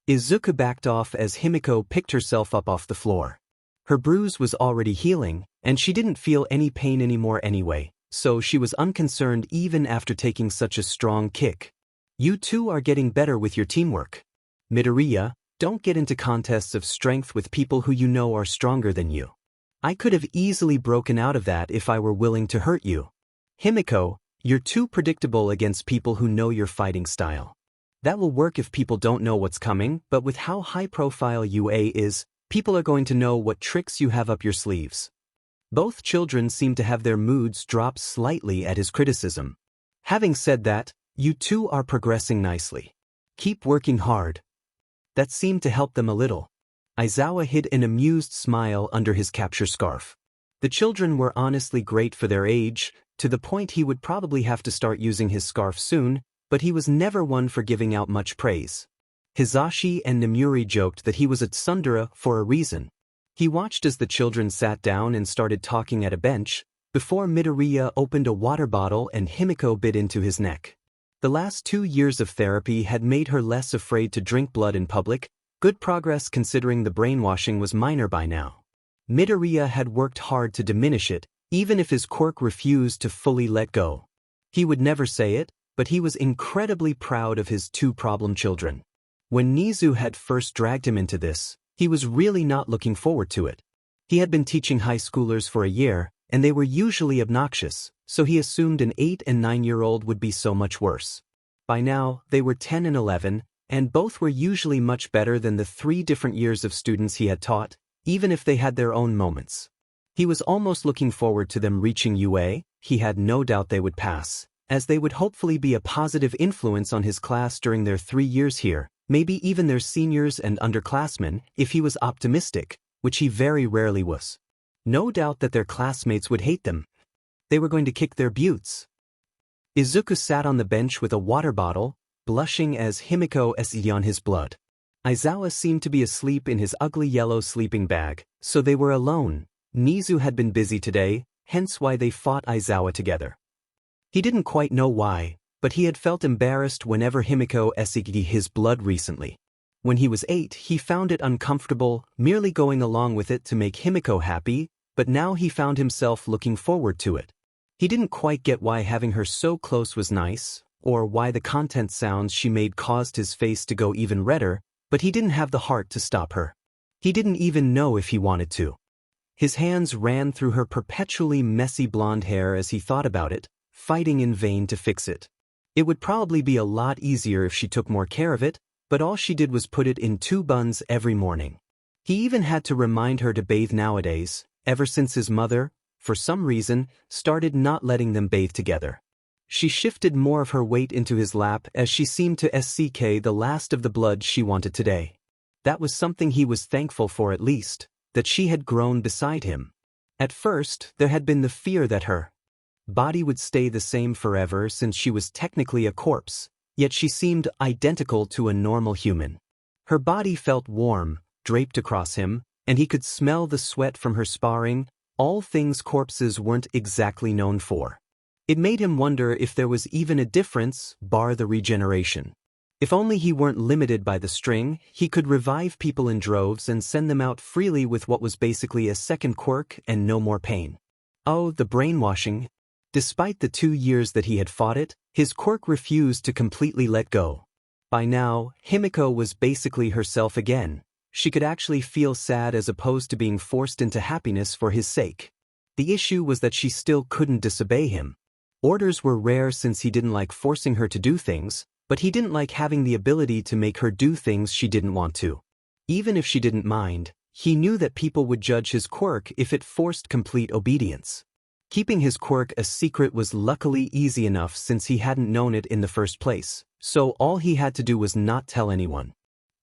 Izuku backed off as Himiko picked herself up off the floor. Her bruise was already healing, and she didn't feel any pain anymore anyway, so she was unconcerned even after taking such a strong kick. "You two are getting better with your teamwork. Midoriya, don't get into contests of strength with people who you know are stronger than you. I could have easily broken out of that if I were willing to hurt you. Himiko, you're too predictable against people who know your fighting style. That will work if people don't know what's coming, but with how high-profile UA is, people are going to know what tricks you have up your sleeves." Both children seemed to have their moods drop slightly at his criticism. "Having said that, you two are progressing nicely. Keep working hard." That seemed to help them a little. Aizawa hid an amused smile under his capture scarf. The children were honestly great for their age, to the point he would probably have to start using his scarf soon, but he was never one for giving out much praise. Hisashi and Nemuri joked that he was a tsundere for a reason. He watched as the children sat down and started talking at a bench, before Midoriya opened a water bottle and Himiko bit into his neck. The last 2 years of therapy had made her less afraid to drink blood in public, good progress considering the brainwashing was minor by now. Midoriya had worked hard to diminish it, even if his quirk refused to fully let go. He would never say it, but he was incredibly proud of his 2 problem children. When Nizu had first dragged him into this, he was really not looking forward to it. He had been teaching high schoolers for a year, and they were usually obnoxious, so he assumed an 8- and 9-year-old would be so much worse. By now, they were 10 and 11, and both were usually much better than the 3 different years of students he had taught, even if they had their own moments. He was almost looking forward to them reaching UA. He had no doubt they would pass, as they would hopefully be a positive influence on his class during their 3 years here, maybe even their seniors and underclassmen, if he was optimistic, which he very rarely was. No doubt that their classmates would hate them. They were going to kick their butts. Izuku sat on the bench with a water bottle, blushing as Himiko essayed on his blood. Aizawa seemed to be asleep in his ugly yellow sleeping bag, so they were alone. Nizu had been busy today, hence why they fought Aizawa together. He didn't quite know why, but he had felt embarrassed whenever Himiko essayed his blood recently. When he was 8, he found it uncomfortable, merely going along with it to make Himiko happy, but now he found himself looking forward to it. He didn't quite get why having her so close was nice, or why the content sounds she made caused his face to go even redder, but he didn't have the heart to stop her. He didn't even know if he wanted to. His hands ran through her perpetually messy blonde hair as he thought about it, fighting in vain to fix it. It would probably be a lot easier if she took more care of it, but all she did was put it in 2 buns every morning. He even had to remind her to bathe nowadays, ever since his mother, for some reason, started not letting them bathe together. She shifted more of her weight into his lap as she seemed to SCK the last of the blood she wanted today. That was something he was thankful for, at least, that she had grown beside him. At first, there had been the fear that her body would stay the same forever since she was technically a corpse, yet she seemed identical to a normal human. Her body felt warm, draped across him, and he could smell the sweat from her sparring, all things corpses weren't exactly known for. It made him wonder if there was even a difference, bar the regeneration. If only he weren't limited by the string, he could revive people in droves and send them out freely with what was basically a second quirk and no more pain. Oh, the brainwashing. Despite the 2 years that he had fought it, his quirk refused to completely let go. By now, Himiko was basically herself again. She could actually feel sad as opposed to being forced into happiness for his sake. The issue was that she still couldn't disobey him. Orders were rare since he didn't like forcing her to do things, but he didn't like having the ability to make her do things she didn't want to. Even if she didn't mind, he knew that people would judge his quirk if it forced complete obedience. Keeping his quirk a secret was luckily easy enough since he hadn't known it in the first place, so all he had to do was not tell anyone.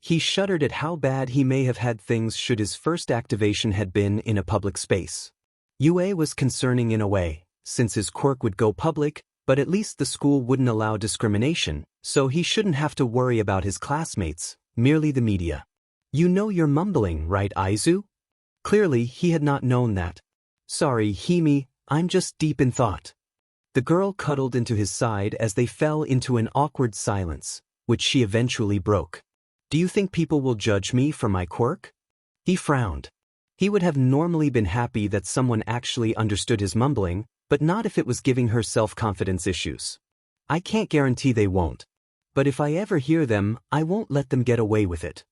He shuddered at how bad he may have had things should his first activation had been in a public space. UA was concerning in a way, since his quirk would go public, but at least the school wouldn't allow discrimination, so he shouldn't have to worry about his classmates, merely the media. You know you're mumbling, right, Aizu? Clearly, he had not known that. Sorry, Himi, I'm just deep in thought. The girl cuddled into his side as they fell into an awkward silence, which she eventually broke. Do you think people will judge me for my quirk? He frowned. He would have normally been happy that someone actually understood his mumbling, but not if it was giving her self-confidence issues. I can't guarantee they won't. But if I ever hear them, I won't let them get away with it.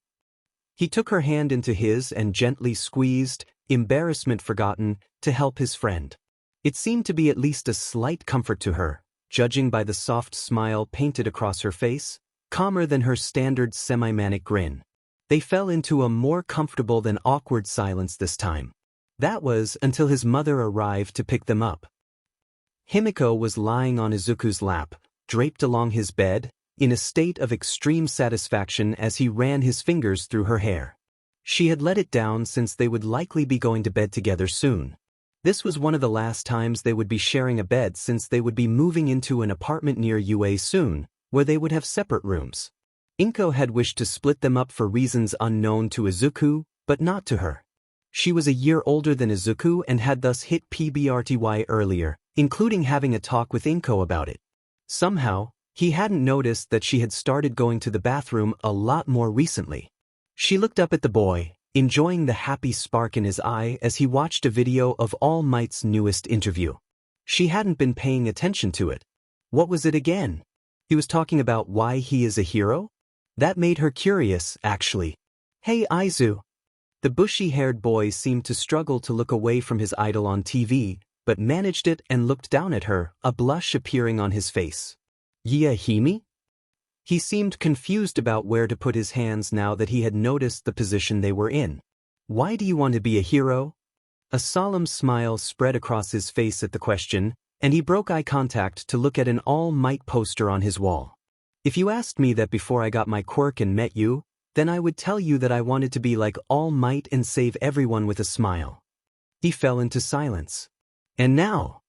He took her hand into his and gently squeezed, embarrassment forgotten, to help his friend. It seemed to be at least a slight comfort to her, judging by the soft smile painted across her face, calmer than her standard semi-manic grin. They fell into a more comfortable than awkward silence this time. That was until his mother arrived to pick them up. Himiko was lying on Izuku's lap, draped along his bed, in a state of extreme satisfaction as he ran his fingers through her hair. She had let it down since they would likely be going to bed together soon. This was one of the last times they would be sharing a bed since they would be moving into an apartment near UA soon, where they would have separate rooms. Inko had wished to split them up for reasons unknown to Izuku, but not to her. She was a year older than Izuku and had thus hit PBRTY earlier, including having a talk with Inko about it. Somehow, he hadn't noticed that she had started going to the bathroom a lot more recently. She looked up at the boy, enjoying the happy spark in his eye as he watched a video of All Might's newest interview. She hadn't been paying attention to it. What was it again? He was talking about why he is a hero? That made her curious, actually. Hey Aizu. The bushy-haired boy seemed to struggle to look away from his idol on TV, but managed it and looked down at her, a blush appearing on his face. "Yeah, Himi?" He seemed confused about where to put his hands now that he had noticed the position they were in. "Why do you want to be a hero?" A solemn smile spread across his face at the question, and he broke eye contact to look at an All Might poster on his wall. "If you asked me that before I got my quirk and met you, then I would tell you that I wanted to be like All Might and save everyone with a smile." He fell into silence. "And now?"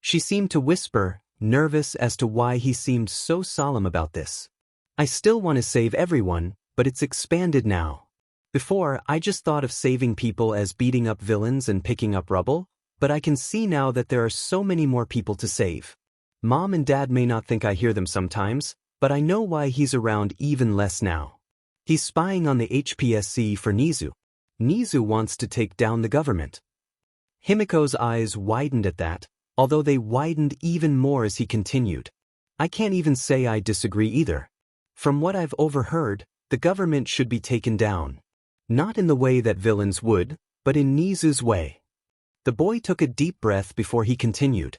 She seemed to whisper, nervous as to why he seemed so solemn about this. "I still want to save everyone, but it's expanded now. Before, I just thought of saving people as beating up villains and picking up rubble, but I can see now that there are so many more people to save. Mom and Dad may not think I hear them sometimes, but I know why he's around even less now. He's spying on the HPSC for Nizu. Nizu wants to take down the government." Himiko's eyes widened at that, although they widened even more as he continued. "I can't even say I disagree either. From what I've overheard, the government should be taken down. Not in the way that villains would, but in Nizu's way." The boy took a deep breath before he continued.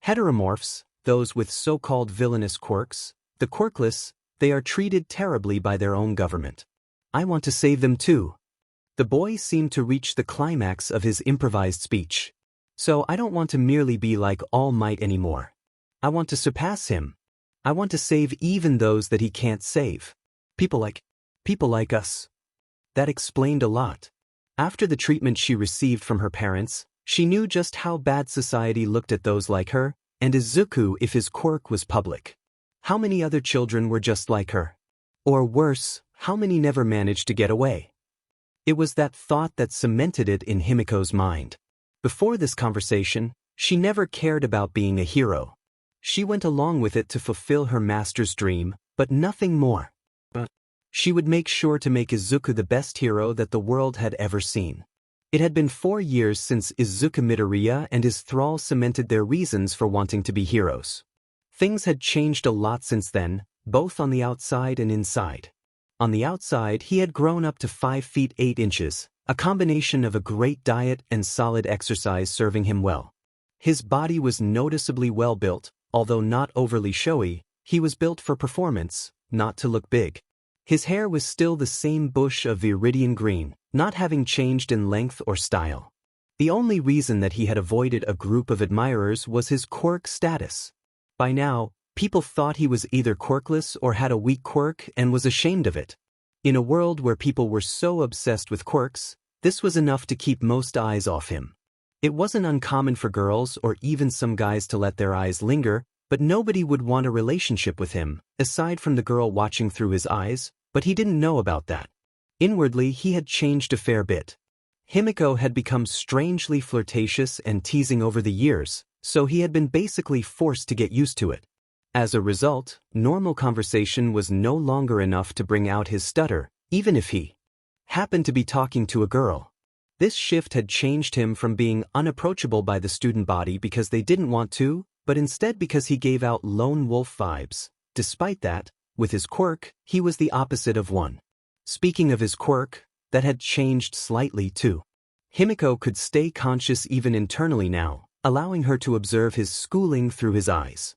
"Heteromorphs, those with so-called villainous quirks, the quirkless, they are treated terribly by their own government. I want to save them too." The boy seemed to reach the climax of his improvised speech. "So I don't want to merely be like All Might anymore. I want to surpass him. I want to save even those that he can't save. People like us." That explained a lot. After the treatment she received from her parents, she knew just how bad society looked at those like her, and Izuku if his quirk was public. How many other children were just like her? Or worse, how many never managed to get away? It was that thought that cemented it in Himiko's mind. Before this conversation, she never cared about being a hero. She went along with it to fulfill her master's dream, but nothing more. But she would make sure to make Izuku the best hero that the world had ever seen. It had been 4 years since Izuku Midoriya and his thrall cemented their reasons for wanting to be heroes. Things had changed a lot since then, both on the outside and inside. On the outside, he had grown up to 5 feet 8 inches, a combination of a great diet and solid exercise serving him well. His body was noticeably well built, although not overly showy. He was built for performance, not to look big. His hair was still the same bush of viridian green, not having changed in length or style. The only reason that he had avoided a group of admirers was his quirk status. By now, people thought he was either quirkless or had a weak quirk and was ashamed of it. In a world where people were so obsessed with quirks, this was enough to keep most eyes off him. It wasn't uncommon for girls or even some guys to let their eyes linger, but nobody would want a relationship with him, aside from the girl watching through his eyes, but he didn't know about that. Inwardly, he had changed a fair bit. Himiko had become strangely flirtatious and teasing over the years, so he had been basically forced to get used to it. As a result, normal conversation was no longer enough to bring out his stutter, even if he happened to be talking to a girl. This shift had changed him from being unapproachable by the student body because they didn't want to, but instead because he gave out lone wolf vibes. Despite that, with his quirk, he was the opposite of one. Speaking of his quirk, that had changed slightly too. Himiko could stay conscious even internally now, allowing her to observe his schooling through his eyes.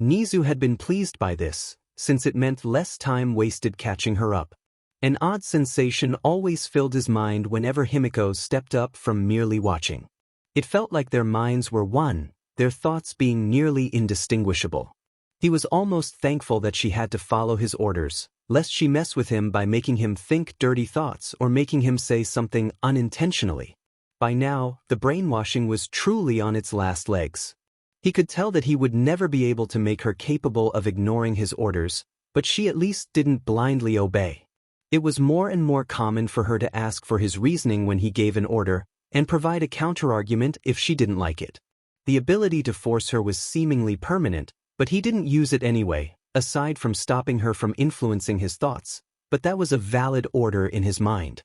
Nizu had been pleased by this, since it meant less time wasted catching her up. An odd sensation always filled his mind whenever Himiko stepped up from merely watching. It felt like their minds were one, their thoughts being nearly indistinguishable. He was almost thankful that she had to follow his orders, lest she mess with him by making him think dirty thoughts or making him say something unintentionally. By now, the brainwashing was truly on its last legs. He could tell that he would never be able to make her capable of ignoring his orders, but she at least didn't blindly obey. It was more and more common for her to ask for his reasoning when he gave an order, and provide a counterargument if she didn't like it. The ability to force her was seemingly permanent, but he didn't use it anyway, aside from stopping her from influencing his thoughts, but that was a valid order in his mind.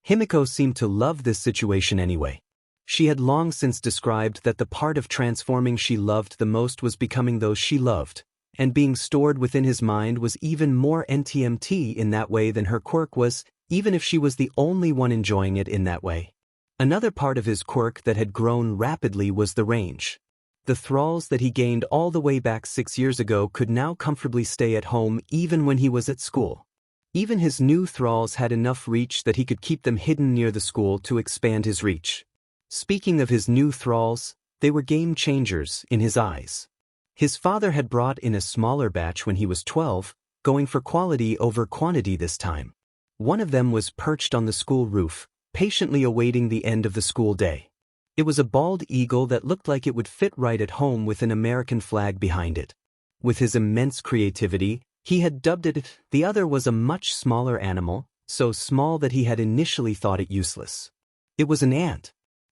Himiko seemed to love this situation anyway. She had long since described that the part of transforming she loved the most was becoming those she loved, and being stored within his mind was even more NTMT in that way than her quirk was, even if she was the only one enjoying it in that way. Another part of his quirk that had grown rapidly was the range. The thralls that he gained all the way back 6 years ago could now comfortably stay at home even when he was at school. Even his new thralls had enough reach that he could keep them hidden near the school to expand his reach. Speaking of his new thralls, they were game changers in his eyes. His father had brought in a smaller batch when he was 12, going for quality over quantity this time. One of them was perched on the school roof, patiently awaiting the end of the school day. It was a bald eagle that looked like it would fit right at home with an American flag behind it. With his immense creativity, he had dubbed it. The other was a much smaller animal, so small that he had initially thought it useless. It was an ant.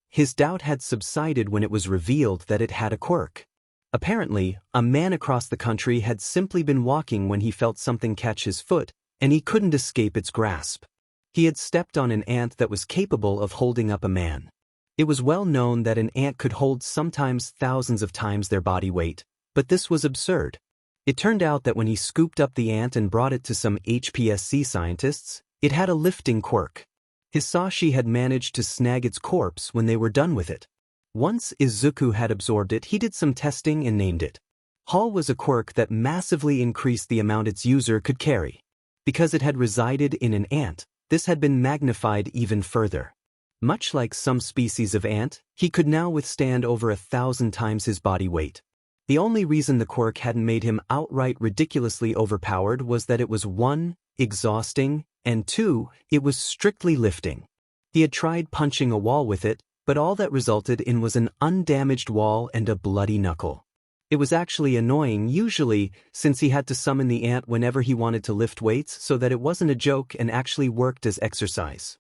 His doubt had subsided when it was revealed that it had a quirk. Apparently, a man across the country had simply been walking when he felt something catch his foot, and he couldn't escape its grasp. He had stepped on an ant that was capable of holding up a man. It was well known that an ant could hold sometimes thousands of times their body weight, but this was absurd. It turned out that when he scooped up the ant and brought it to some HPSC scientists, it had a lifting quirk. Hisashi had managed to snag its corpse when they were done with it. Once Izuku had absorbed it, he did some testing and named it. Hall was a quirk that massively increased the amount its user could carry. Because it had resided in an ant, this had been magnified even further. Much like some species of ant, he could now withstand over 1,000 times his body weight. The only reason the quirk hadn't made him outright ridiculously overpowered was that it was 1, exhausting, and 2, it was strictly lifting. He had tried punching a wall with it, but all that resulted in was an undamaged wall and a bloody knuckle. It was actually annoying usually, since he had to summon the ant whenever he wanted to lift weights so that it wasn't a joke and actually worked as exercise.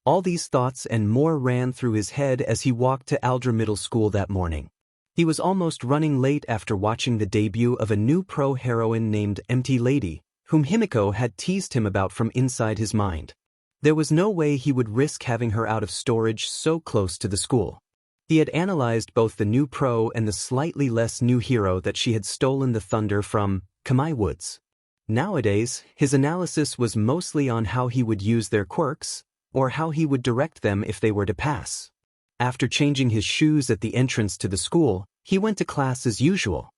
All these thoughts and more ran through his head as he walked to Aldra Middle School that morning. He was almost running late after watching the debut of a new pro heroine named Empty Lady, whom Himiko had teased him about from inside his mind. There was no way he would risk having her out of storage so close to the school. He had analyzed both the new pro and the slightly less new hero that she had stolen the thunder from, Kamai Woods. Nowadays, his analysis was mostly on how he would use their quirks, or how he would direct them if they were to pass. After changing his shoes at the entrance to the school, he went to class as usual.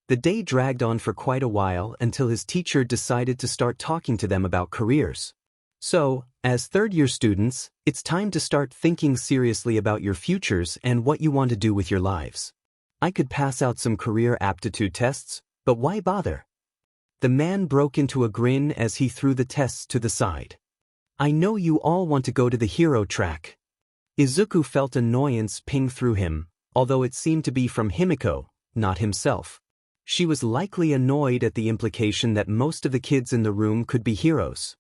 The day dragged on for quite a while until his teacher decided to start talking to them about careers. So, as third-year students, it's time to start thinking seriously about your futures and what you want to do with your lives. I could pass out some career aptitude tests, but why bother? The man broke into a grin as he threw the tests to the side. I know you all want to go to the hero track. Izuku felt annoyance ping through him, although it seemed to be from Himiko, not himself. She was likely annoyed at the implication that most of the kids in the room could be heroes.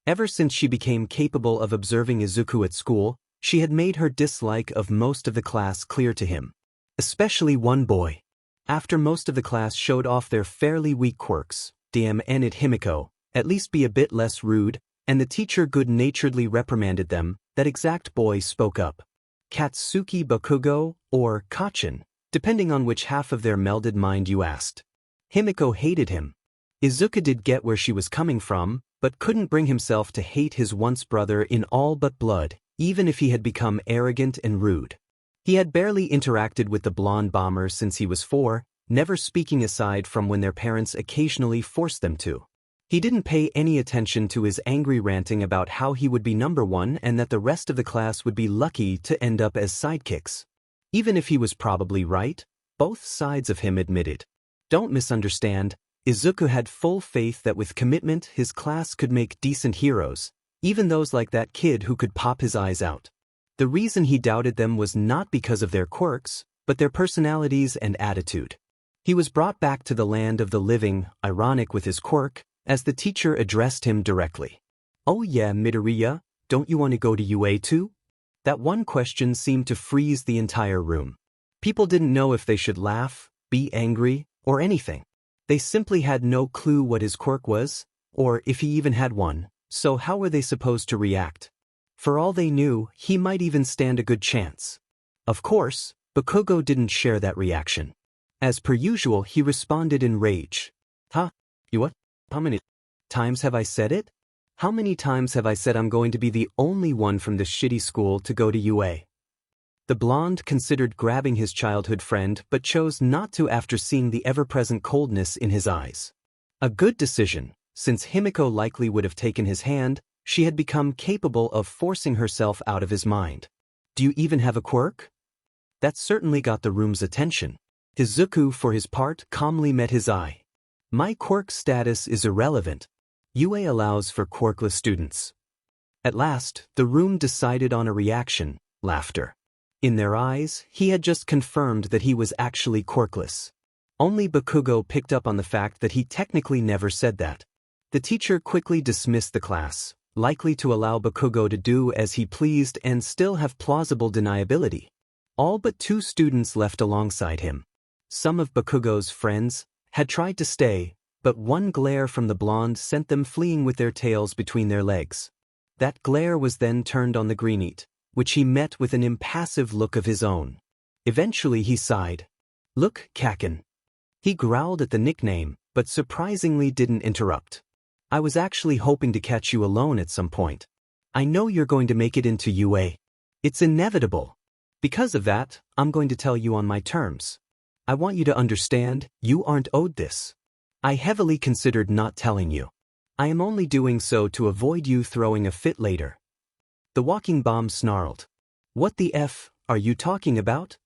Ever since she became capable of observing Izuku at school, she had made her dislike of most of the class clear to him. Especially one boy. After most of the class showed off their fairly weak quirks, DMN at Himiko, at least be a bit less rude, and the teacher good-naturedly reprimanded them, that exact boy spoke up. Katsuki Bakugo, or Kachin, depending on which half of their melded mind you asked. Himiko hated him. Izuku did get where she was coming from, but couldn't bring himself to hate his once brother in all but blood, even if he had become arrogant and rude. He had barely interacted with the blonde bomber since he was 4, never speaking aside from when their parents occasionally forced them to. He didn't pay any attention to his angry ranting about how he would be number 1 and that the rest of the class would be lucky to end up as sidekicks. Even if he was probably right, both sides of him admitted. Don't misunderstand, Izuku had full faith that with commitment his class could make decent heroes, even those like that kid who could pop his eyes out. The reason he doubted them was not because of their quirks, but their personalities and attitude. He was brought back to the land of the living, ironic with his quirk, as the teacher addressed him directly. Oh yeah, Midoriya, don't you want to go to UA too? That one question seemed to freeze the entire room. People didn't know if they should laugh, be angry, or anything. They simply had no clue what his quirk was, or if he even had one, so how were they supposed to react? For all they knew, he might even stand a good chance. Of course, Bakugo didn't share that reaction. As per usual, he responded in rage. Huh? You what? How many times have I said it? How many times have I said I'm going to be the only one from this shitty school to go to UA? The blonde considered grabbing his childhood friend but chose not to after seeing the ever-present coldness in his eyes. A good decision, since Himiko likely would have taken his hand. She had become capable of forcing herself out of his mind. Do you even have a quirk? That certainly got the room's attention. Izuku, for his part, calmly met his eye. My quirk status is irrelevant. UA allows for quirkless students. At last, the room decided on a reaction: laughter. In their eyes, he had just confirmed that he was actually quirkless. Only Bakugo picked up on the fact that he technically never said that. The teacher quickly dismissed the class, likely to allow Bakugo to do as he pleased and still have plausible deniability. All but 2 students left alongside him. Some of Bakugo's friends had tried to stay, but one glare from the blonde sent them fleeing with their tails between their legs. That glare was then turned on the greenite, which he met with an impassive look of his own. Eventually he sighed. Look, Kaken. He growled at the nickname, but surprisingly didn't interrupt. I was actually hoping to catch you alone at some point. I know you're going to make it into UA. It's inevitable. Because of that, I'm going to tell you on my terms. I want you to understand, you aren't owed this. I heavily considered not telling you. I am only doing so to avoid you throwing a fit later. The walking bomb snarled. What the F are you talking about?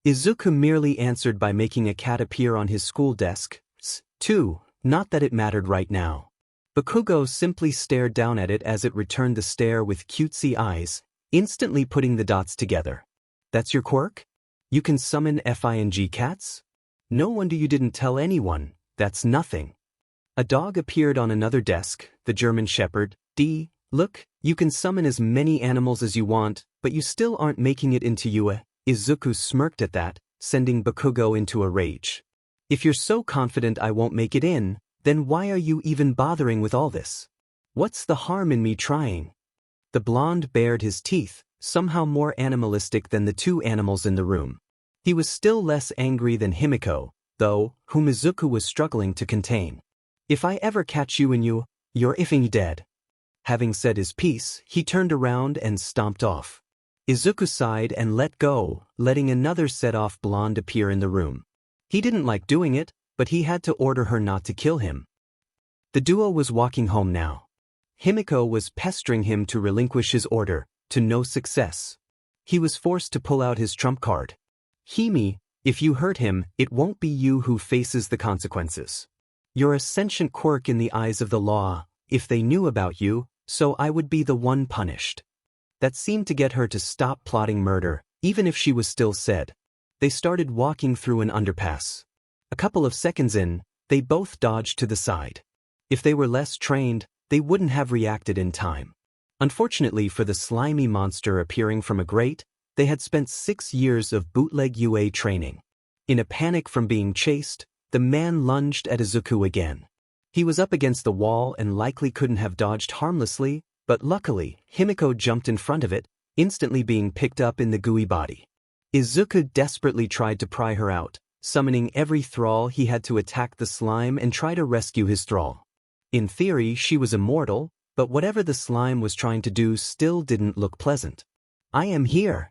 Izuku merely answered by making a cat appear on his school desk. Not that it mattered right now. Bakugo simply stared down at it as it returned the stare with cutesy eyes, instantly putting the dots together. That's your quirk? You can summon FING cats? No wonder you didn't tell anyone. That's nothing. A dog appeared on another desk, the German Shepherd. Look, you can summon as many animals as you want, but you still aren't making it into UA. Izuku smirked at that, sending Bakugo into a rage. If you're so confident I won't make it in, then why are you even bothering with all this? What's the harm in me trying? The blonde bared his teeth, somehow more animalistic than the 2 animals in the room. He was still less angry than Himiko, though, whom Izuku was struggling to contain. If I ever catch you and you're effing dead. Having said his piece, he turned around and stomped off. Izuku sighed and let go, letting another set-off blonde appear in the room. He didn't like doing it, but he had to order her not to kill him. The duo was walking home now. Himiko was pestering him to relinquish his order, to no success. He was forced to pull out his trump card. Himi, if you hurt him, it won't be you who faces the consequences. You're a sentient quirk in the eyes of the law, if they knew about you, so I would be the one punished. That seemed to get her to stop plotting murder, even if she was still said. They started walking through an underpass. A couple of seconds in, they both dodged to the side. If they were less trained, they wouldn't have reacted in time. Unfortunately for the slimy monster appearing from a grate, they had spent 6 years of bootleg UA training. In a panic from being chased, the man lunged at Izuku again. He was up against the wall and likely couldn't have dodged harmlessly, but luckily, Himiko jumped in front of it, instantly being picked up in the gooey body. Izuku desperately tried to pry her out, summoning every thrall he had to attack the slime and try to rescue his thrall. In theory, she was immortal, but whatever the slime was trying to do still didn't look pleasant. I am here.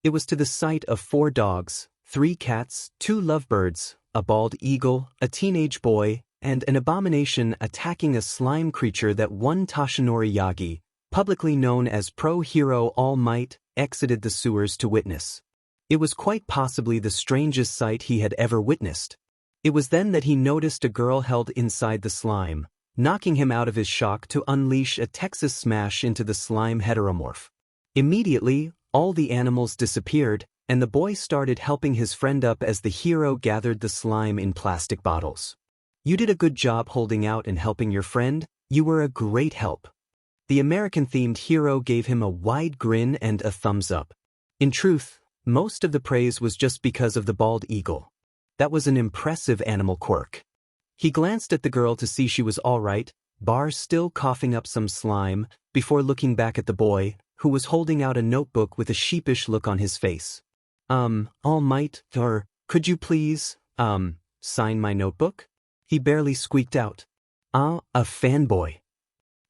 It was to the sight of 4 dogs, 3 cats, 2 lovebirds, a bald eagle, a teenage boy, and an abomination attacking a slime creature that one Toshinori Yagi, publicly known as Pro-Hero All Might, exited the sewers to witness. It was quite possibly the strangest sight he had ever witnessed. It was then that he noticed a girl held inside the slime, knocking him out of his shock to unleash a Texas smash into the slime heteromorph. Immediately, all the animals disappeared, and the boy started helping his friend up as the hero gathered the slime in plastic bottles. You did a good job holding out and helping your friend. You were a great help. The American-themed hero gave him a wide grin and a thumbs up. In truth, most of the praise was just because of the bald eagle. That was an impressive animal quirk. He glanced at the girl to see she was all right, still coughing up some slime, before looking back at the boy, who was holding out a notebook with a sheepish look on his face. All Might, or could you please, sign my notebook? He barely squeaked out. A fanboy.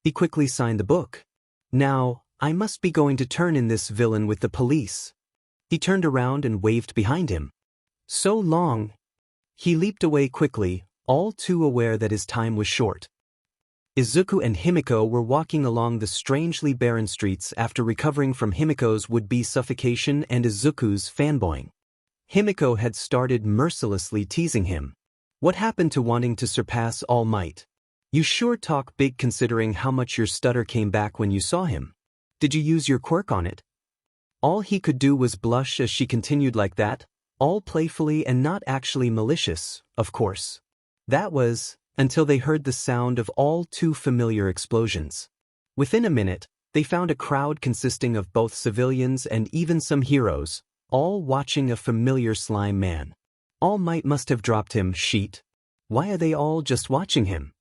He quickly signed the book. Now, I must be going to turn in this villain with the police. He turned around and waved behind him. So long. He leaped away quickly, all too aware that his time was short. Izuku and Himiko were walking along the strangely barren streets after recovering from Himiko's would-be suffocation and Izuku's fanboying. Himiko had started mercilessly teasing him. What happened to wanting to surpass All Might? You sure talk big considering how much your stutter came back when you saw him. Did you use your quirk on it? All he could do was blush as she continued like that, all playfully and not actually malicious, of course. That was, until they heard the sound of all too familiar explosions. Within a minute, they found a crowd consisting of both civilians and even some heroes, all watching a familiar slime man. All Might must have dropped him, sheet. Why are they all just watching him?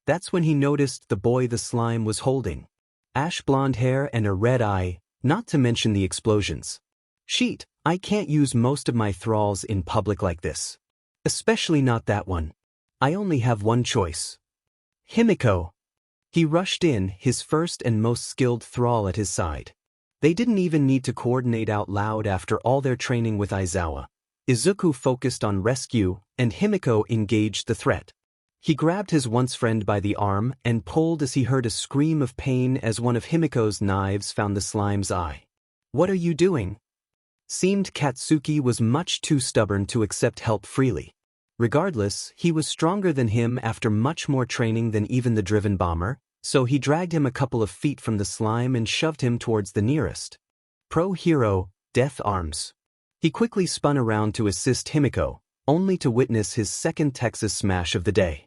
That's when he noticed the boy the slime was holding. Ash blonde hair and a red eye, not to mention the explosions. Sheet, I can't use most of my thralls in public like this. Especially not that one. I only have one choice. Himiko. He rushed in, his first and most skilled thrall at his side. They didn't even need to coordinate out loud after all their training with Aizawa. Izuku focused on rescue, and Himiko engaged the threat. He grabbed his once friend by the arm and pulled as he heard a scream of pain as one of Himiko's knives found the slime's eye. What are you doing? Seemed Katsuki was much too stubborn to accept help freely. Regardless, he was stronger than him after much more training than even the driven bomber, so he dragged him a couple of feet from the slime and shoved him towards the nearest. Pro hero, Death Arms. He quickly spun around to assist Himiko, only to witness his second Texas smash of the day.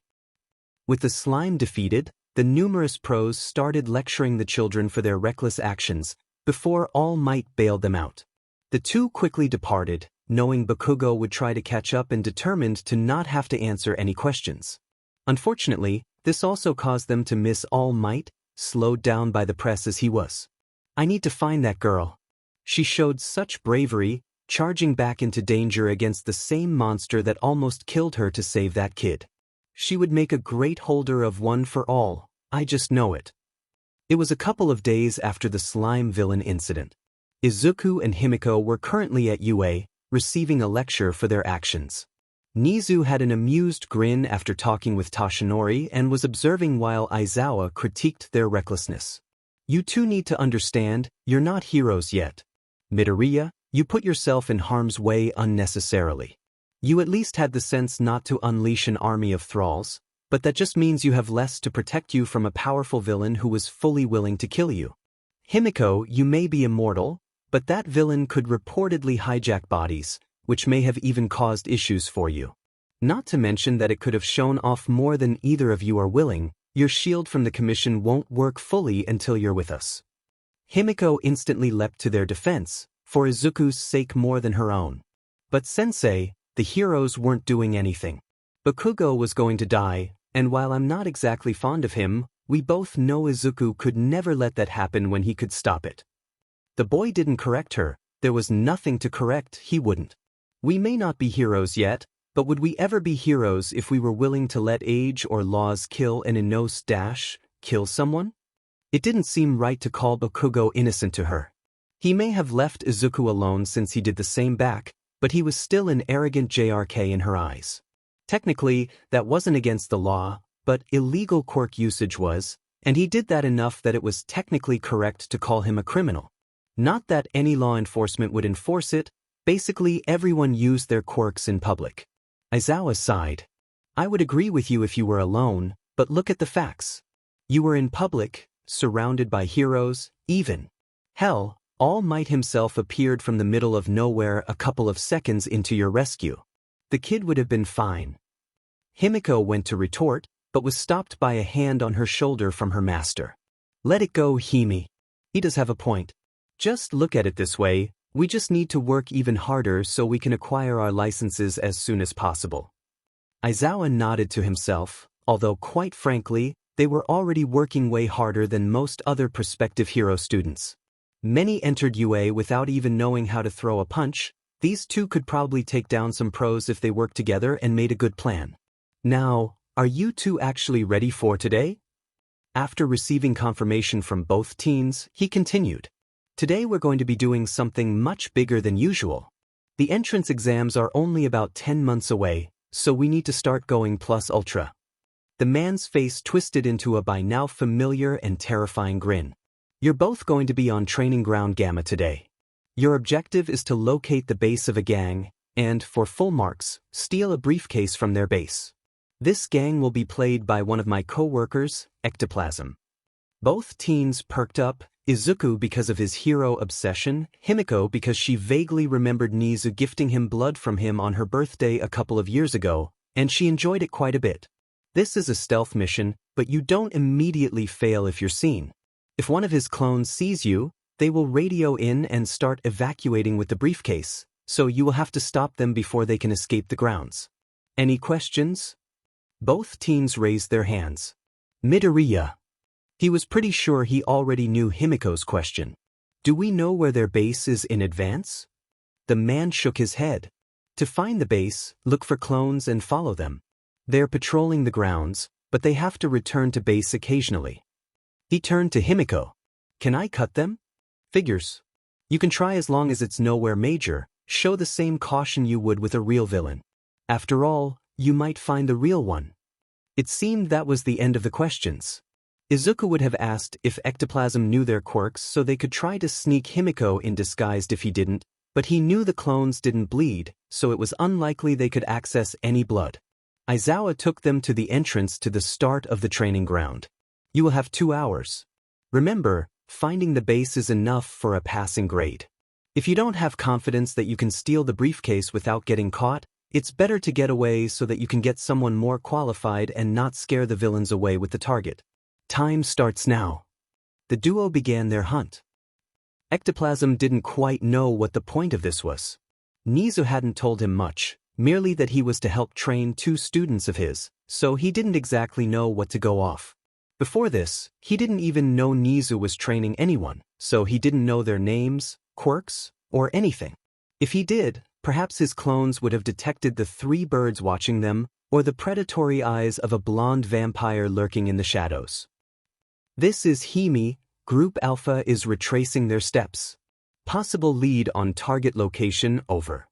With the slime defeated, the numerous pros started lecturing the children for their reckless actions, before All Might bailed them out. The two quickly departed, knowing Bakugo would try to catch up and determined to not have to answer any questions. Unfortunately, this also caused them to miss All Might, slowed down by the press as he was. I need to find that girl. She showed such bravery, charging back into danger against the same monster that almost killed her to save that kid. She would make a great holder of One for All, I just know it. It was a couple of days after the slime villain incident. Izuku and Himiko were currently at UA, receiving a lecture for their actions. Nizu had an amused grin after talking with Toshinori and was observing while Aizawa critiqued their recklessness. You two need to understand, you're not heroes yet. Midoriya, you put yourself in harm's way unnecessarily. You at least had the sense not to unleash an army of thralls, but that just means you have less to protect you from a powerful villain who was fully willing to kill you. Himiko, you may be immortal, but that villain could reportedly hijack bodies, which may have even caused issues for you. Not to mention that it could have shown off more than either of you are willing. Your shield from the commission won't work fully until you're with us. Himiko instantly leapt to their defense, for Izuku's sake more than her own. But sensei, the heroes weren't doing anything. Bakugo was going to die, and while I'm not exactly fond of him, we both know Izuku could never let that happen when he could stop it. The boy didn't correct her, there was nothing to correct, he wouldn't. We may not be heroes yet, but would we ever be heroes if we were willing to let age or laws kill an kill someone? It didn't seem right to call Bakugo innocent to her. He may have left Izuku alone since he did the same back, but he was still an arrogant JRK in her eyes. Technically, that wasn't against the law, but illegal quirk usage was, and he did that enough that it was technically correct to call him a criminal. Not that any law enforcement would enforce it, basically everyone used their quirks in public. Aizawa sighed. I would agree with you if you were alone, but look at the facts. You were in public, surrounded by heroes, even. Hell, All Might himself appeared from the middle of nowhere a couple of seconds into your rescue. The kid would have been fine. Himiko went to retort, but was stopped by a hand on her shoulder from her master. Let it go, Himi. He does have a point. Just look at it this way, we just need to work even harder so we can acquire our licenses as soon as possible. Aizawa nodded to himself, although quite frankly, they were already working way harder than most other prospective hero students. Many entered UA without even knowing how to throw a punch. These two could probably take down some pros if they worked together and made a good plan. Now, are you two actually ready for today? After receiving confirmation from both teens, he continued. Today we're going to be doing something much bigger than usual. The entrance exams are only about 10 months away, so we need to start going plus ultra. The man's face twisted into a by now familiar and terrifying grin. You're both going to be on training ground Gamma today. Your objective is to locate the base of a gang, and, for full marks, steal a briefcase from their base. This gang will be played by one of my co-workers, Ectoplasm. Both teens perked up, Izuku because of his hero obsession, Himiko because she vaguely remembered Nizu gifting him blood from him on her birthday a couple of years ago, and she enjoyed it quite a bit. This is a stealth mission, but you don't immediately fail if you're seen. If one of his clones sees you, they will radio in and start evacuating with the briefcase, so you will have to stop them before they can escape the grounds. Any questions? Both teens raised their hands. Midoriya. He was pretty sure he already knew Himiko's question. Do we know where their base is in advance? The man shook his head. To find the base, look for clones and follow them. They're patrolling the grounds, but they have to return to base occasionally. He turned to Himiko. Can I cut them? Figures. You can try as long as it's nowhere major. Show the same caution you would with a real villain. After all, you might find the real one. It seemed that was the end of the questions. Izuku would have asked if Ectoplasm knew their quirks so they could try to sneak Himiko in disguised if he didn't, but he knew the clones didn't bleed, so it was unlikely they could access any blood. Aizawa took them to the entrance to the start of the training ground. You will have 2 hours. Remember, finding the base is enough for a passing grade. If you don't have confidence that you can steal the briefcase without getting caught, it's better to get away so that you can get someone more qualified and not scare the villains away with the target. Time starts now. The duo began their hunt. Ectoplasm didn't quite know what the point of this was. Nizu hadn't told him much, merely that he was to help train 2 students of his, so he didn't exactly know what to go off. Before this, he didn't even know Nizu was training anyone, so he didn't know their names, quirks, or anything. If he did, perhaps his clones would have detected the 3 birds watching them, or the predatory eyes of a blonde vampire lurking in the shadows. This is Himi, Group Alpha is retracing their steps. Possible lead on target location over.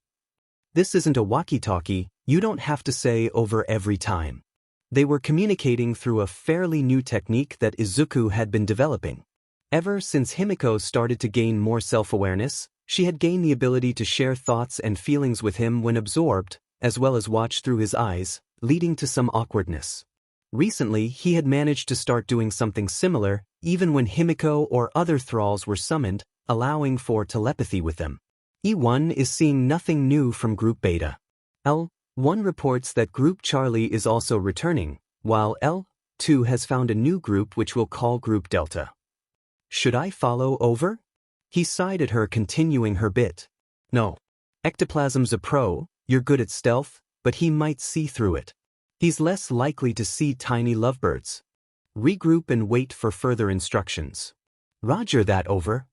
This isn't a walkie-talkie, you don't have to say over every time. They were communicating through a fairly new technique that Izuku had been developing. Ever since Himiko started to gain more self-awareness, she had gained the ability to share thoughts and feelings with him when absorbed, as well as watch through his eyes, leading to some awkwardness. Recently, he had managed to start doing something similar, even when Himiko or other thralls were summoned, allowing for telepathy with them. E1 is seeing nothing new from Group Beta. L1 reports that Group Charlie is also returning, while L2 has found a new group which we'll call Group Delta. Should I follow over? He sighed at her, continuing her bit. No. Ectoplasm's a pro, you're good at stealth, but he might see through it. He's less likely to see tiny lovebirds. Regroup and wait for further instructions. Roger that, over.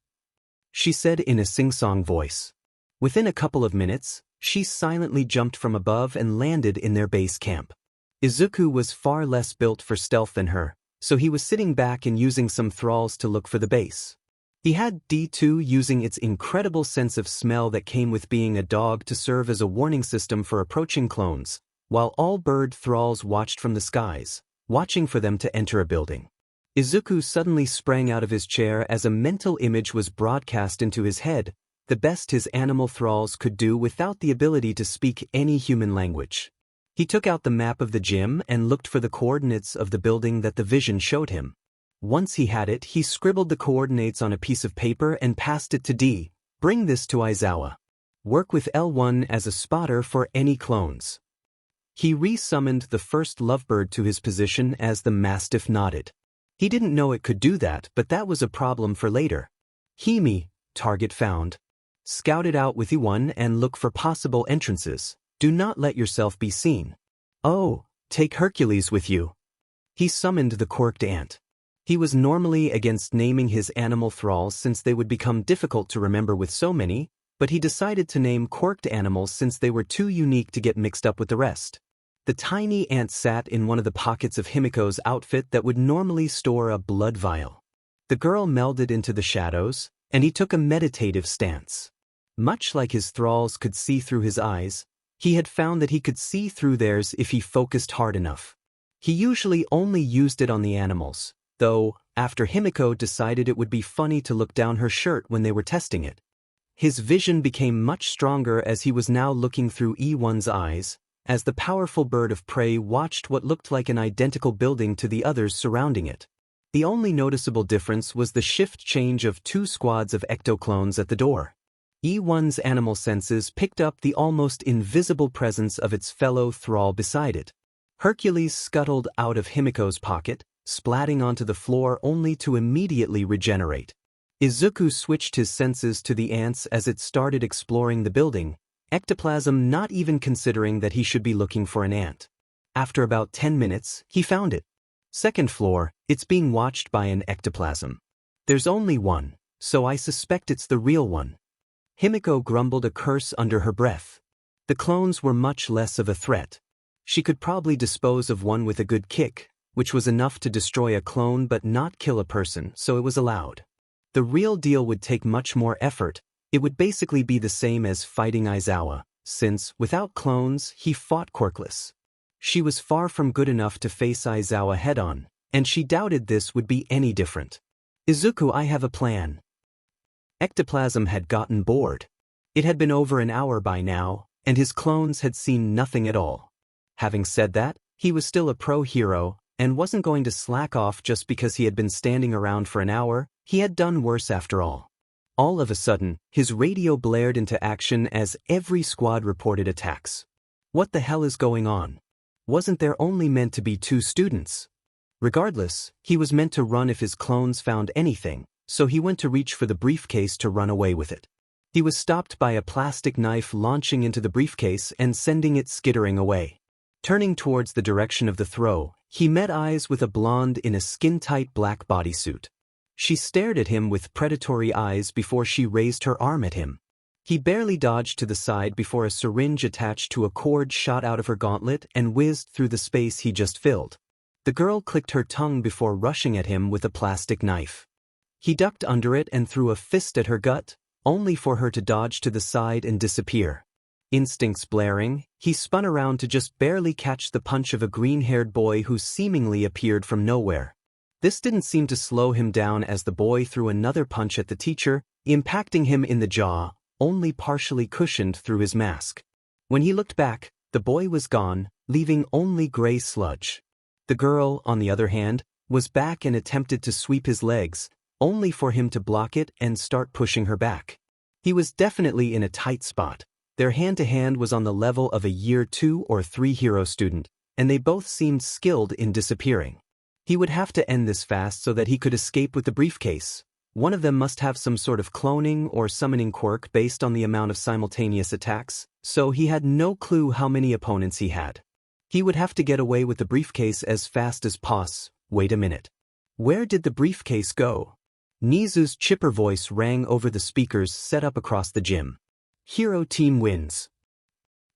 She said in a sing-song voice. Within a couple of minutes, she silently jumped from above and landed in their base camp. Izuku was far less built for stealth than her, so he was sitting back and using some thralls to look for the base. He had D2 using its incredible sense of smell that came with being a dog to serve as a warning system for approaching clones, while all bird thralls watched from the skies, watching for them to enter a building. Izuku suddenly sprang out of his chair as a mental image was broadcast into his head, the best his animal thralls could do without the ability to speak any human language. He took out the map of the gym and looked for the coordinates of the building that the vision showed him. Once he had it, he scribbled the coordinates on a piece of paper and passed it to D. Bring this to Aizawa. Work with L1 as a spotter for any clones. He re-summoned the first lovebird to his position as the mastiff nodded. He didn't know it could do that, but that was a problem for later. Himi, target found. Scout it out with E1 and look for possible entrances. Do not let yourself be seen. Oh, take Hercules with you. He summoned the quirked ant. He was normally against naming his animal thralls since they would become difficult to remember with so many, but he decided to name quirked animals since they were too unique to get mixed up with the rest. The tiny ant sat in one of the pockets of Himiko's outfit that would normally store a blood vial. The girl melded into the shadows, and he took a meditative stance. Much like his thralls could see through his eyes, he had found that he could see through theirs if he focused hard enough. He usually only used it on the animals, though, after Himiko decided it would be funny to look down her shirt when they were testing it. His vision became much stronger as he was now looking through E1's eyes, as the powerful bird of prey watched what looked like an identical building to the others surrounding it. The only noticeable difference was the shift change of 2 squads of ectoclones at the door. E1's animal senses picked up the almost invisible presence of its fellow thrall beside it. Hercules scuttled out of Himiko's pocket, splatting onto the floor only to immediately regenerate. Izuku switched his senses to the ants as it started exploring the building, ectoplasm not even considering that he should be looking for an ant. After about 10 minutes, he found it. Second floor, it's being watched by an ectoplasm. There's only one, so I suspect it's the real one. Himiko grumbled a curse under her breath. The clones were much less of a threat. She could probably dispose of one with a good kick, which was enough to destroy a clone but not kill a person, so it was allowed. The real deal would take much more effort. It would basically be the same as fighting Aizawa, since, without clones, he fought Quirkless. She was far from good enough to face Aizawa head-on, and she doubted this would be any different. Izuku, I have a plan. Ectoplasm had gotten bored. It had been over an hour by now, and his clones had seen nothing at all. Having said that, he was still a pro-hero, and wasn't going to slack off just because he had been standing around for an hour. He had done worse after all. All of a sudden, his radio blared into action as every squad reported attacks. What the hell is going on? Wasn't there only meant to be 2 students? Regardless, he was meant to run if his clones found anything, so he went to reach for the briefcase to run away with it. He was stopped by a plastic knife launching into the briefcase and sending it skittering away. Turning towards the direction of the throw, he met eyes with a blonde in a skin-tight black bodysuit. She stared at him with predatory eyes before she raised her arm at him. He barely dodged to the side before a syringe attached to a cord shot out of her gauntlet and whizzed through the space he just filled. The girl clicked her tongue before rushing at him with a plastic knife. He ducked under it and threw a fist at her gut, only for her to dodge to the side and disappear. Instincts blaring, he spun around to just barely catch the punch of a green-haired boy who seemingly appeared from nowhere. This didn't seem to slow him down as the boy threw another punch at the teacher, impacting him in the jaw, only partially cushioned through his mask. When he looked back, the boy was gone, leaving only gray sludge. The girl, on the other hand, was back and attempted to sweep his legs, only for him to block it and start pushing her back. He was definitely in a tight spot. Their hand-to-hand was on the level of a Year 2 or 3 hero student, and they both seemed skilled in disappearing. He would have to end this fast so that he could escape with the briefcase. One of them must have some sort of cloning or summoning quirk based on the amount of simultaneous attacks, so he had no clue how many opponents he had. He would have to get away with the briefcase as fast as possible. Wait a minute. Where did the briefcase go? Nizu's chipper voice rang over the speakers set up across the gym. Hero team wins.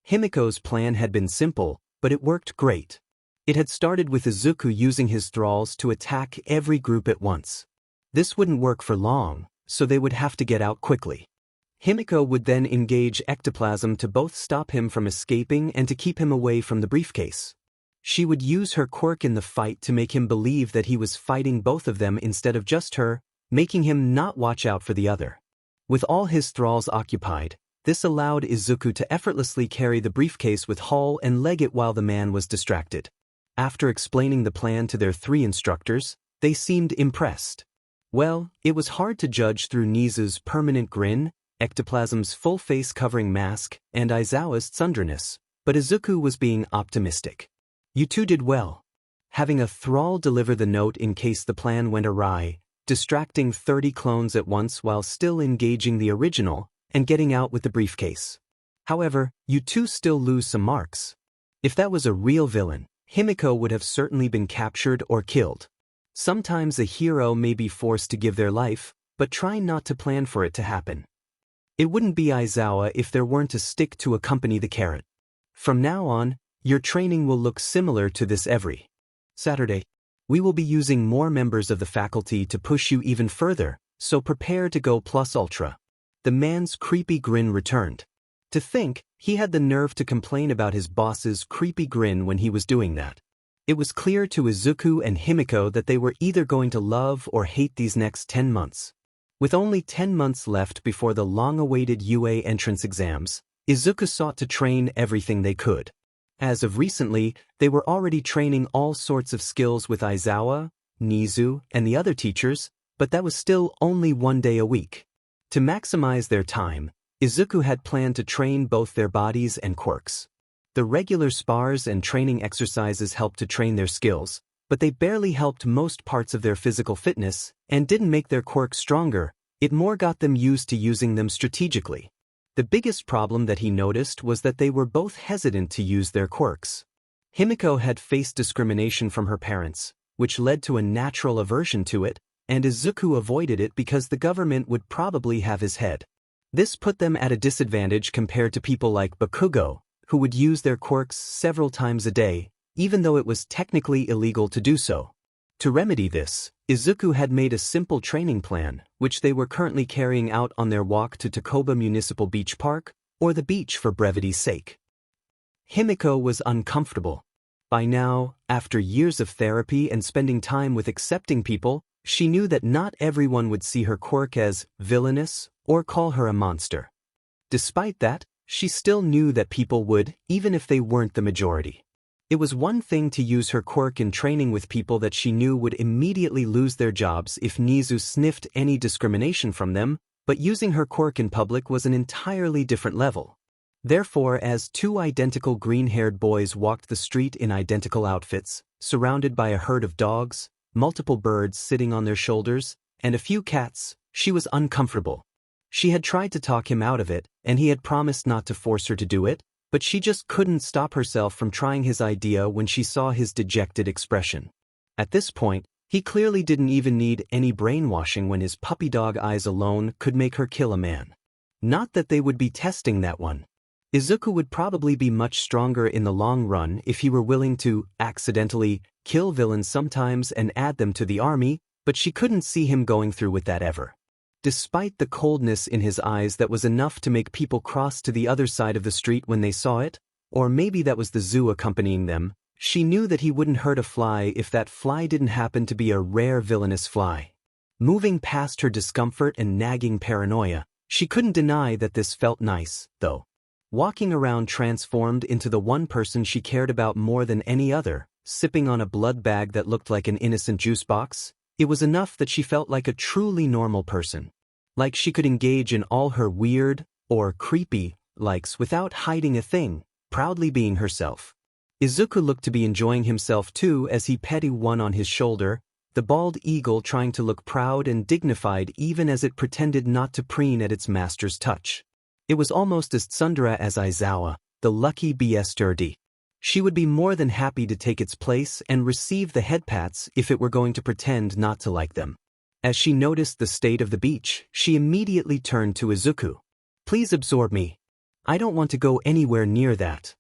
Himiko's plan had been simple, but it worked great. It had started with Izuku using his thralls to attack every group at once. This wouldn't work for long, so they would have to get out quickly. Himiko would then engage ectoplasm to both stop him from escaping and to keep him away from the briefcase. She would use her quirk in the fight to make him believe that he was fighting both of them instead of just her, making him not watch out for the other. With all his thralls occupied, this allowed Izuku to effortlessly carry the briefcase with haul and leg it while the man was distracted. After explaining the plan to their 3 instructors, they seemed impressed. Well, it was hard to judge through Nizu's permanent grin, ectoplasm's full face covering mask, and Aizawa's tsunderness, but Izuku was being optimistic. You 2 did well. Having a thrall deliver the note in case the plan went awry, distracting 30 clones at once while still engaging the original, and getting out with the briefcase. However, you 2 still lose some marks. If that was a real villain, Himiko would have certainly been captured or killed. Sometimes a hero may be forced to give their life, but try not to plan for it to happen. It wouldn't be Aizawa if there weren't a stick to accompany the carrot. From now on, Your training will look similar to this every Saturday. We will be using more members of the faculty to push you even further, so prepare to go plus ultra. The man's creepy grin returned. To think, he had the nerve to complain about his boss's creepy grin when he was doing that. It was clear to Izuku and Himiko that they were either going to love or hate these next 10 months. With only 10 months left before the long-awaited UA entrance exams, Izuku sought to train everything they could. As of recently, they were already training all sorts of skills with Aizawa, Nizu, and the other teachers, but that was still only 1 day a week. To maximize their time, Izuku had planned to train both their bodies and quirks. The regular spars and training exercises helped to train their skills, but they barely helped most parts of their physical fitness and didn't make their quirks stronger. It more got them used to using them strategically. The biggest problem that he noticed was that they were both hesitant to use their quirks. Himiko had faced discrimination from her parents, which led to a natural aversion to it, and Izuku avoided it because the government would probably have his head. This put them at a disadvantage compared to people like Bakugo, who would use their quirks several times a day, even though it was technically illegal to do so. To remedy this, Izuku had made a simple training plan, which they were currently carrying out on their walk to Takoba Municipal Beach Park, or the beach for brevity's sake. Himiko was uncomfortable. By now, after years of therapy and spending time with accepting people, she knew that not everyone would see her quirk as villainous or call her a monster. Despite that, she still knew that people would, even if they weren't the majority. It was one thing to use her quirk in training with people that she knew would immediately lose their jobs if Nizu sniffed any discrimination from them, but using her quirk in public was an entirely different level. Therefore, as two identical green-haired boys walked the street in identical outfits, surrounded by a herd of dogs, multiple birds sitting on their shoulders, and a few cats, she was uncomfortable. She had tried to talk him out of it, and he had promised not to force her to do it, but she just couldn't stop herself from trying his idea when she saw his dejected expression. At this point, he clearly didn't even need any brainwashing when his puppy dog eyes alone could make her kill a man. Not that they would be testing that one. Izuku would probably be much stronger in the long run if he were willing to, accidentally, kill villains sometimes and add them to the army, but she couldn't see him going through with that ever. Despite the coldness in his eyes that was enough to make people cross to the other side of the street when they saw it, or maybe that was the zoo accompanying them, she knew that he wouldn't hurt a fly if that fly didn't happen to be a rare villainous fly. Moving past her discomfort and nagging paranoia, she couldn't deny that this felt nice, though. Walking around transformed into the one person she cared about more than any other, sipping on a blood bag that looked like an innocent juice box, it was enough that she felt like a truly normal person. Like she could engage in all her weird, or creepy, likes without hiding a thing, proudly being herself. Izuku looked to be enjoying himself too as he petted one on his shoulder, the bald eagle trying to look proud and dignified even as it pretended not to preen at its master's touch. It was almost as tsundere as Aizawa, the lucky BS-dirty. She would be more than happy to take its place and receive the head pats if it were going to pretend not to like them. As she noticed the state of the beach, she immediately turned to Izuku. "Please absorb me. I don't want to go anywhere near that."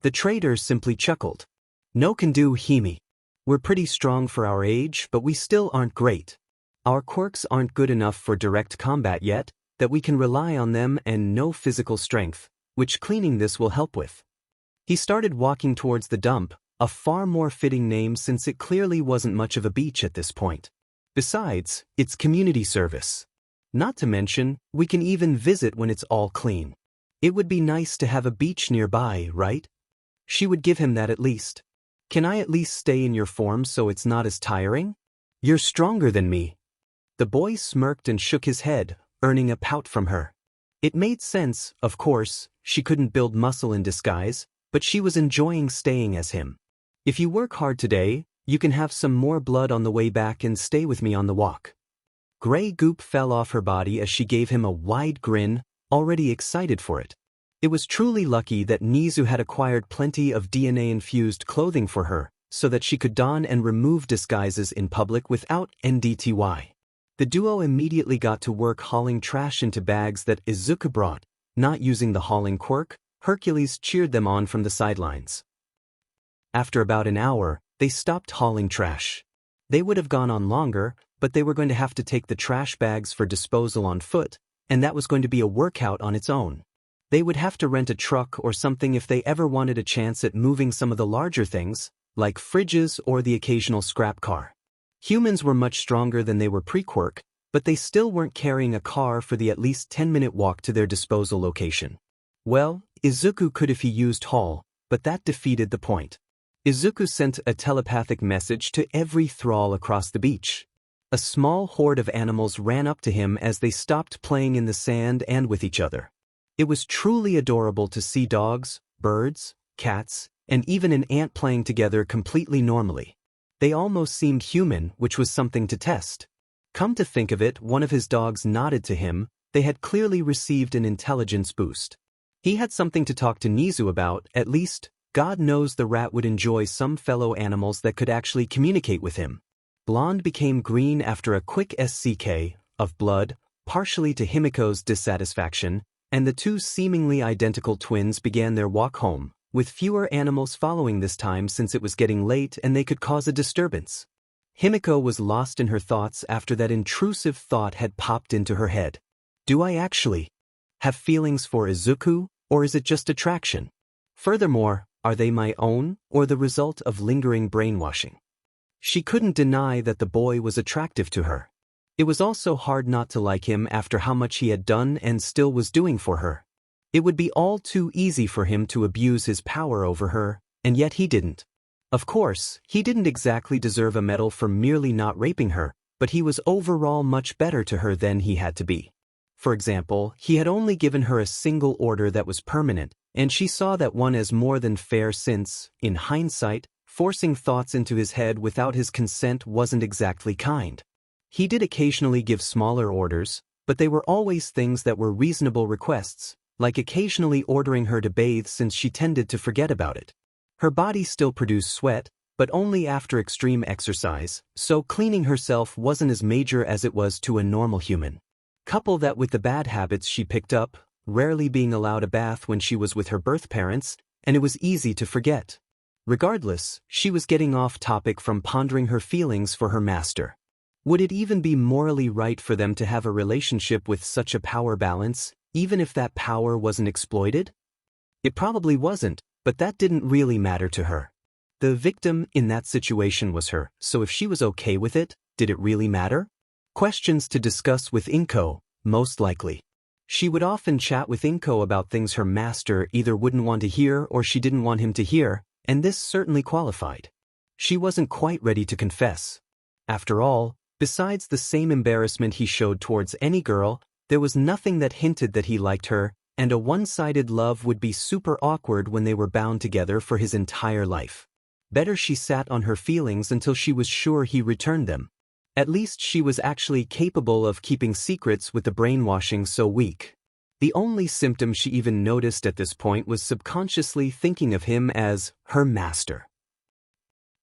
The trader simply chuckled. "No can do, Himi. We're pretty strong for our age, but we still aren't great. Our quirks aren't good enough for direct combat yet, that we can rely on them and no physical strength, which cleaning this will help with." He started walking towards the dump, a far more fitting name since it clearly wasn't much of a beach at this point. Besides, it's community service. Not to mention, we can even visit when it's all clean. It would be nice to have a beach nearby, right? She would give him that at least. "Can I at least stay in your form so it's not as tiring? You're stronger than me." The boy smirked and shook his head, earning a pout from her. It made sense, of course, she couldn't build muscle in disguise, but she was enjoying staying as him. "If you work hard today, you can have some more blood on the way back and stay with me on the walk." Gray goop fell off her body as she gave him a wide grin, already excited for it. It was truly lucky that Nizu had acquired plenty of DNA-infused clothing for her, so that she could don and remove disguises in public without NDTY. The duo immediately got to work hauling trash into bags that Izuku brought. Not using the hauling quirk, Hercules cheered them on from the sidelines. After about an hour, they stopped hauling trash. They would have gone on longer, but they were going to have to take the trash bags for disposal on foot, and that was going to be a workout on its own. They would have to rent a truck or something if they ever wanted a chance at moving some of the larger things, like fridges or the occasional scrap car. Humans were much stronger than they were pre-Quirk, but they still weren't carrying a car for the at least 10-minute walk to their disposal location. Well, Izuku could if he used haul, but that defeated the point. Izuku sent a telepathic message to every thrall across the beach. A small horde of animals ran up to him as they stopped playing in the sand and with each other. It was truly adorable to see dogs, birds, cats, and even an ant playing together completely normally. They almost seemed human, which was something to test. Come to think of it, one of his dogs nodded to him. They had clearly received an intelligence boost. He had something to talk to Nizu about, at least. God knows the rat would enjoy some fellow animals that could actually communicate with him. Blonde became green after a quick SCK of blood, partially to Himiko's dissatisfaction, and the two seemingly identical twins began their walk home, with fewer animals following this time since it was getting late and they could cause a disturbance. Himiko was lost in her thoughts after that intrusive thought had popped into her head. Do I actually have feelings for Izuku, or is it just attraction? Furthermore, are they my own, or the result of lingering brainwashing? She couldn't deny that the boy was attractive to her. It was also hard not to like him after how much he had done and still was doing for her. It would be all too easy for him to abuse his power over her, and yet he didn't. Of course, he didn't exactly deserve a medal for merely not raping her, but he was overall much better to her than he had to be. For example, he had only given her a single order that was permanent, and she saw that one as more than fair since, in hindsight, forcing thoughts into his head without his consent wasn't exactly kind. He did occasionally give smaller orders, but they were always things that were reasonable requests, like occasionally ordering her to bathe since she tended to forget about it. Her body still produced sweat, but only after extreme exercise, so cleaning herself wasn't as major as it was to a normal human. Couple that with the bad habits she picked up, rarely being allowed a bath when she was with her birth parents, and it was easy to forget. Regardless, she was getting off topic from pondering her feelings for her master. Would it even be morally right for them to have a relationship with such a power balance, even if that power wasn't exploited? It probably wasn't, but that didn't really matter to her. The victim in that situation was her, so if she was okay with it, did it really matter? Questions to discuss with Inko, most likely. She would often chat with Inko about things her master either wouldn't want to hear or she didn't want him to hear, and this certainly qualified. She wasn't quite ready to confess. After all, besides the same embarrassment he showed towards any girl, there was nothing that hinted that he liked her, and a one-sided love would be super awkward when they were bound together for his entire life. Better she sat on her feelings until she was sure he returned them. At least she was actually capable of keeping secrets with the brainwashing so weak. The only symptom she even noticed at this point was subconsciously thinking of him as her master.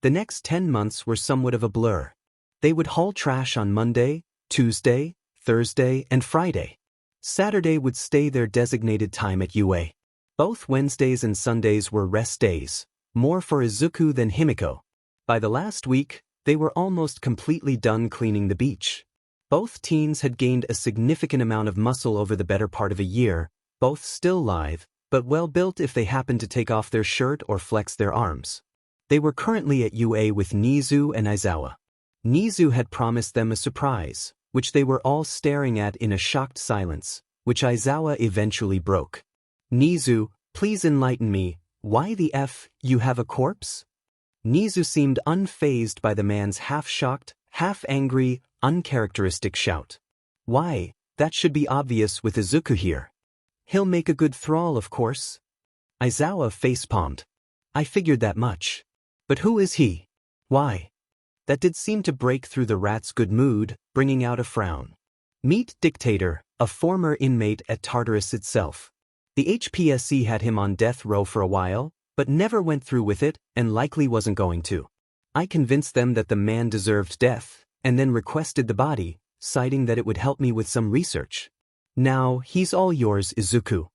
The next 10 months were somewhat of a blur. They would haul trash on Monday, Tuesday, Thursday, and Friday. Saturday would stay their designated time at UA. Both Wednesdays and Sundays were rest days, more for Izuku than Himiko. By the last week, they were almost completely done cleaning the beach. Both teens had gained a significant amount of muscle over the better part of a year, both still lithe, but well built if they happened to take off their shirt or flex their arms. They were currently at UA with Nizu and Aizawa. Nizu had promised them a surprise, which they were all staring at in a shocked silence, which Aizawa eventually broke. Nizu, please enlighten me, why the F, you have a corpse? Nizu seemed unfazed by the man's half-shocked, half-angry, uncharacteristic shout. Why, that should be obvious with Izuku here. He'll make a good thrall, of course. Aizawa facepalmed. I figured that much. But who is he? Why? That did seem to break through the rat's good mood, bringing out a frown. Meet Dictator, a former inmate at Tartarus itself. The HPSC had him on death row for a while, but never went through with it, and likely wasn't going to. I convinced them that the man deserved death, and then requested the body, citing that it would help me with some research. Now, he's all yours, Izuku.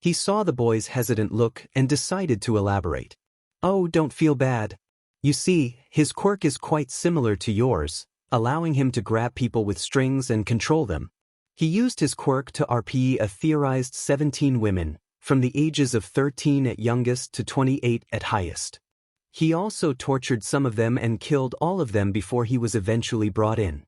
He saw the boy's hesitant look and decided to elaborate. Oh, don't feel bad. You see, his quirk is quite similar to yours, allowing him to grab people with strings and control them. He used his quirk to RP a theorized 17 women, from the ages of 13 at youngest to 28 at highest. He also tortured some of them and killed all of them before he was eventually brought in.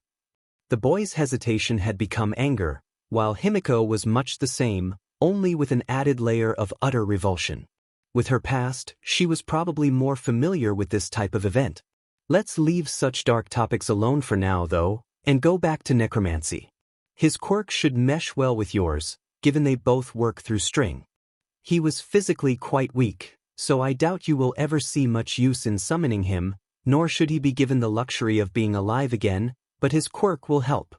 The boy's hesitation had become anger, while Himiko was much the same, only with an added layer of utter revulsion. With her past, she was probably more familiar with this type of event. Let's leave such dark topics alone for now, though, and go back to necromancy. His quirk should mesh well with yours, given they both work through string. He was physically quite weak, so I doubt you will ever see much use in summoning him, nor should he be given the luxury of being alive again, but his quirk will help.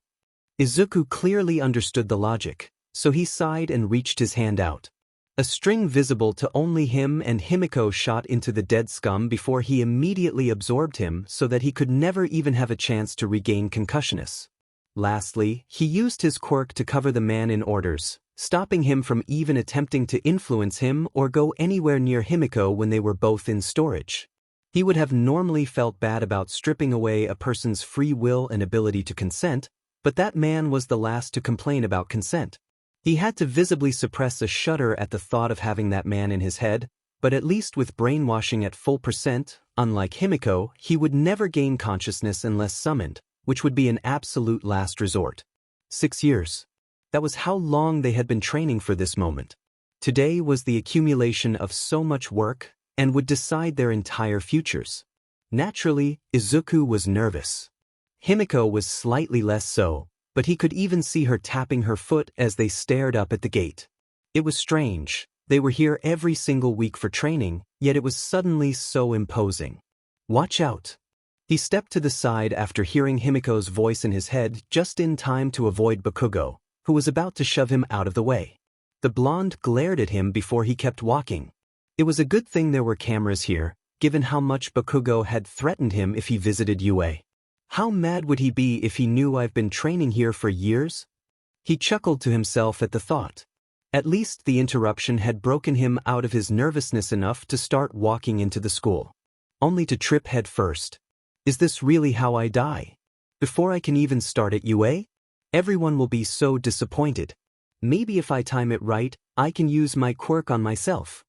Izuku clearly understood the logic, so he sighed and reached his hand out. A string visible to only him and Himiko shot into the dead scum before he immediately absorbed him so that he could never even have a chance to regain concussionus. Lastly, he used his quirk to cover the man in orders, stopping him from even attempting to influence him or go anywhere near Himiko when they were both in storage. He would have normally felt bad about stripping away a person's free will and ability to consent, but that man was the last to complain about consent. He had to visibly suppress a shudder at the thought of having that man in his head, but at least with brainwashing at full percent, unlike Himiko, he would never gain consciousness unless summoned, which would be an absolute last resort. 6 years. That was how long they had been training for this moment. Today was the accumulation of so much work, and would decide their entire futures. Naturally, Izuku was nervous. Himiko was slightly less so, but he could even see her tapping her foot as they stared up at the gate. It was strange. They were here every single week for training, yet it was suddenly so imposing. Watch out. He stepped to the side after hearing Himiko's voice in his head just in time to avoid Bakugo, who was about to shove him out of the way. The blonde glared at him before he kept walking. It was a good thing there were cameras here, given how much Bakugo had threatened him if he visited UA. How mad would he be if he knew I've been training here for years? He chuckled to himself at the thought. At least the interruption had broken him out of his nervousness enough to start walking into the school. Only to trip head first. Is this really how I die? Before I can even start at UA? Everyone will be so disappointed. Maybe if I time it right, I can use my quirk on myself.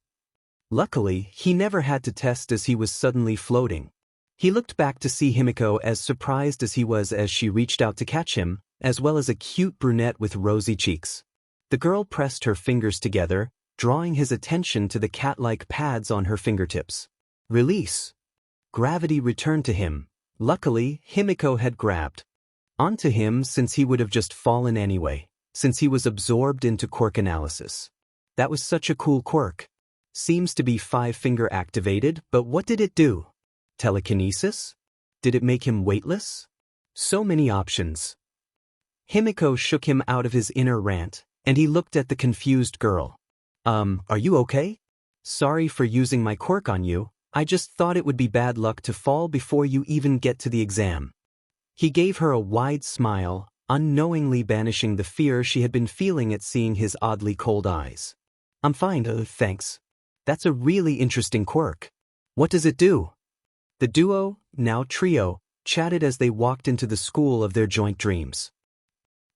Luckily, he never had to test as he was suddenly floating. He looked back to see Himiko as surprised as he was as she reached out to catch him, as well as a cute brunette with rosy cheeks. The girl pressed her fingers together, drawing his attention to the cat-like pads on her fingertips. Release. Gravity returned to him. Luckily, Himiko had grabbed onto him since he would have just fallen anyway, since he was absorbed into quirk analysis. That was such a cool quirk. Seems to be 5-finger activated, but what did it do? Telekinesis? Did it make him weightless? So many options. Himiko shook him out of his inner rant, and he looked at the confused girl. Are you okay? Sorry for using my quirk on you, I just thought it would be bad luck to fall before you even get to the exam. He gave her a wide smile, unknowingly banishing the fear she had been feeling at seeing his oddly cold eyes. I'm fine, thanks. That's a really interesting quirk. What does it do? The duo, now trio, chatted as they walked into the school of their joint dreams.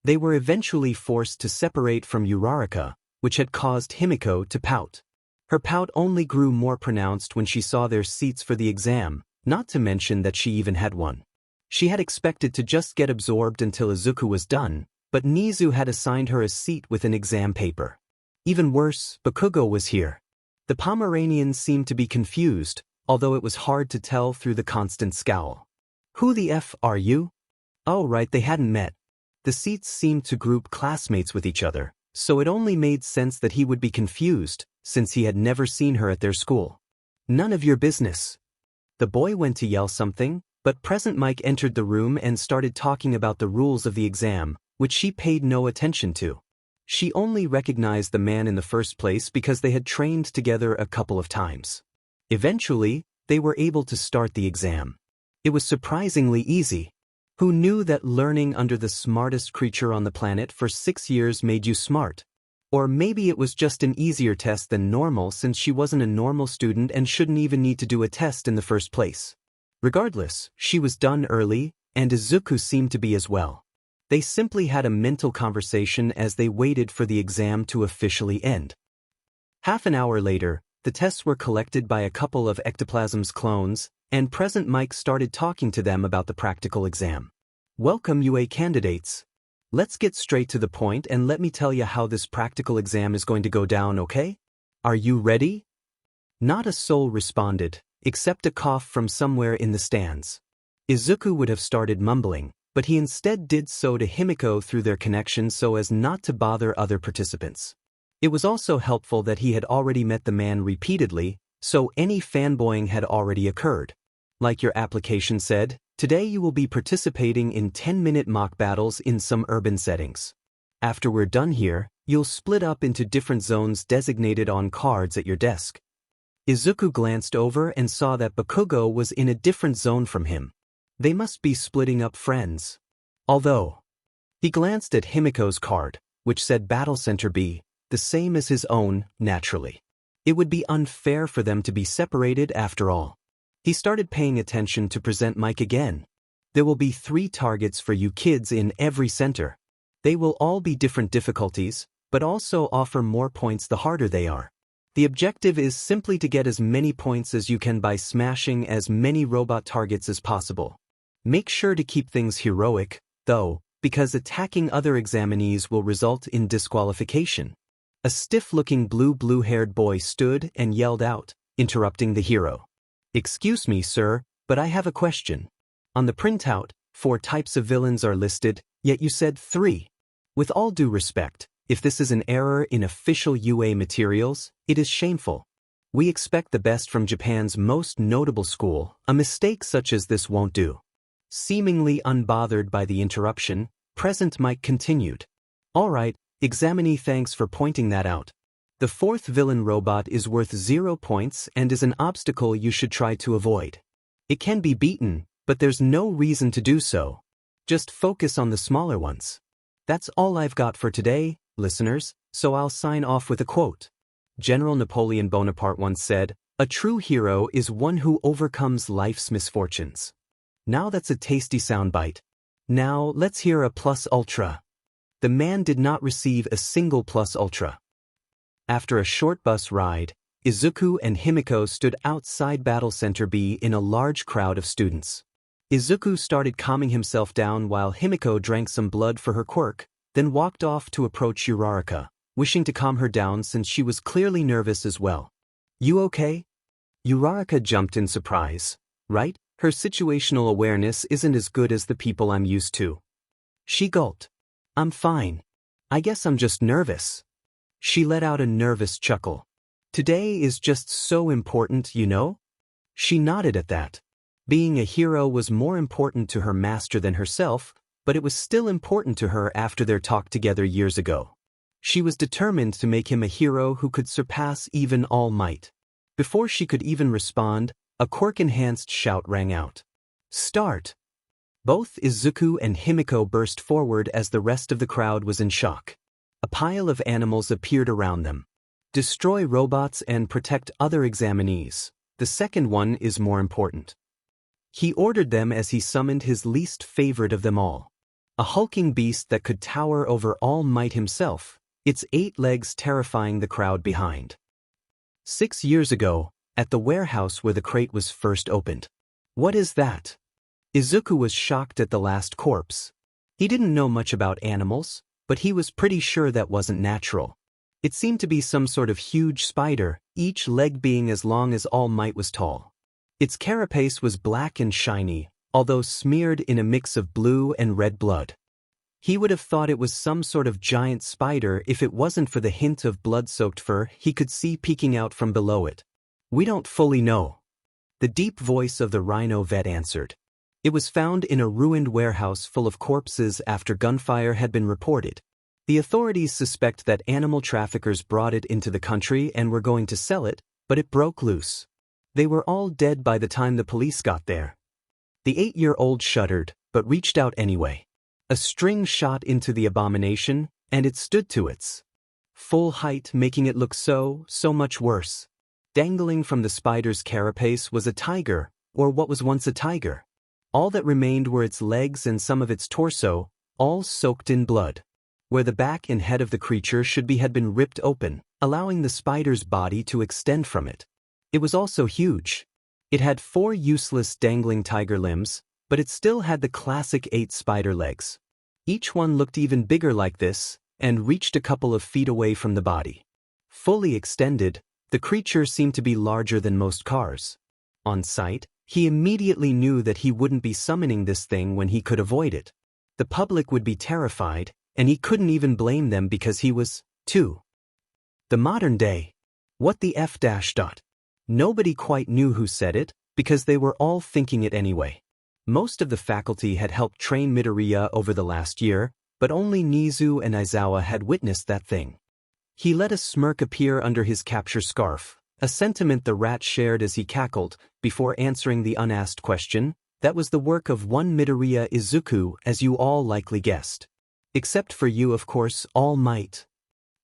They were eventually forced to separate from Uraraka, which had caused Himiko to pout. Her pout only grew more pronounced when she saw their seats for the exam, not to mention that she even had one. She had expected to just get absorbed until Izuku was done, but Nizu had assigned her a seat with an exam paper. Even worse, Bakugo was here. The Pomeranian seemed to be confused, although it was hard to tell through the constant scowl. Who the F are you? Oh right, they hadn't met. The seats seemed to group classmates with each other, so it only made sense that he would be confused, since he had never seen her at their school. None of your business. The boy went to yell something, but Present Mike entered the room and started talking about the rules of the exam, which she paid no attention to. She only recognized the man in the first place because they had trained together a couple of times. Eventually, they were able to start the exam. It was surprisingly easy. Who knew that learning under the smartest creature on the planet for 6 years made you smart? Or maybe it was just an easier test than normal since she wasn't a normal student and shouldn't even need to do a test in the first place. Regardless, she was done early, and Izuku seemed to be as well. They simply had a mental conversation as they waited for the exam to officially end. Half an hour later, the tests were collected by a couple of Ectoplasm's clones, and Present Mike started talking to them about the practical exam. Welcome UA candidates. Let's get straight to the point and let me tell you how this practical exam is going to go down, okay? Are you ready? Not a soul responded, except a cough from somewhere in the stands. Izuku would have started mumbling, but he instead did so to Himiko through their connection so as not to bother other participants. It was also helpful that he had already met the man repeatedly, so any fanboying had already occurred. Like your application said, today you will be participating in 10-minute mock battles in some urban settings. After we're done here, you'll split up into different zones designated on cards at your desk. Izuku glanced over and saw that Bakugo was in a different zone from him. They must be splitting up friends. Although, he glanced at Himiko's card, which said Battle Center B, the same as his own, naturally. It would be unfair for them to be separated after all. He started paying attention to Present Mike again. There will be 3 targets for you kids in every center. They will all be different difficulties, but also offer more points the harder they are. The objective is simply to get as many points as you can by smashing as many robot targets as possible. Make sure to keep things heroic, though, because attacking other examinees will result in disqualification. A stiff-looking blue-haired boy stood and yelled out, interrupting the hero. Excuse me, sir, but I have a question. On the printout, 4 types of villains are listed, yet you said 3. With all due respect, if this is an error in official UA materials, it is shameful. We expect the best from Japan's most notable school. A mistake such as this won't do. Seemingly unbothered by the interruption, Present Mike continued. All right, examinee, thanks for pointing that out. The 4th villain robot is worth 0 points and is an obstacle you should try to avoid. It can be beaten, but there's no reason to do so. Just focus on the smaller ones. That's all I've got for today, listeners, so I'll sign off with a quote. General Napoleon Bonaparte once said, "A true hero is one who overcomes life's misfortunes." Now that's a tasty soundbite. Now let's hear a plus ultra. The man did not receive a single plus ultra. After a short bus ride, Izuku and Himiko stood outside Battle Center B in a large crowd of students. Izuku started calming himself down while Himiko drank some blood for her quirk, then walked off to approach Uraraka, wishing to calm her down since she was clearly nervous as well. You okay? Uraraka jumped in surprise. Right? Her situational awareness isn't as good as the people I'm used to. She gulped. I'm fine. I guess I'm just nervous. She let out a nervous chuckle. Today is just so important, you know? She nodded at that. Being a hero was more important to her master than herself, but it was still important to her after their talk together years ago. She was determined to make him a hero who could surpass even All Might. Before she could even respond, a quirk-enhanced shout rang out. Start! Both Izuku and Himiko burst forward as the rest of the crowd was in shock. A pile of animals appeared around them. Destroy robots and protect other examinees. The second one is more important. He ordered them as he summoned his least favorite of them all. A hulking beast that could tower over All Might himself, its 8 legs terrifying the crowd behind. 6 years ago, at the warehouse where the crate was first opened. What is that? Izuku was shocked at the last corpse. He didn't know much about animals, but he was pretty sure that wasn't natural. It seemed to be some sort of huge spider, each leg being as long as All Might was tall. Its carapace was black and shiny, although smeared in a mix of blue and red blood. He would have thought it was some sort of giant spider if it wasn't for the hint of blood-soaked fur he could see peeking out from below it. We don't fully know. The deep voice of the rhino vet answered. It was found in a ruined warehouse full of corpses after gunfire had been reported. The authorities suspect that animal traffickers brought it into the country and were going to sell it, but it broke loose. They were all dead by the time the police got there. The 8-year-old shuddered, but reached out anyway. A string shot into the abomination, and it stood to its full height, making it look so much worse. Dangling from the spider's carapace was a tiger, or what was once a tiger. All that remained were its legs and some of its torso, all soaked in blood. Where the back and head of the creature should be had been ripped open, allowing the spider's body to extend from it. It was also huge. It had 4 useless dangling tiger limbs, but it still had the classic 8 spider legs. Each one looked even bigger like this, and reached a couple of feet away from the body. Fully extended, the creature seemed to be larger than most cars. On sight, he immediately knew that he wouldn't be summoning this thing when he could avoid it. The public would be terrified, and he couldn't even blame them because he was, too. The modern day. What the F dash dot. Nobody quite knew who said it, because they were all thinking it anyway. Most of the faculty had helped train Midoriya over the last year, but only Nizu and Aizawa had witnessed that thing. He let a smirk appear under his capture scarf, a sentiment the rat shared as he cackled, before answering the unasked question. That was the work of one Midoriya Izuku, as you all likely guessed. Except for you, of course, All Might.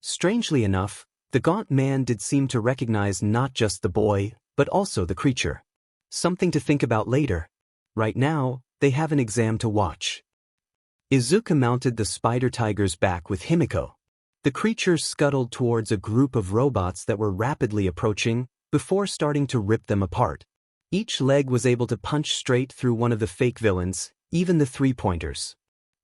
Strangely enough, the gaunt man did seem to recognize not just the boy, but also the creature. Something to think about later. Right now, they have an exam to watch. Izuku mounted the spider tiger's back with Himiko. The creature scuttled towards a group of robots that were rapidly approaching, before starting to rip them apart. Each leg was able to punch straight through one of the fake villains, even the 3-pointers.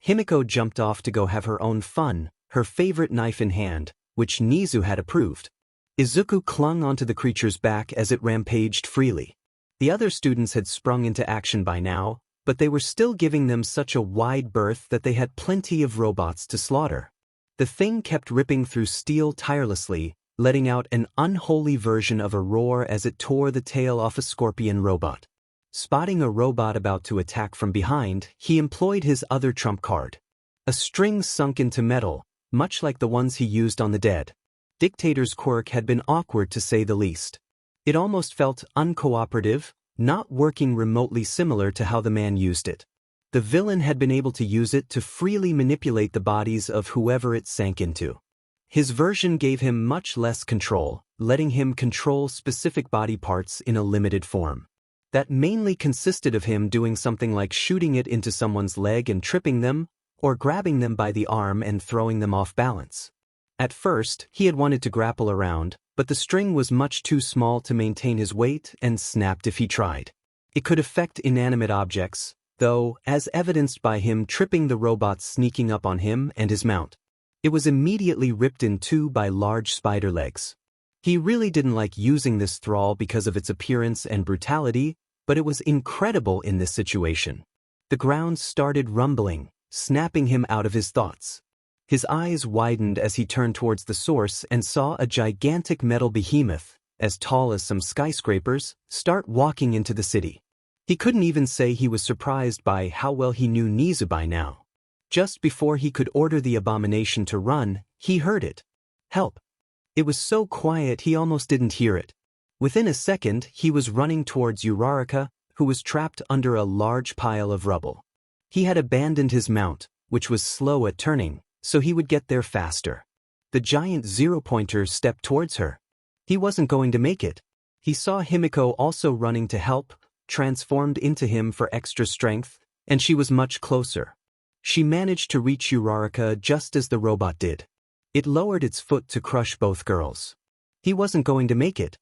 Himiko jumped off to go have her own fun, her favorite knife in hand, which Nizu had approved. Izuku clung onto the creature's back as it rampaged freely. The other students had sprung into action by now, but they were still giving them such a wide berth that they had plenty of robots to slaughter. The thing kept ripping through steel tirelessly, letting out an unholy version of a roar as it tore the tail off a scorpion robot. Spotting a robot about to attack from behind, he employed his other trump card. A string sunk into metal, much like the ones he used on the dead. Dictator's quirk had been awkward to say the least. It almost felt uncooperative, not working remotely similar to how the man used it. The villain had been able to use it to freely manipulate the bodies of whoever it sank into. His version gave him much less control, letting him control specific body parts in a limited form. That mainly consisted of him doing something like shooting it into someone's leg and tripping them, or grabbing them by the arm and throwing them off balance. At first, he had wanted to grapple around, but the string was much too small to maintain his weight and snapped if he tried. It could affect inanimate objects, though, as evidenced by him tripping the robots sneaking up on him and his mount. It was immediately ripped in two by large spider legs. He really didn't like using this thrall because of its appearance and brutality, but it was incredible in this situation. The ground started rumbling, snapping him out of his thoughts. His eyes widened as he turned towards the source and saw a gigantic metal behemoth, as tall as some skyscrapers, start walking into the city. He couldn't even say he was surprised by how well he knew Nizu by now. Just before he could order the abomination to run, he heard it. Help! It was so quiet he almost didn't hear it. Within a second, he was running towards Uraraka, who was trapped under a large pile of rubble. He had abandoned his mount, which was slow at turning, so he would get there faster. The giant zero-pointer stepped towards her. He wasn't going to make it. He saw Himiko also running to help, transformed into him for extra strength, and she was much closer. She managed to reach Uraraka just as the robot did. It lowered its foot to crush both girls. He wasn't going to make it.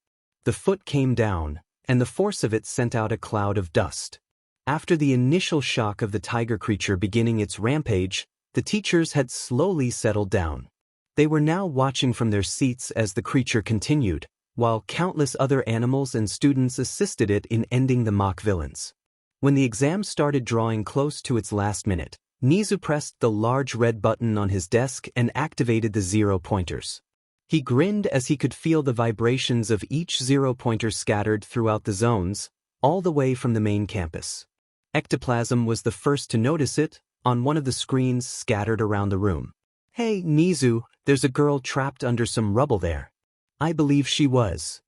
The foot came down, and the force of it sent out a cloud of dust. After the initial shock of the tiger creature beginning its rampage, the teachers had slowly settled down. They were now watching from their seats as the creature continued, while countless other animals and students assisted it in ending the mock villains. When the exam started drawing close to its last minute, Nizu pressed the large red button on his desk and activated the zero-pointers. He grinned as he could feel the vibrations of each zero-pointer scattered throughout the zones, all the way from the main campus. Ectoplasm was the first to notice it, on one of the screens scattered around the room. "Hey, Nizu, there's a girl trapped under some rubble there." "I believe she was."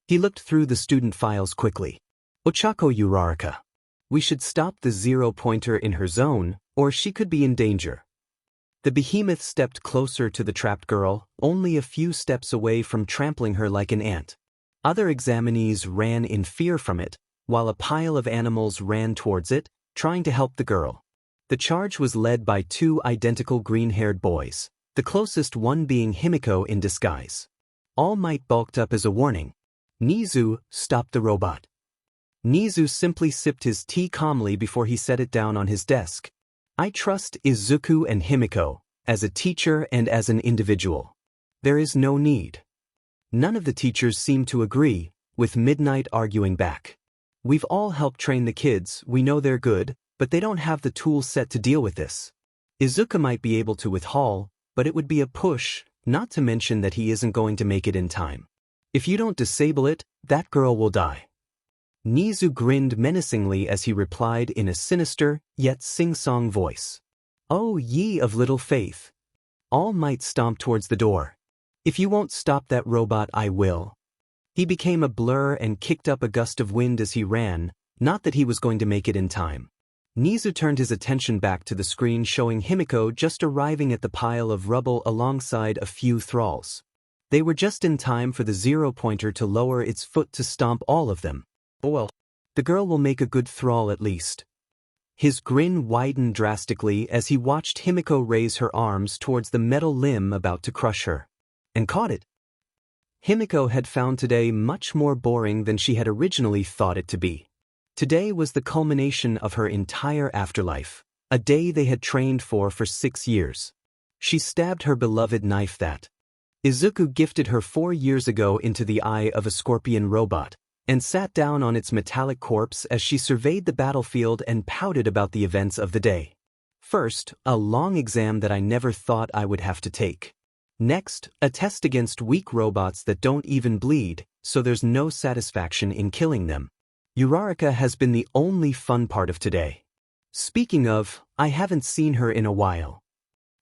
He looked through the student files quickly. "Ochako Uraraka. We should stop the zero-pointer in her zone, or she could be in danger." The behemoth stepped closer to the trapped girl, only a few steps away from trampling her like an ant. Other examinees ran in fear from it, while a pile of animals ran towards it, trying to help the girl. The charge was led by two identical green-haired boys, the closest one being Himiko in disguise. All Might bulked up as a warning. Nizu, stop the robot. Nizu simply sipped his tea calmly before he set it down on his desk. I trust Izuku and Himiko, as a teacher and as an individual. There is no need. None of the teachers seemed to agree, with Midnight arguing back. We've all helped train the kids, we know they're good, but they don't have the tools set to deal with this. Izuku might be able to with Hall, but it would be a push, not to mention that he isn't going to make it in time. If you don't disable it, that girl will die. Nizu grinned menacingly as he replied in a sinister, yet sing-song voice. Oh, ye of little faith. All Might stomped towards the door. If you won't stop that robot, I will. He became a blur and kicked up a gust of wind as he ran, not that he was going to make it in time. Nizu turned his attention back to the screen showing Himiko just arriving at the pile of rubble alongside a few thralls. They were just in time for the zero-pointer to lower its foot to stomp all of them. Oh well, the girl will make a good thrall at least. His grin widened drastically as he watched Himiko raise her arms towards the metal limb about to crush her. And caught it. Himiko had found today much more boring than she had originally thought it to be. Today was the culmination of her entire afterlife, a day they had trained for 6 years. She stabbed her beloved knife that Izuku gifted her 4 years ago into the eye of a scorpion robot, and sat down on its metallic corpse as she surveyed the battlefield and pouted about the events of the day. First, a long exam that I never thought I would have to take. Next, a test against weak robots that don't even bleed, so there's no satisfaction in killing them. Uraraka has been the only fun part of today. Speaking of, I haven't seen her in a while.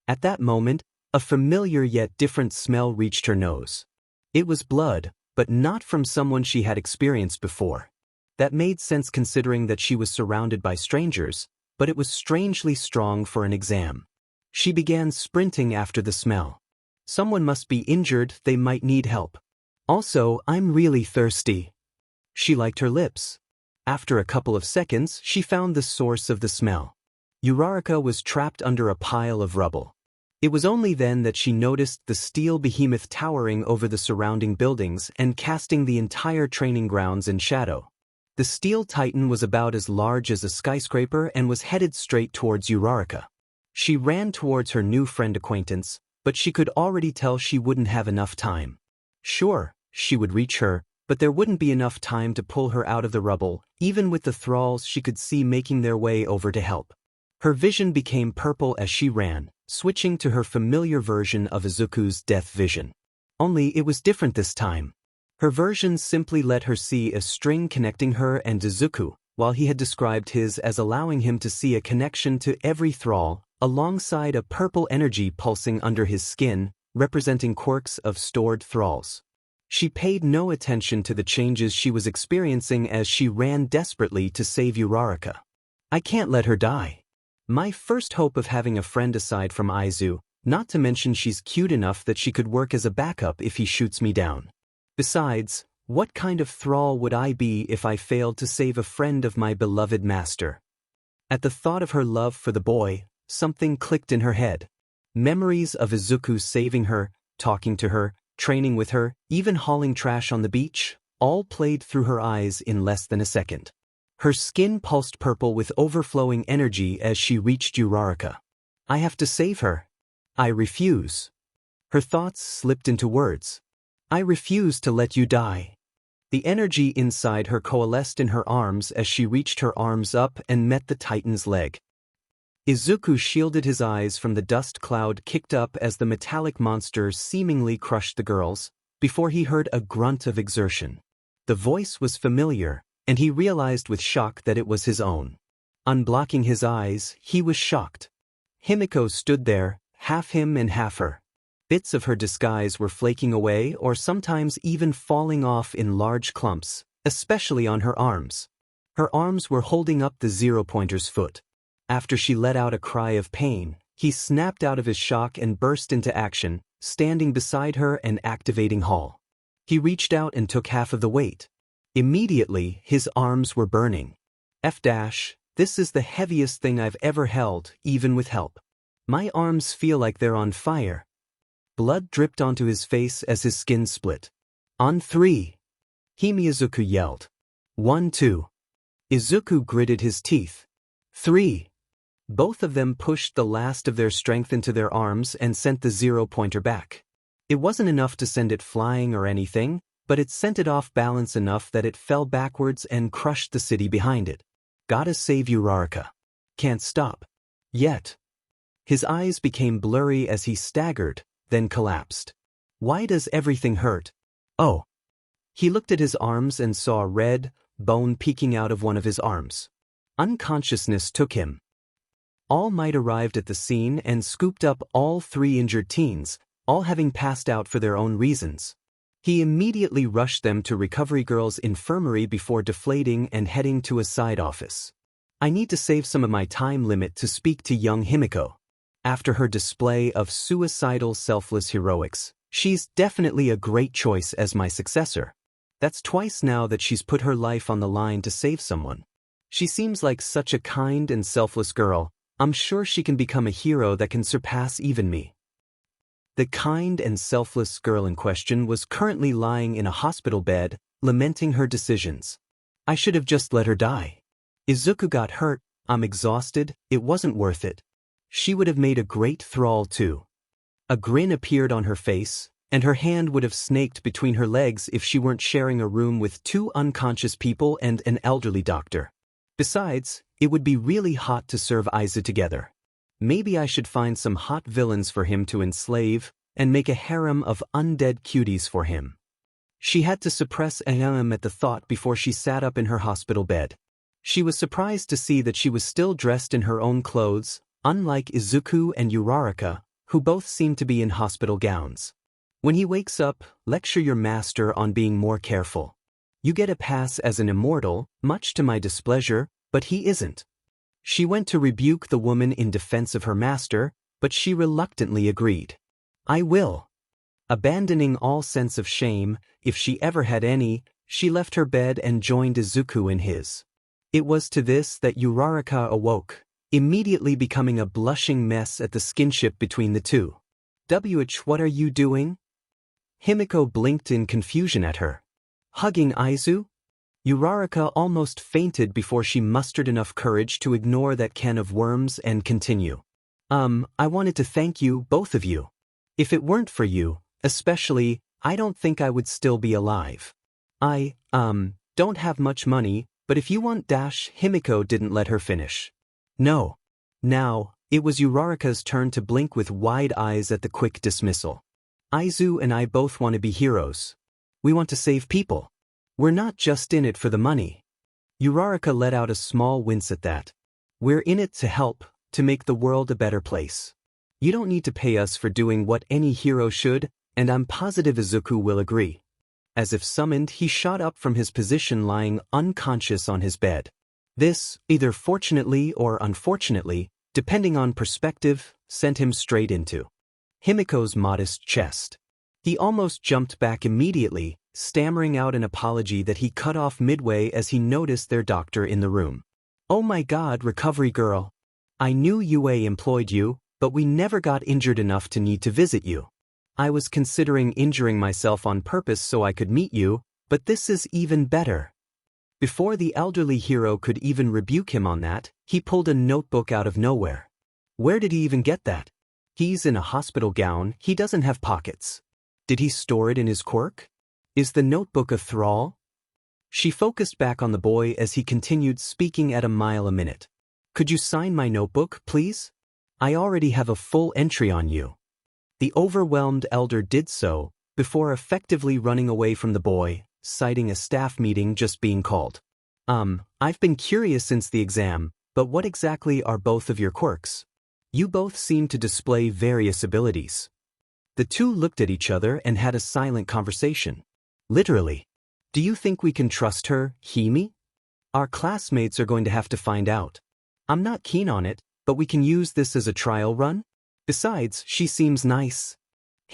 At that moment, a familiar yet different smell reached her nose. It was blood, but not from someone she had experienced before. That made sense considering that she was surrounded by strangers, but it was strangely strong for an exam. She began sprinting after the smell. Someone must be injured, they might need help. Also, I'm really thirsty. She liked her lips. After a couple of seconds, she found the source of the smell. Uraraka was trapped under a pile of rubble. It was only then that she noticed the steel behemoth towering over the surrounding buildings and casting the entire training grounds in shadow. The steel titan was about as large as a skyscraper and was headed straight towards Uraraka. She ran towards her new friend acquaintance, but she could already tell she wouldn't have enough time. Sure, she would reach her, but there wouldn't be enough time to pull her out of the rubble, even with the thralls she could see making their way over to help. Her vision became purple as she ran, switching to her familiar version of Izuku's death vision. Only it was different this time. Her version simply let her see a string connecting her and Izuku, while he had described his as allowing him to see a connection to every thrall, alongside a purple energy pulsing under his skin, representing quirks of stored thralls. She paid no attention to the changes she was experiencing as she ran desperately to save Uraraka. I can't let her die. My first hope of having a friend aside from Aizu, not to mention she's cute enough that she could work as a backup if he shoots me down. Besides, what kind of thrall would I be if I failed to save a friend of my beloved master? At the thought of her love for the boy, something clicked in her head. Memories of Izuku saving her, talking to her, training with her, even hauling trash on the beach, all played through her eyes in less than a second. Her skin pulsed purple with overflowing energy as she reached Uraraka. I have to save her. I refuse. Her thoughts slipped into words. I refuse to let you die. The energy inside her coalesced in her arms as she reached her arms up and met the Titan's leg. Izuku shielded his eyes from the dust cloud kicked up as the metallic monster seemingly crushed the girls, before he heard a grunt of exertion. The voice was familiar, and he realized with shock that it was his own. Unblocking his eyes, he was shocked. Himiko stood there, half him and half her. Bits of her disguise were flaking away or sometimes even falling off in large clumps, especially on her arms. Her arms were holding up the zero-pointer's foot. After she let out a cry of pain, He snapped out of his shock and burst into action, standing beside her and activating Hall. He reached out and took half of the weight. Immediately, his arms were burning. This is the heaviest thing I've ever held, even with help. My arms feel like they're on fire. Blood dripped onto his face as his skin split. On 3. Izuku yelled. 1, 2. Izuku gritted his teeth. 3. Both of them pushed the last of their strength into their arms and sent the 0-pointer back. It wasn't enough to send it flying or anything, but it sent it off balance enough that it fell backwards and crushed the city behind it. Gotta save Uraraka. Can't stop. Yet. His eyes became blurry as he staggered, then collapsed. Why does everything hurt? Oh. He looked at his arms and saw a red bone peeking out of one of his arms. Unconsciousness took him. All Might arrived at the scene and scooped up all 3 injured teens, all having passed out for their own reasons. He immediately rushed them to Recovery Girl's infirmary before deflating and heading to a side office. I need to save some of my time limit to speak to young Himiko. After her display of suicidal selfless heroics, she's definitely a great choice as my successor. That's twice now that she's put her life on the line to save someone. She seems like such a kind and selfless girl. I'm sure she can become a hero that can surpass even me. The kind and selfless girl in question was currently lying in a hospital bed, lamenting her decisions. I should have just let her die. Izuku got hurt, I'm exhausted, it wasn't worth it. She would have made a great thrall too. A grin appeared on her face, and her hand would have snaked between her legs if she weren't sharing a room with 2 unconscious people and an elderly doctor. Besides, it would be really hot to serve Aizu together. Maybe I should find some hot villains for him to enslave, and make a harem of undead cuties for him. She had to suppress ahem at the thought before she sat up in her hospital bed. She was surprised to see that she was still dressed in her own clothes, unlike Izuku and Uraraka, who both seemed to be in hospital gowns. When he wakes up, lecture your master on being more careful. You get a pass as an immortal, much to my displeasure, but he isn't. She went to rebuke the woman in defense of her master, but she reluctantly agreed. I will. Abandoning all sense of shame, if she ever had any, she left her bed and joined Izuku in his. It was to this that Uraraka awoke, immediately becoming a blushing mess at the skinship between the two. What are you doing? Himiko blinked in confusion at her. Hugging Aizu? Uraraka almost fainted before she mustered enough courage to ignore that can of worms and continue. I wanted to thank you, both of you. If it weren't for you, especially, I don't think I would still be alive. I don't have much money, but if you want Himiko didn't let her finish. No. Now, it was Uraraka's turn to blink with wide eyes at the quick dismissal. Aizu and I both want to be heroes. We want to save people. We're not just in it for the money. Uraraka let out a small wince at that. We're in it to help, to make the world a better place. You don't need to pay us for doing what any hero should, and I'm positive Izuku will agree. As if summoned, he shot up from his position lying unconscious on his bed. This, either fortunately or unfortunately, depending on perspective, sent him straight into Himiko's modest chest. He almost jumped back immediately, stammering out an apology that he cut off midway as he noticed their doctor in the room. Oh my God, Recovery Girl. I knew UA employed you, but we never got injured enough to need to visit you. I was considering injuring myself on purpose so I could meet you, but this is even better. Before the elderly hero could even rebuke him on that, he pulled a notebook out of nowhere. Where did he even get that? He's in a hospital gown, he doesn't have pockets. Did he store it in his quirk? Is the notebook a thrall? She focused back on the boy as he continued speaking at a mile a minute. Could you sign my notebook, please? I already have a full entry on you. The overwhelmed elder did so, before effectively running away from the boy, citing a staff meeting just being called. I've been curious since the exam, but what exactly are both of your quirks? You both seem to display various abilities. The two looked at each other and had a silent conversation. Literally. Do you think we can trust her, Himi? Our classmates are going to have to find out. I'm not keen on it, but we can use this as a trial run? Besides, she seems nice.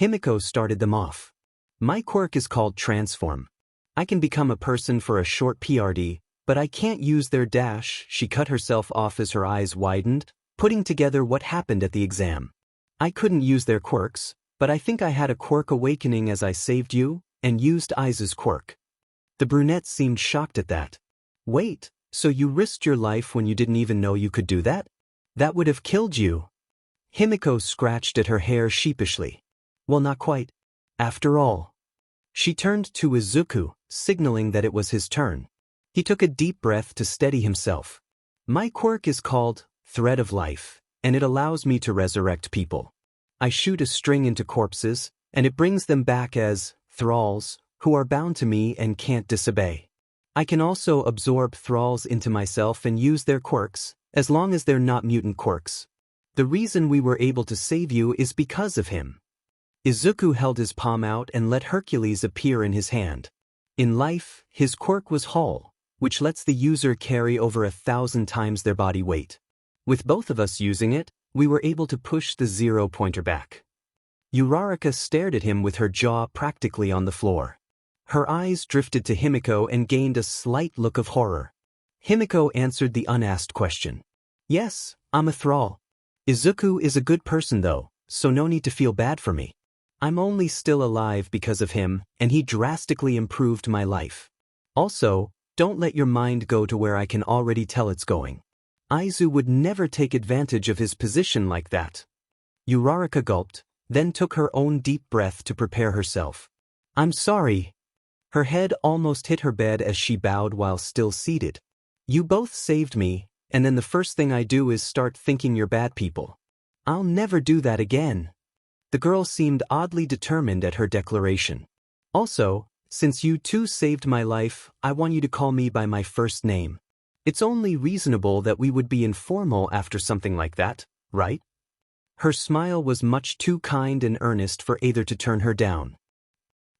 Himiko started them off. My quirk is called Transform. I can become a person for a short PRD, but I can't use their dash. She cut herself off as her eyes widened, putting together what happened at the exam. I couldn't use their quirks, but I think I had a quirk awakening as I saved you, and used Aizu's quirk. The brunette seemed shocked at that. Wait, so you risked your life when you didn't even know you could do that? That would have killed you. Himiko scratched at her hair sheepishly. Well, not quite. After all. She turned to Izuku, signaling that it was his turn. He took a deep breath to steady himself. My quirk is called Thread of Life, and it allows me to resurrect people. I shoot a string into corpses, and it brings them back as thralls, who are bound to me and can't disobey. I can also absorb thralls into myself and use their quirks, as long as they're not mutant quirks. The reason we were able to save you is because of him. Izuku held his palm out and let Hercules appear in his hand. In life, his quirk was Hull, which lets the user carry over 1,000 times their body weight. With both of us using it, we were able to push the 0-pointer back. Uraraka stared at him with her jaw practically on the floor. Her eyes drifted to Himiko and gained a slight look of horror. Himiko answered the unasked question. Yes, I'm a thrall. Izuku is a good person though, so no need to feel bad for me. I'm only still alive because of him, and he drastically improved my life. Also, don't let your mind go to where I can already tell it's going. Aizu would never take advantage of his position like that. Uraraka gulped, then took her own deep breath to prepare herself. I'm sorry. Her head almost hit her bed as she bowed while still seated. You both saved me, and then the first thing I do is start thinking you're bad people. I'll never do that again. The girl seemed oddly determined at her declaration. Also, since you two saved my life, I want you to call me by my first name. It's only reasonable that we would be informal after something like that, right? Her smile was much too kind and earnest for either to turn her down.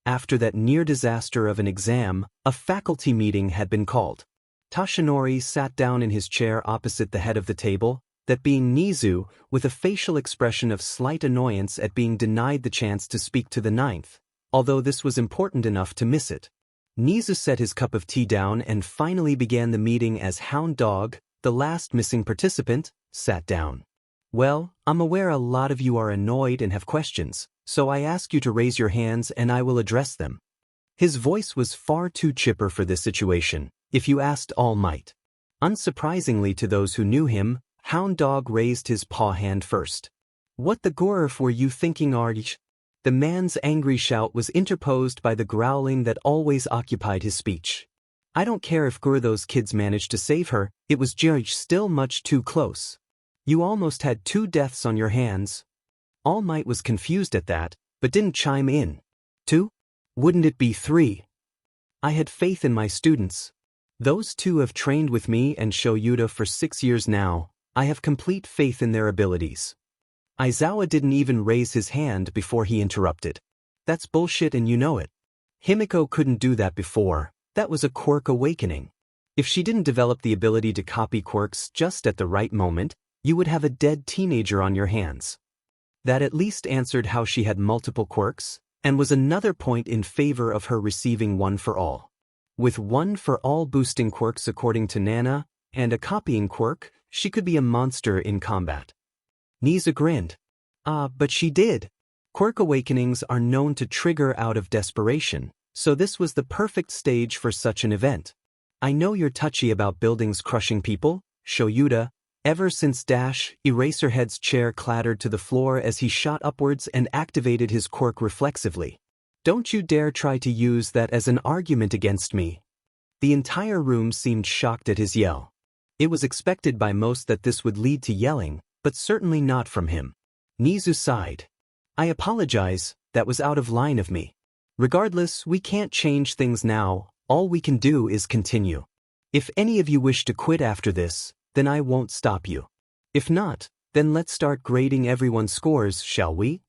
After that near disaster of an exam, a faculty meeting had been called. Tashinori sat down in his chair opposite the head of the table, that being Nizu, with a facial expression of slight annoyance at being denied the chance to speak to the ninth, although this was important enough to miss it. Nizu set his cup of tea down and finally began the meeting as Hound Dog, the last missing participant, sat down. Well, I'm aware a lot of you are annoyed and have questions, so I ask you to raise your hands and I will address them. His voice was far too chipper for this situation, if you asked All Might. Unsurprisingly to those who knew him, Hound Dog raised his paw hand first. What the gorf were you thinking, Arch? The man's angry shout was interposed by the growling that always occupied his speech. I don't care if those kids managed to save her, it was just still much too close. You almost had 2 deaths on your hands. All Might was confused at that, but didn't chime in. 2? Wouldn't it be 3? I had faith in my students. Those 2 have trained with me and Shoyuta for 6 years now. I have complete faith in their abilities. Aizawa didn't even raise his hand before he interrupted. That's bullshit and you know it. Himiko couldn't do that before. That was a quirk awakening. If she didn't develop the ability to copy quirks just at the right moment, you would have a dead teenager on your hands. That at least answered how she had multiple quirks, and was another point in favor of her receiving one for all. With one for all boosting quirks according to Nana, and a copying quirk, she could be a monster in combat. Nizu grinned. But she did. Quirk awakenings are known to trigger out of desperation, so this was the perfect stage for such an event. I know you're touchy about buildings crushing people, Shoyuta. Ever since Eraserhead's chair clattered to the floor as he shot upwards and activated his quirk reflexively. Don't you dare try to use that as an argument against me. The entire room seemed shocked at his yell. It was expected by most that this would lead to yelling, but certainly not from him. Nizu sighed. I apologize, that was out of line of me. Regardless, we can't change things now, all we can do is continue. If any of you wish to quit after this, then I won't stop you. If not, then let's start grading everyone's scores, shall we?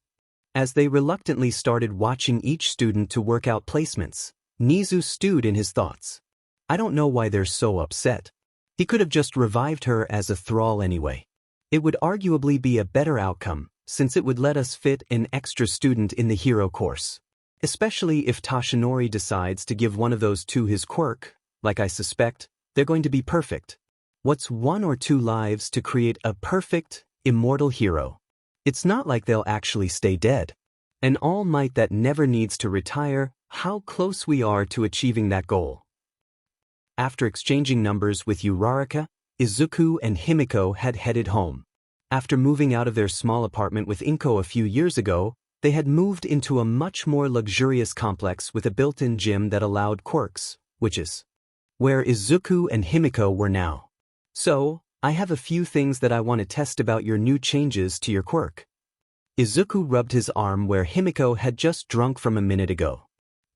As they reluctantly started watching each student to work out placements, Nizu stewed in his thoughts. I don't know why they're so upset. He could have just revived her as a thrall anyway. It would arguably be a better outcome, since it would let us fit an extra student in the hero course. Especially if Tashinori decides to give one of those two his quirk, like I suspect, they're going to be perfect. What's 1 or 2 lives to create a perfect, immortal hero? It's not like they'll actually stay dead. An all might that never needs to retire, how close we are to achieving that goal. After exchanging numbers with Uraraka, Izuku and Himiko had headed home. After moving out of their small apartment with Inko a few years ago, they had moved into a much more luxurious complex with a built-in gym that allowed quirks, which is where Izuku and Himiko were now. So, I have a few things that I want to test about your new changes to your quirk. Izuku rubbed his arm where Himiko had just drunk from a minute ago.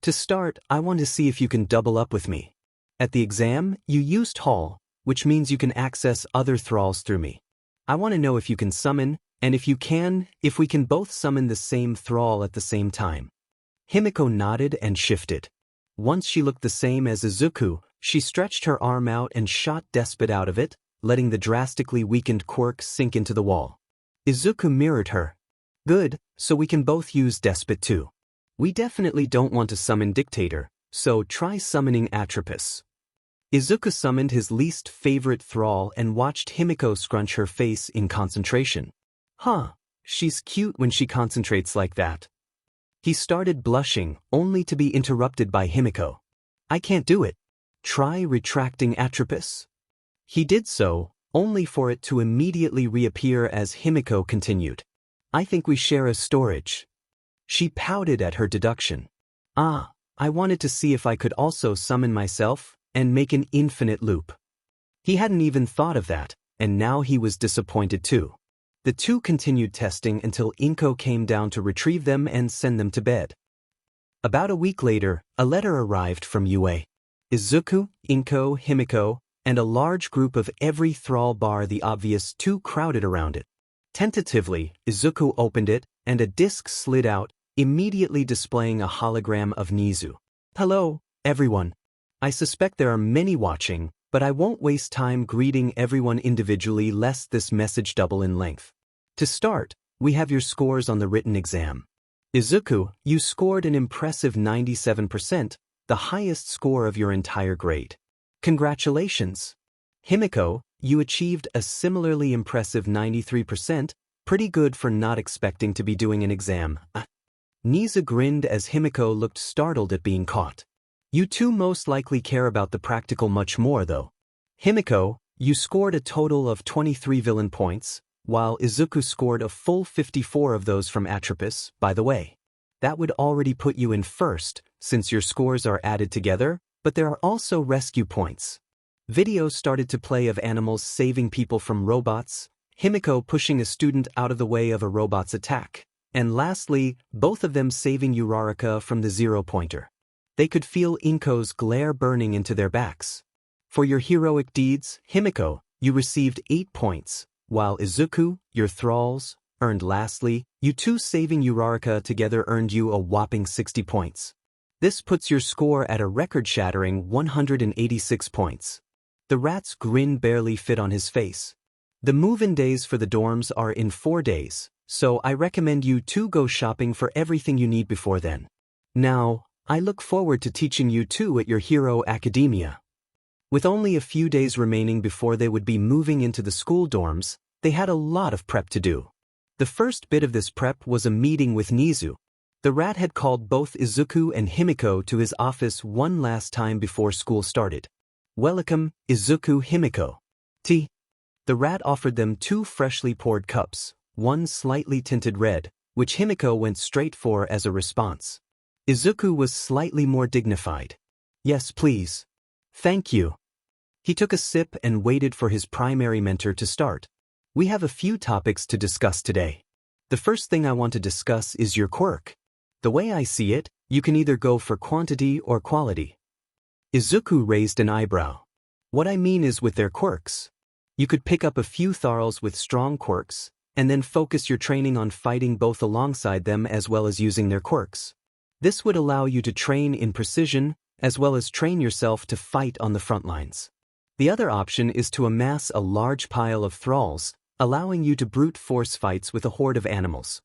To start, I want to see if you can double up with me. At the exam, you used Hall, which means you can access other thralls through me. I want to know if you can summon, and if we can both summon the same thrall at the same time. Himiko nodded and shifted. Once she looked the same as Izuku, she stretched her arm out and shot Despot out of it, letting the drastically weakened quirk sink into the wall. Izuku mirrored her. Good, so we can both use Despot too. We definitely don't want to summon Dictator, so try summoning Atropos. Izuku summoned his least favorite thrall and watched Himiko scrunch her face in concentration. Huh, she's cute when she concentrates like that. He started blushing, only to be interrupted by Himiko. I can't do it. Try retracting Atropos. He did so, only for it to immediately reappear as Himiko continued. I think we share a storage. She pouted at her deduction. I wanted to see if I could also summon myself and make an infinite loop. He hadn't even thought of that, and now he was disappointed too. The two continued testing until Inko came down to retrieve them and send them to bed. About a week later, a letter arrived from UA. Izuku, Inko, Himiko, and a large group of every thrall bar the obvious 2 crowded around it. Tentatively, Izuku opened it, and a disc slid out, immediately displaying a hologram of Nizu. Hello, everyone. I suspect there are many watching, but I won't waste time greeting everyone individually lest this message double in length. To start, we have your scores on the written exam. Izuku, you scored an impressive 97%, the highest score of your entire grade. Congratulations. Himiko, you achieved a similarly impressive 93%, pretty good for not expecting to be doing an exam. Nizu grinned as Himiko looked startled at being caught. You two most likely care about the practical much more though. Himiko, you scored a total of 23 villain points, while Izuku scored a full 54 of those from Atropos, by the way. That would already put you in first, since your scores are added together, but there are also rescue points. Videos started to play of animals saving people from robots, Himiko pushing a student out of the way of a robot's attack, and lastly, both of them saving Uraraka from the zero-pointer. They could feel Inko's glare burning into their backs. For your heroic deeds, Himiko, you received 8 points, while Izuku, your thralls, earned lastly, you two saving Uraraka together earned you a whopping 60 points. This puts your score at a record-shattering 186 points. The rat's grin barely fit on his face. The move-in days for the dorms are in 4 days, so I recommend you two go shopping for everything you need before then. Now, I look forward to teaching you two at your hero academia. With only a few days remaining before they would be moving into the school dorms, they had a lot of prep to do. The first bit of this prep was a meeting with Nizu. The rat had called both Izuku and Himiko to his office one last time before school started. Welcome, Izuku, Himiko. Tea. The rat offered them 2 freshly poured cups, one slightly tinted red, which Himiko went straight for as a response. Izuku was slightly more dignified. Yes, please. Thank you. He took a sip and waited for his primary mentor to start. We have a few topics to discuss today. The first thing I want to discuss is your quirk. The way I see it, you can either go for quantity or quality. Izuku raised an eyebrow. What I mean is with their quirks. You could pick up a few thralls with strong quirks, and then focus your training on fighting both alongside them as well as using their quirks. This would allow you to train in precision, as well as train yourself to fight on the front lines. The other option is to amass a large pile of thralls, allowing you to brute force fights with a horde of animals.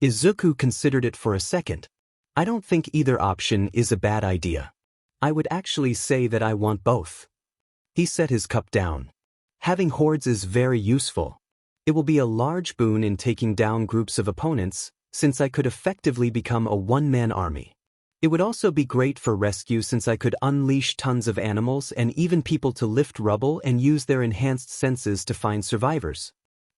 Izuku considered it for a second. I don't think either option is a bad idea. I would actually say that I want both. He set his cup down. Having hordes is very useful. It will be a large boon in taking down groups of opponents, since I could effectively become a one-man army. It would also be great for rescue since I could unleash tons of animals and even people to lift rubble and use their enhanced senses to find survivors.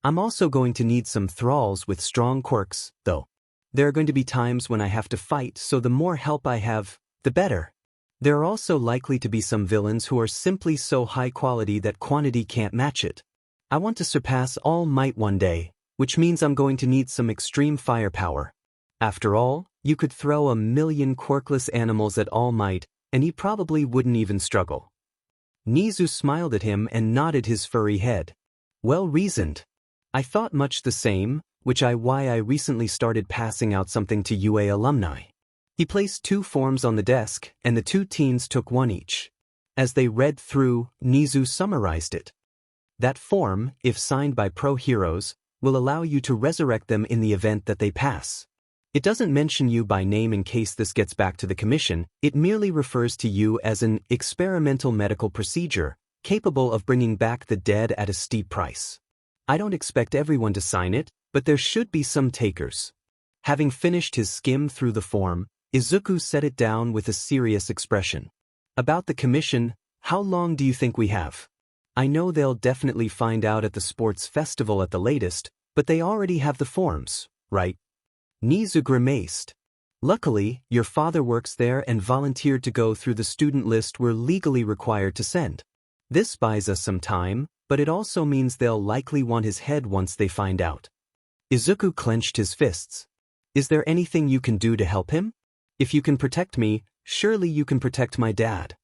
I'm also going to need some thralls with strong quirks, though. There are going to be times when I have to fight, so the more help I have, the better. There are also likely to be some villains who are simply so high quality that quantity can't match it. I want to surpass All Might one day, which means I'm going to need some extreme firepower. After all, you could throw 1,000,000 quirkless animals at All Might, and he probably wouldn't even struggle. Nizu smiled at him and nodded his furry head. Well reasoned. I thought much the same, why I recently started passing out something to UA alumni. He placed 2 forms on the desk, and the 2 teens took one each. As they read through, Nizu summarized it. That form, if signed by pro heroes, will allow you to resurrect them in the event that they pass. It doesn't mention you by name in case this gets back to the commission, it merely refers to you as an experimental medical procedure, capable of bringing back the dead at a steep price. I don't expect everyone to sign it, but there should be some takers. Having finished his skim through the form, Izuku set it down with a serious expression. About the commission, how long do you think we have? I know they'll definitely find out at the sports festival at the latest, but they already have the forms, right? Nizu grimaced. Luckily, your father works there and volunteered to go through the student list we're legally required to send. This buys us some time, but it also means they'll likely want his head once they find out. Izuku clenched his fists. Is there anything you can do to help him? If you can protect me, surely you can protect my dad.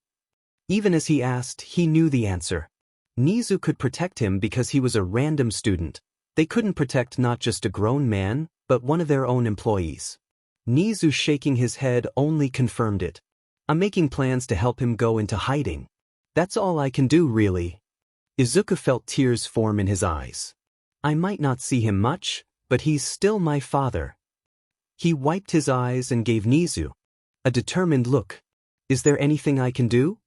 Even as he asked, he knew the answer. Nizu could protect him because he was a random student. They couldn't protect not just a grown man, but one of their own employees. Nizu shaking his head only confirmed it. I'm making plans to help him go into hiding. That's all I can do, really. Izuku felt tears form in his eyes. I might not see him much, but he's still my father. He wiped his eyes and gave Nizu a determined look. Is there anything I can do?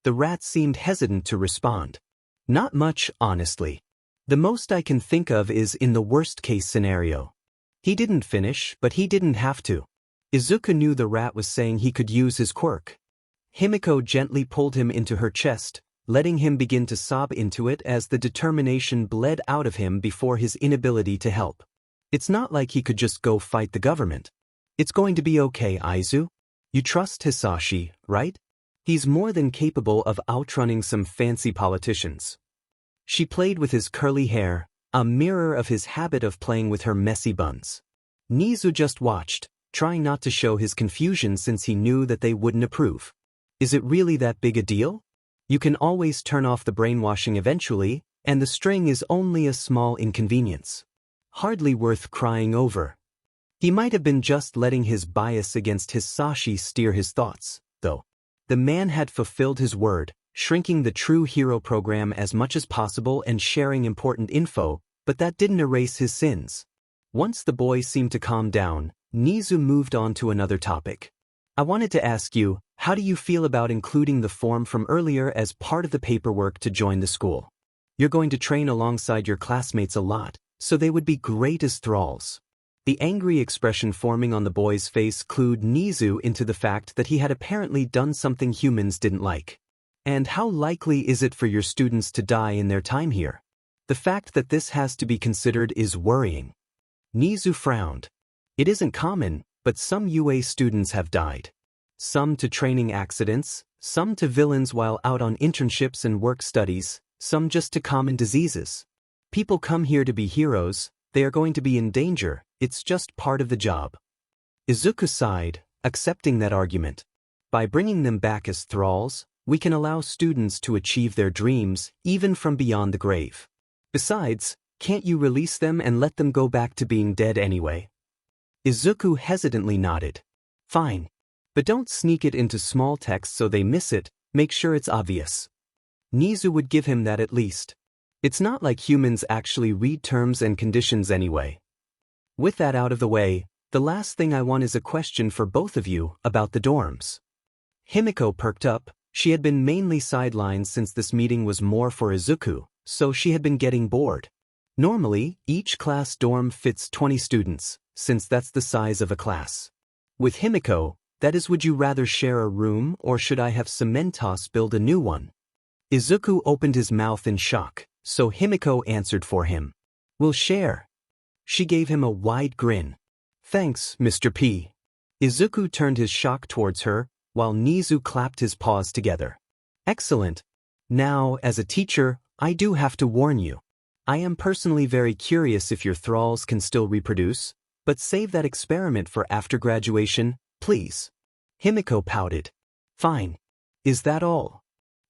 The rat seemed hesitant to respond. Not much, honestly. The most I can think of is in the worst-case scenario. He didn't finish, but he didn't have to. Izuku knew the rat was saying he could use his quirk. Himiko gently pulled him into her chest, letting him begin to sob into it as the determination bled out of him before his inability to help. It's not like he could just go fight the government. It's going to be okay, Aizu. You trust Hisashi, right? He's more than capable of outrunning some fancy politicians. She played with his curly hair, a mirror of his habit of playing with her messy buns. Nizu just watched, trying not to show his confusion since he knew that they wouldn't approve. Is it really that big a deal? You can always turn off the brainwashing eventually, and the string is only a small inconvenience. Hardly worth crying over. He might have been just letting his bias against Hisashi steer his thoughts, though. The man had fulfilled his word, shrinking the True Hero program as much as possible and sharing important info, but that didn't erase his sins. Once the boy seemed to calm down, Nizu moved on to another topic. I wanted to ask you, how do you feel about including the form from earlier as part of the paperwork to join the school? You're going to train alongside your classmates a lot, so they would be great as thralls. The angry expression forming on the boy's face clued Nizu into the fact that he had apparently done something humans didn't like. And how likely is it for your students to die in their time here? The fact that this has to be considered is worrying. Nizu frowned. It isn't common, but some UA students have died. Some to training accidents, some to villains while out on internships and work studies, some just to common diseases. People come here to be heroes, they are going to be in danger, it's just part of the job. Izuku sighed, accepting that argument. By bringing them back as thralls, we can allow students to achieve their dreams, even from beyond the grave. Besides, can't you release them and let them go back to being dead anyway? Izuku hesitantly nodded. Fine. But don't sneak it into small text so they miss it, make sure it's obvious. Nizu would give him that at least. It's not like humans actually read terms and conditions anyway. With that out of the way, the last thing I want is a question for both of you about the dorms. Himiko perked up. She had been mainly sidelined since this meeting was more for Izuku, so she had been getting bored. Normally, each class dorm fits 20 students, since that's the size of a class. With Himiko, that is, would you rather share a room or should I have Cementos build a new one? Izuku opened his mouth in shock, so Himiko answered for him. We'll share. She gave him a wide grin. Thanks, Mr. P. Izuku turned his shock towards her, while Nizu clapped his paws together. Excellent. Now, as a teacher, I do have to warn you. I am personally very curious if your thralls can still reproduce, but save that experiment for after graduation, please. Himiko pouted. Fine. Is that all?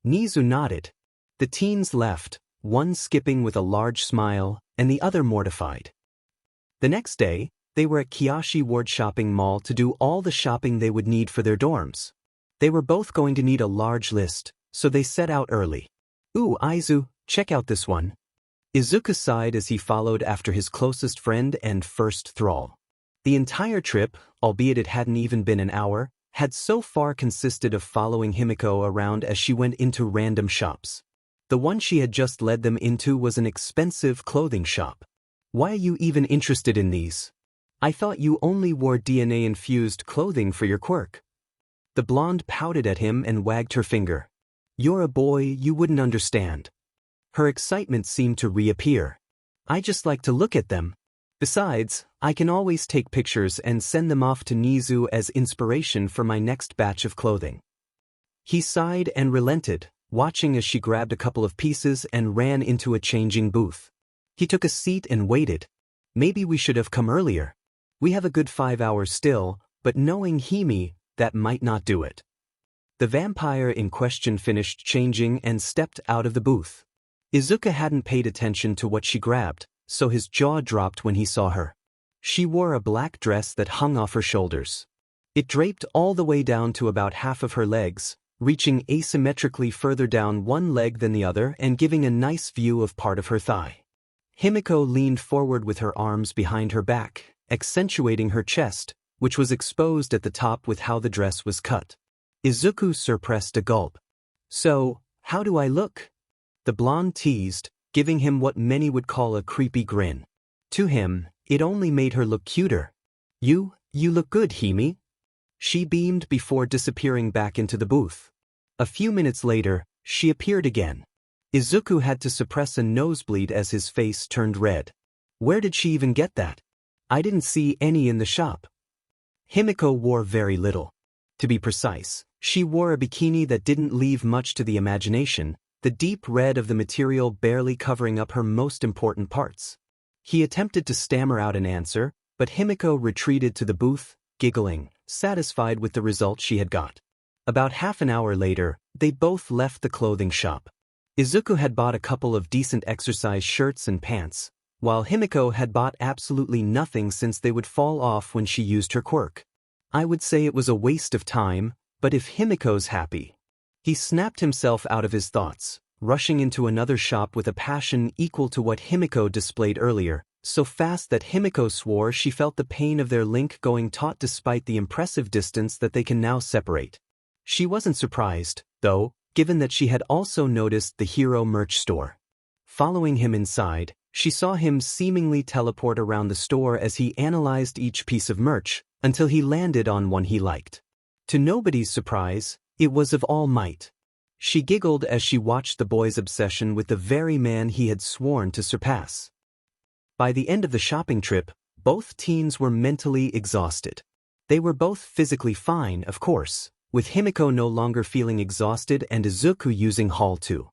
Nizu nodded. The teens left, one skipping with a large smile, and the other mortified. The next day, they were at Kiyoshi Ward Shopping Mall to do all the shopping they would need for their dorms. They were both going to need a large list, so they set out early. Ooh, Aizu, check out this one. Izuku sighed as he followed after his closest friend and first thrall. The entire trip, albeit it hadn't even been an hour, had so far consisted of following Himiko around as she went into random shops. The one she had just led them into was an expensive clothing shop. Why are you even interested in these? I thought you only wore DNA-infused clothing for your quirk. The blonde pouted at him and wagged her finger. You're a boy, you wouldn't understand. Her excitement seemed to reappear. I just like to look at them. Besides, I can always take pictures and send them off to Nizu as inspiration for my next batch of clothing. He sighed and relented, watching as she grabbed a couple of pieces and ran into a changing booth. He took a seat and waited. Maybe we should have come earlier. We have a good 5 hours still, but knowing Himi, that might not do it. The vampire in question finished changing and stepped out of the booth. Izuku hadn't paid attention to what she grabbed, so his jaw dropped when he saw her. She wore a black dress that hung off her shoulders. It draped all the way down to about half of her legs, reaching asymmetrically further down one leg than the other and giving a nice view of part of her thigh. Himiko leaned forward with her arms behind her back, accentuating her chest, which was exposed at the top with how the dress was cut. Izuku suppressed a gulp. So, how do I look? The blonde teased, giving him what many would call a creepy grin. To him, it only made her look cuter. You look good, Himi. She beamed before disappearing back into the booth. A few minutes later, she appeared again. Izuku had to suppress a nosebleed as his face turned red. Where did she even get that? I didn't see any in the shop. Himiko wore very little. To be precise, she wore a bikini that didn't leave much to the imagination, the deep red of the material barely covering up her most important parts. He attempted to stammer out an answer, but Himiko retreated to the booth, giggling, satisfied with the result she had got. About half an hour later, they both left the clothing shop. Izuku had bought a couple of decent exercise shirts and pants, while Himiko had bought absolutely nothing since they would fall off when she used her quirk. I would say it was a waste of time, but if Himiko's happy. He snapped himself out of his thoughts, rushing into another shop with a passion equal to what Himiko displayed earlier, so fast that Himiko swore she felt the pain of their link going taut despite the impressive distance that they can now separate. She wasn't surprised, though, given that she had also noticed the hero merch store. Following him inside, she saw him seemingly teleport around the store as he analyzed each piece of merch, until he landed on one he liked. To nobody's surprise, it was of All Might. She giggled as she watched the boy's obsession with the very man he had sworn to surpass. By the end of the shopping trip, both teens were mentally exhausted. They were both physically fine, of course, with Himiko no longer feeling exhausted and Izuku using Hall to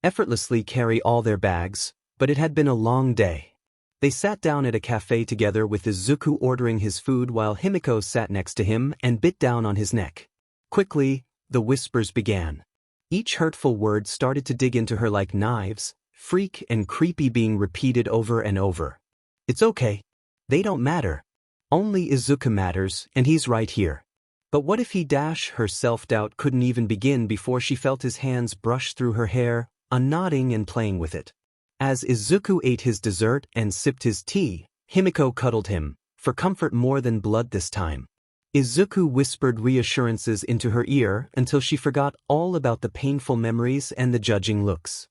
effortlessly carry all their bags, but it had been a long day. They sat down at a cafe together with Izuku ordering his food while Himiko sat next to him and bit down on his neck. Quickly, the whispers began. Each hurtful word started to dig into her like knives, freak and creepy being repeated over and over. It's okay. They don't matter. Only Izuku matters, and he's right here. But what if he her self-doubt couldn't even begin before she felt his hands brush through her hair, unnodding and playing with it. As Izuku ate his dessert and sipped his tea, Himiko cuddled him, for comfort more than blood this time. Izuku whispered reassurances into her ear until she forgot all about the painful memories and the judging looks.